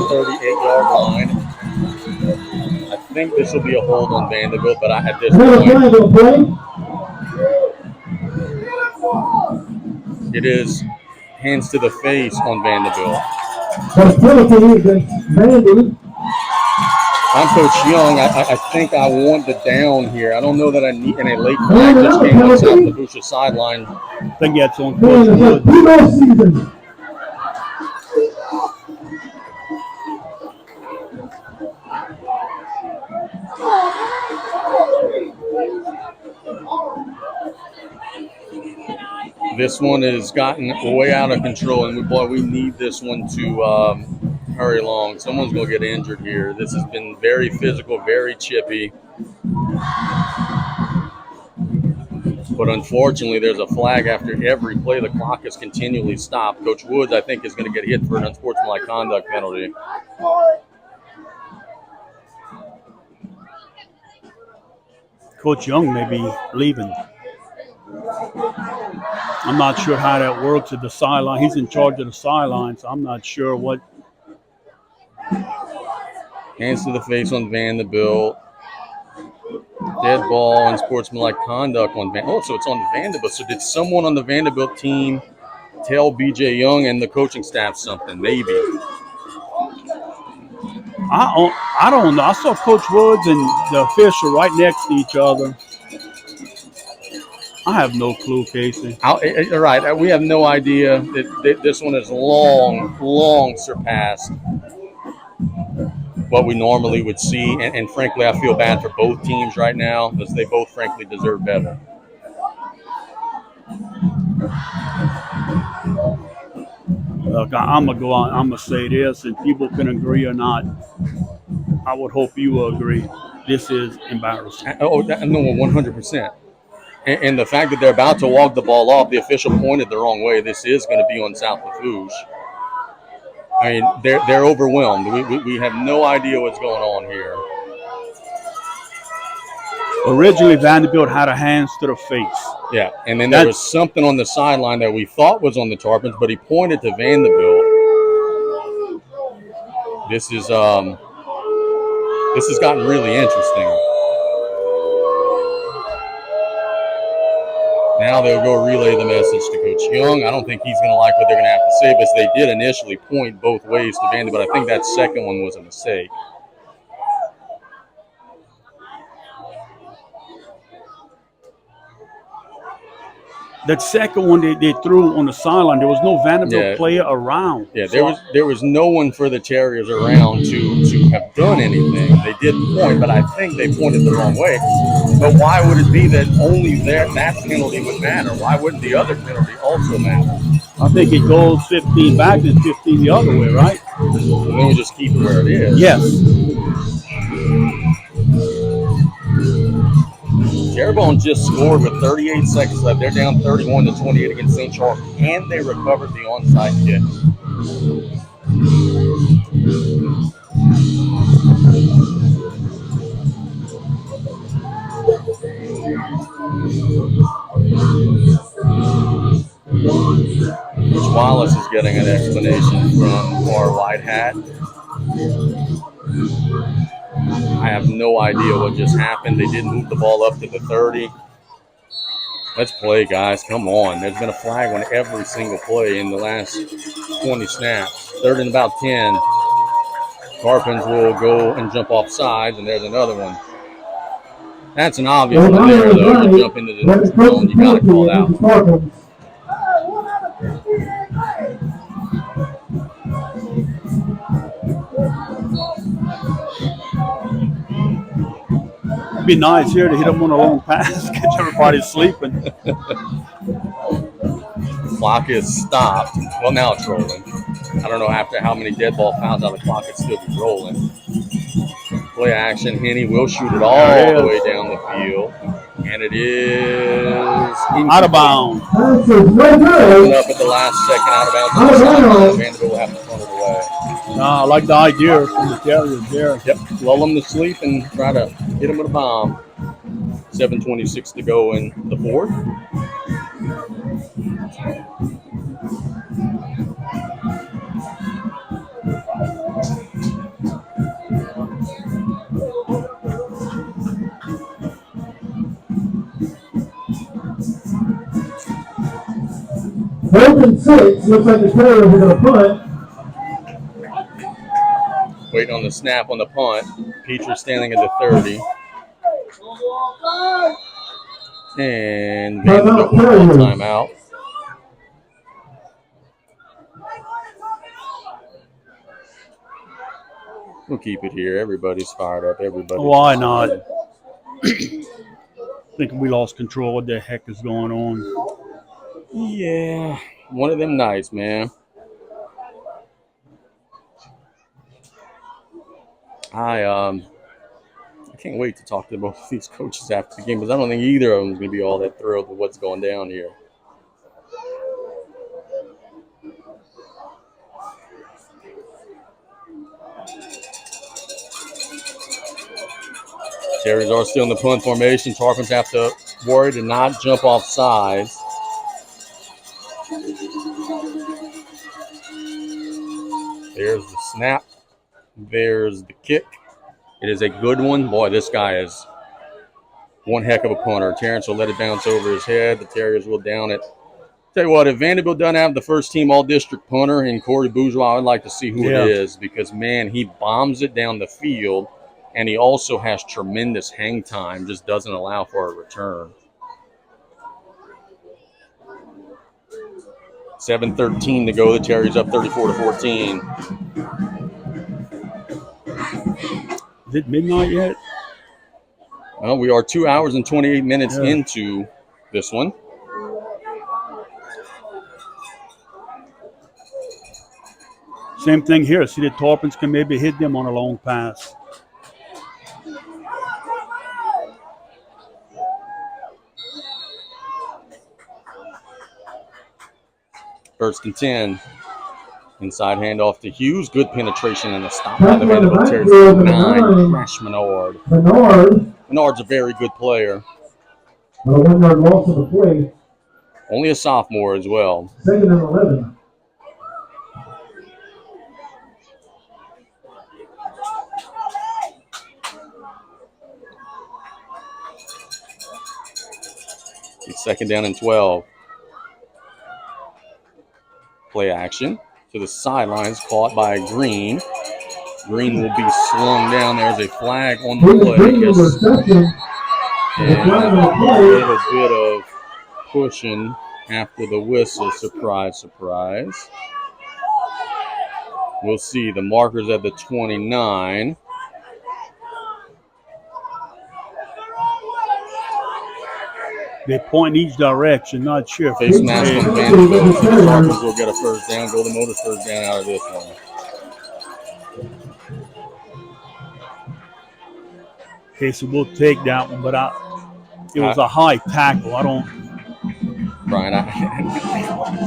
38-yard line. I think this will be a hold on Vandebilt, but at this point, it is hands to the face on Vandebilt. I'm Coach Young. I think I want the down here. I don't know that I need any late flag. Just came on South Lafourche sideline. I think that's on Coach Woods. This one has gotten way out of control, and we need this one to hurry along. Someone's going to get injured here. This has been very physical, very chippy. But unfortunately, there's a flag after every play. The clock is continually stopped. Coach Woods, I think, is going to get hit for an unsportsmanlike conduct penalty. Coach Young may be leaving. I'm not sure how that works at the sideline. He's in charge of the sideline, so I'm not sure what. Hands to the face on Vandebilt. Dead ball and sportsmanlike conduct on Vandebilt. Oh, so it's on Vandebilt. So did someone on the Vandebilt team tell BJ Young and the coaching staff something? Maybe. I don't know. I saw Coach Woods and the official right next to each other. I have no clue, Casey. All right. We have no idea. This one is long surpassed what we normally would see. And frankly, I feel bad for both teams right now because they both, frankly, deserve better. Look, I'm going to go on. I'm going to say this, and people can agree or not. I would hope you will agree. This is embarrassing. Oh, no, 100%. And the fact that they're about to walk the ball off, the official pointed the wrong way. This is going to be on South Lafourche. I mean, they're overwhelmed. We have no idea what's going on here. Originally, Vandebilt had a hands to the face. Yeah, and then there was something on the sideline that we thought was on the Tarpons, but he pointed to Vandebilt. This has gotten really interesting. Now they'll go relay the message to Coach Young. I don't think he's going to like what they're going to have to say, but they did initially point both ways to Vandebilt. I think that second one was a mistake. That second one they threw on the sideline, there was no Vandebilt player around. Yeah, there was no one for the Terriers around to have done anything. They did point, but I think they pointed the wrong way. But why would it be that only that penalty would matter? Why wouldn't the other penalty also matter? I think it goes 15 back and 15 the other way, right? And then we'll just keep it where it is. Yes. Terrebonne just scored with 38 seconds left. They're down 31-28 against St. Charles, and they recovered the onside kick. Coach Wallace is getting an explanation from our white hat. I have no idea what just happened. They did move the ball up to the 30. Let's play, guys. Come on. There's been a flag on every single play in the last 20 snaps. Third and about 10. Tarpons will go and jump off sides, and there's another one. That's an obvious one there, though. You jump into the zone, you got to call out. It'd be nice here to hit them on a long pass, catch everybody sleeping. Clock is stopped. Well, now it's rolling. I don't know after how many dead ball fouls how the clock could still be rolling. Play action. Henny will shoot it all the way down the field. And it is out of bounds. Coming up at the last second, out of bounds. Vandebilt will have to punt it away. No, I like the idea from the Terriers there. Yep, lull them to sleep and try to hit them with a bomb. 7:26 to go in the fourth. Fourth and 6. Looks like the Terriers are going to punt. Waiting on the snap on the punt. Petrie standing at the 30. And Vandebilt will call timeout. We'll keep it here. Everybody's fired up. Everybody. Why not? I think we lost control. What the heck is going on? Yeah, one of them nights, man. I can't wait to talk to both of these coaches after the game because I don't think either of them is going to be all that thrilled with what's going down here. Terriers are still in the punt formation. Tarpons have to worry to not jump off sides. There's the snap. There's the kick. It is a good one. Boy, this guy is one heck of a punter. Terrence will let it bounce over his head. The Terriers will down it. Tell you what, if Vandebilt doesn't have the first team all-district punter in Corey Bourgeois, I'd like to see who it is because, man, he bombs it down the field, and he also has tremendous hang time, just doesn't allow for a return. 7:13 to go. The Terriers up 34-14. Is it midnight yet? Well, we are 2 hours and 28 minutes into this one. Same thing here. See, the Tarpons can maybe hit them on a long pass. First and 10. Inside handoff to Hughes. Good penetration and a stop by the Vandebilt Terriers. 9. Crash Menard. Menard's a very good player. A 1-yard loss of the play. Only a sophomore as well. 2nd and 11. It's 2nd down and 12. Play action to the sidelines, caught by Green. Green will be slung down. There's a flag on the play. And a little bit of pushing after the whistle. Surprise, surprise. We'll see the markers at the 29. They point each direction, not sure. Face mask on Vandebilt, so the Markers will get a first down. Golden Motors first down out of this one. Okay, so we'll take that one, but it was a high tackle. I don't. Brian,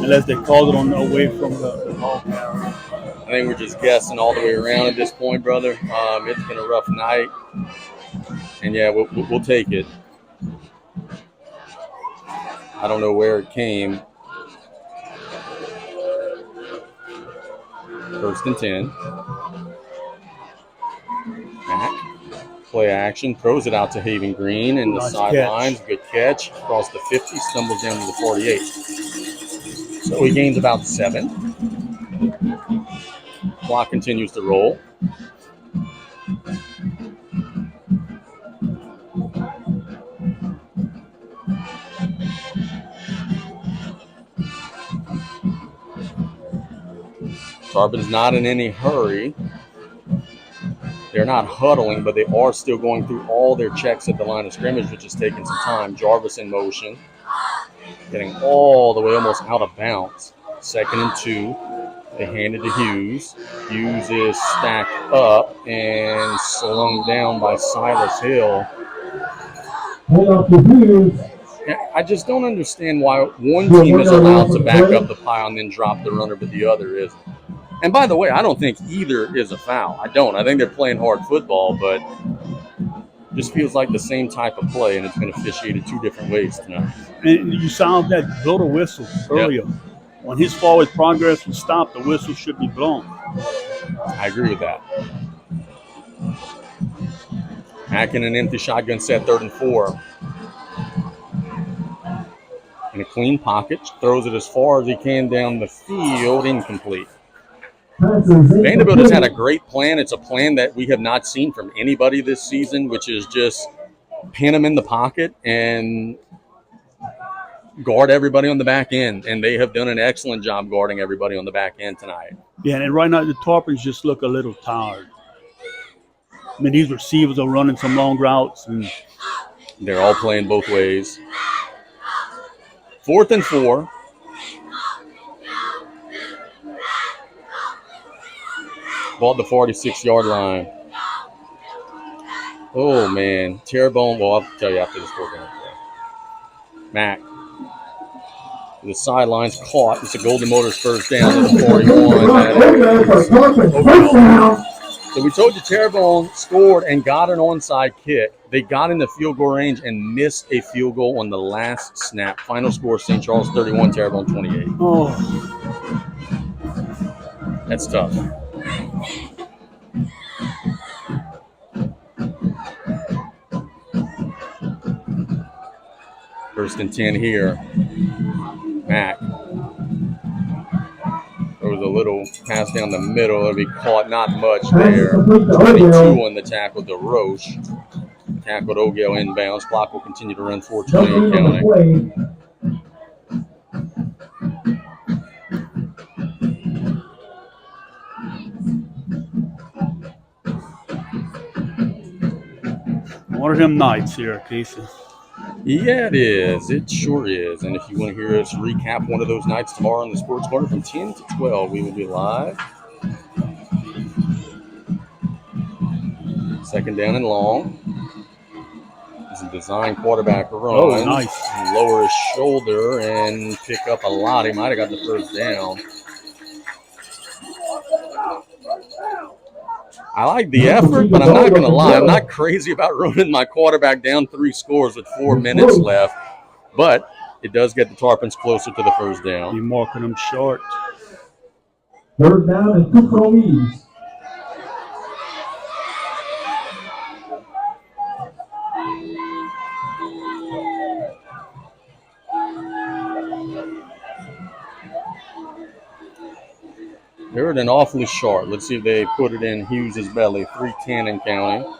unless they called it on the away from the ball carrier. I think we're just guessing all the way around at this point, brother. It's been a rough night, and yeah, we'll take it. I don't know where it came. First and 10. Mack. Play action. Throws it out to Haven Green in the sidelines. Good catch. Across the 50. Stumbles down to the 48. So he gains about 7. Clock continues to roll. Tarpon's not in any hurry. They're not huddling, but they are still going through all their checks at the line of scrimmage, which is taking some time. Jarvis in motion. Getting all the way almost out of bounds. 2nd and 2. They hand it to Hughes. Hughes is stacked up and slung down by Silas Hill. I just don't understand why one team is allowed to back up the pile and then drop the runner, but the other isn't. And by the way, I don't think either is a foul. I don't. I think they're playing hard football, but just feels like the same type of play, and it's been officiated 2 different ways tonight. And you sound that blow the whistle earlier. Yep. When his forward progress was stopped, the whistle should be blown. I agree with that. Mack in an empty shotgun set, 3rd and 4. In a clean pocket, throws it as far as he can down the field, incomplete. Vandebilt has had a great plan. It's a plan that we have not seen from anybody this season, which is just pin them in the pocket and guard everybody on the back end. And they have done an excellent job guarding everybody on the back end tonight. Yeah, and right now the Tarpons just look a little tired. I mean, these receivers are running some long routes. And they're all playing both ways. 4th and 4. Ball at the 46-yard line. Oh, man. Terrebonne. Well, I'll tell you after this program. Mack. The sidelines caught. It's a Golden Motors first down to the 41. So we told you Terrebonne scored and got an onside kick. They got in the field goal range and missed a field goal on the last snap. Final score, St. Charles 31, Terrebonne 28. Oh. That's tough. First and 10 here. Mack. There was a little pass down the middle. It'll be caught, not much there. 22 on the tackle to Roche. Tackled Ogiel inbounds. Clock will continue to run 4:20 counting. One of them nights here, Casey. Yeah, it is. It sure is. And if you want to hear us recap one of those nights tomorrow on the Sports Corner from 10 to 12, we will be live. 2nd down and long. It's a design quarterback run. Oh, nice. Lower his shoulder and pick up a lot. He might have got the first down. I like the effort, but I'm not going to lie. I'm not crazy about running my quarterback down 3 scores with 4 minutes left. But it does get the Tarpons closer to the first down. You're marking them short. 3rd down and 2 from ease. They're at an awfully short. Let's see if they put it in Hughes' belly. 3:10 and counting.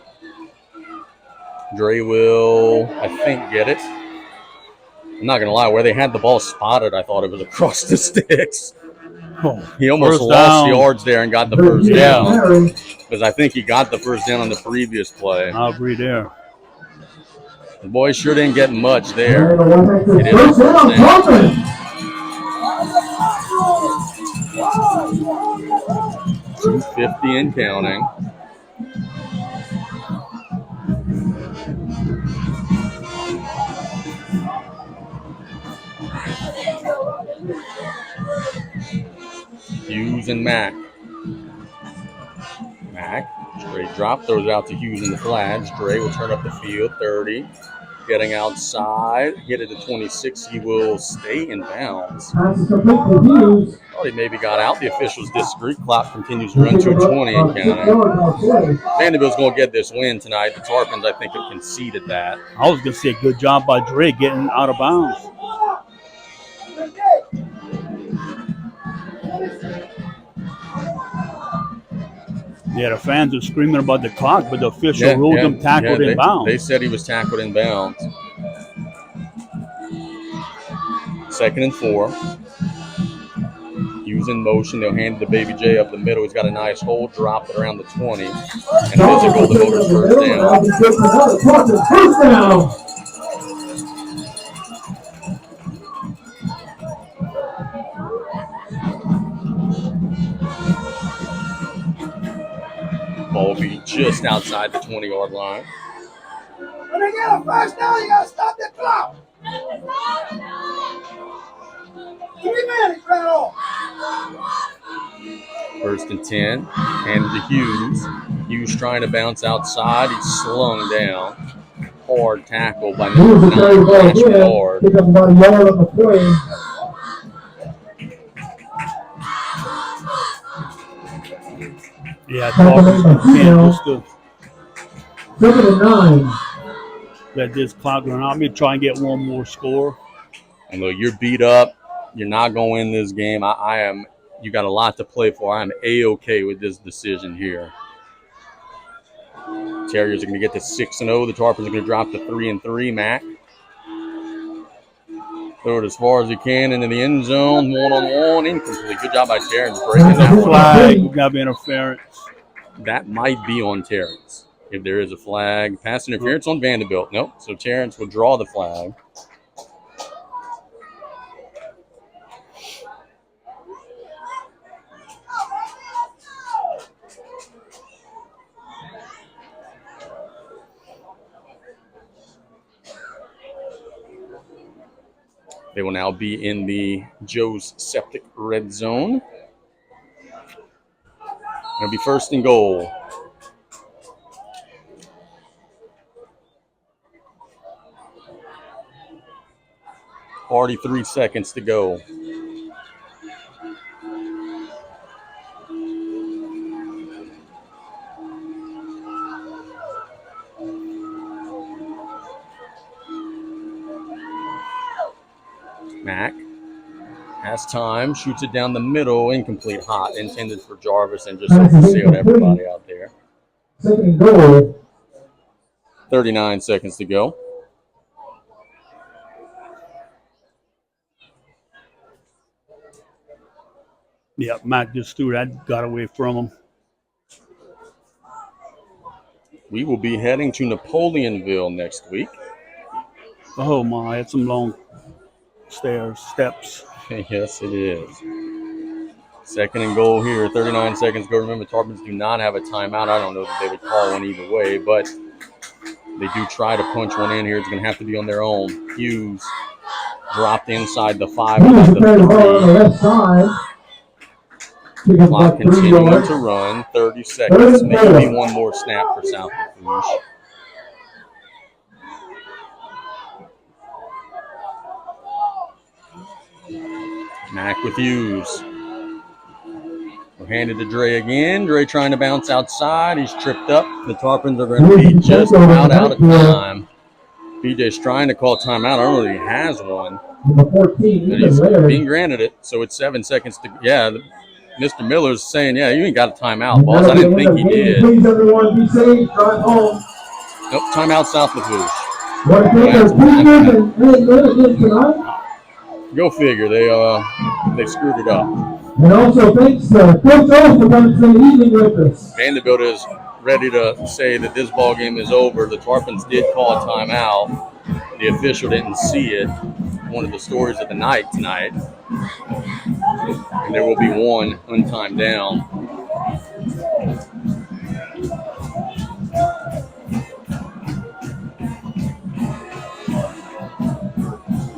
Dre will, I think, get it. I'm not going to lie. Where they had the ball spotted, I thought it was across the sticks. Oh, He almost lost yards there and got the first down. Because I think he got the first down on the previous play. I'll agree there. The boys sure didn't get much there. It is a first down. 2:50 and counting. Hughes and Mack. Mack, straight drop, throws it out to Hughes in the flags. Dre will turn up the field, 30. Getting outside, hit it at 26. He will stay in bounds. Thought he maybe got out. The officials disagree. Clock continues to run to a 20 and counting. Vandebilt's going to get this win tonight. The Tarpons, I think, have conceded that. I was going to say good job by Dre getting out of bounds. Yeah, the fans are screaming about the clock, but the official ruled him tackled in bounds. They said he was tackled in bounds. 2nd and 4. Hughes in motion. They'll hand it to Baby J up the middle. He's got a nice hold, drop it around the 20. And physical, the Voters first down. Ball will be just outside the 20-yard line. When they get a first down, you gotta stop the clock. 3 minutes right off. 1st and 10. Handed to Hughes. Hughes trying to bounce outside. He's slung down. Hard tackle by number 9, Rashford. Pick up about a yard on the play. Yeah, Tarpons can't just 7 and 9. let this clock run out. Me try and get one more score. And look, you're beat up. You're not going to win this game. I am. You got a lot to play for. I'm A-okay with this decision here. Terriers are going to get to 6-0. The Tarpons are going to drop to 3-3. Mac. Throw it as far as he can into the end zone. One-on-one, incomplete. Good job by Terriers breaking that flag. We got interference. That might be on Terriers. If there is a flag. Pass interference on Vandebilt. Nope. So Terriers will draw the flag. They will now be in the Joe's Septic red zone. It'll be 1st and goal. Already 3 seconds to go. Mack has time, shoots it down the middle, incomplete, hot, intended for Jarvis, and just sailed everybody out there. 2nd and goal. 39 seconds to go. Yeah, Mac just threw that, got away from him. We will be heading to Napoleonville next week. Oh my, it's some long steps. Yes, it is. 2nd and goal here, 39 seconds to go. Remember, Tarpons do not have a timeout. I don't know that they would call one either way, but They do try to punch one in here. It's going to have to be on their own. Hughes dropped inside the 5 Hughes at prepared the ball on the the left side. 3. Taking Clock about 3 continuing yards. to run. 30 Third seconds. and Maybe 4. one more snap for South Lafourche. Mack with Hughes. We're handed to Dre again. Dre trying to bounce outside. He's tripped up. The Tarpons are going to be just about out of time. BJ's trying to call timeout. I don't know if he has one. Number 14, But he's being granted it. So it's 7 seconds to. Yeah, Mr. Miller's saying, yeah, you ain't got a timeout, boss. I didn't think he did. Please, everyone, be safe. Drive home. Nope, timeout South Lafourche. Want to thank our speakers and management tonight. Go figure. They screwed it up. And also thanks to Coach O for coming to the evening with us. Vandebilt is ready to say that this ball game is over. The Tarpons did call a timeout. The official didn't see it. One of the stories of the night tonight. And there will be one untimed down.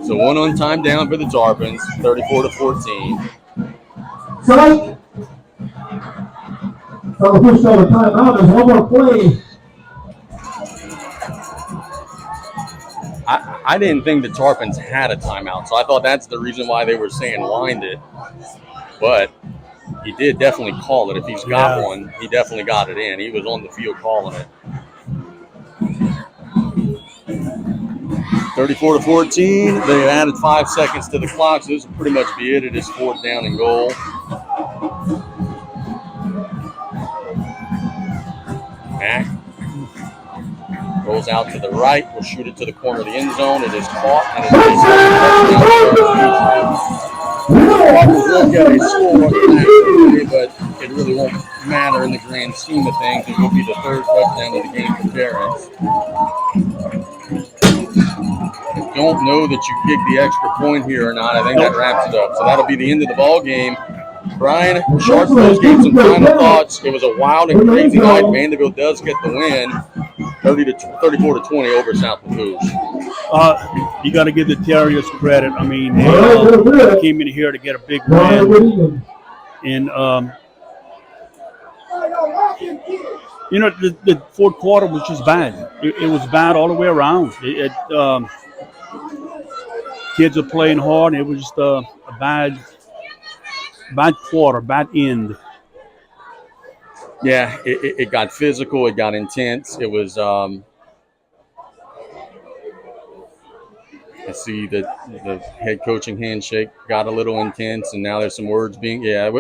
So one untimed down for the Tarpons, 34-14. Psych! So push over timeout. There's one more play. I didn't think the Tarpons had a timeout, so I thought that's the reason why they were saying wind it. But he did definitely call it. If he's got one, he definitely got it in. He was on the field calling it. 34-14. They added 5 seconds to the clock, so this will pretty much be it. It is 4th down and goal. Mack rolls out to the right. Will shoot it to the corner of the end zone. It is caught, and it is look at a score automatically, but it really won't matter in the grand scheme of things. It will be the 3rd touchdown of the game for Terriers. I don't know that you kick the extra point here or not. I think that wraps it up. So that'll be the end of the ball game. Brian Sharples gave some final thoughts. It was a wild and crazy night. Vandebilt does get the win, 34-20 over South Lafourche. You got to give the Terriers credit. I mean, they came in here to get a big win. And, you know, the 4th quarter was just bad. It was bad all the way around. Kids are playing hard. It was just a bad quarter, bad end. Yeah, it got physical. It got intense. It was. I see that the head coaching handshake got a little intense, and now there's some words being. Yeah,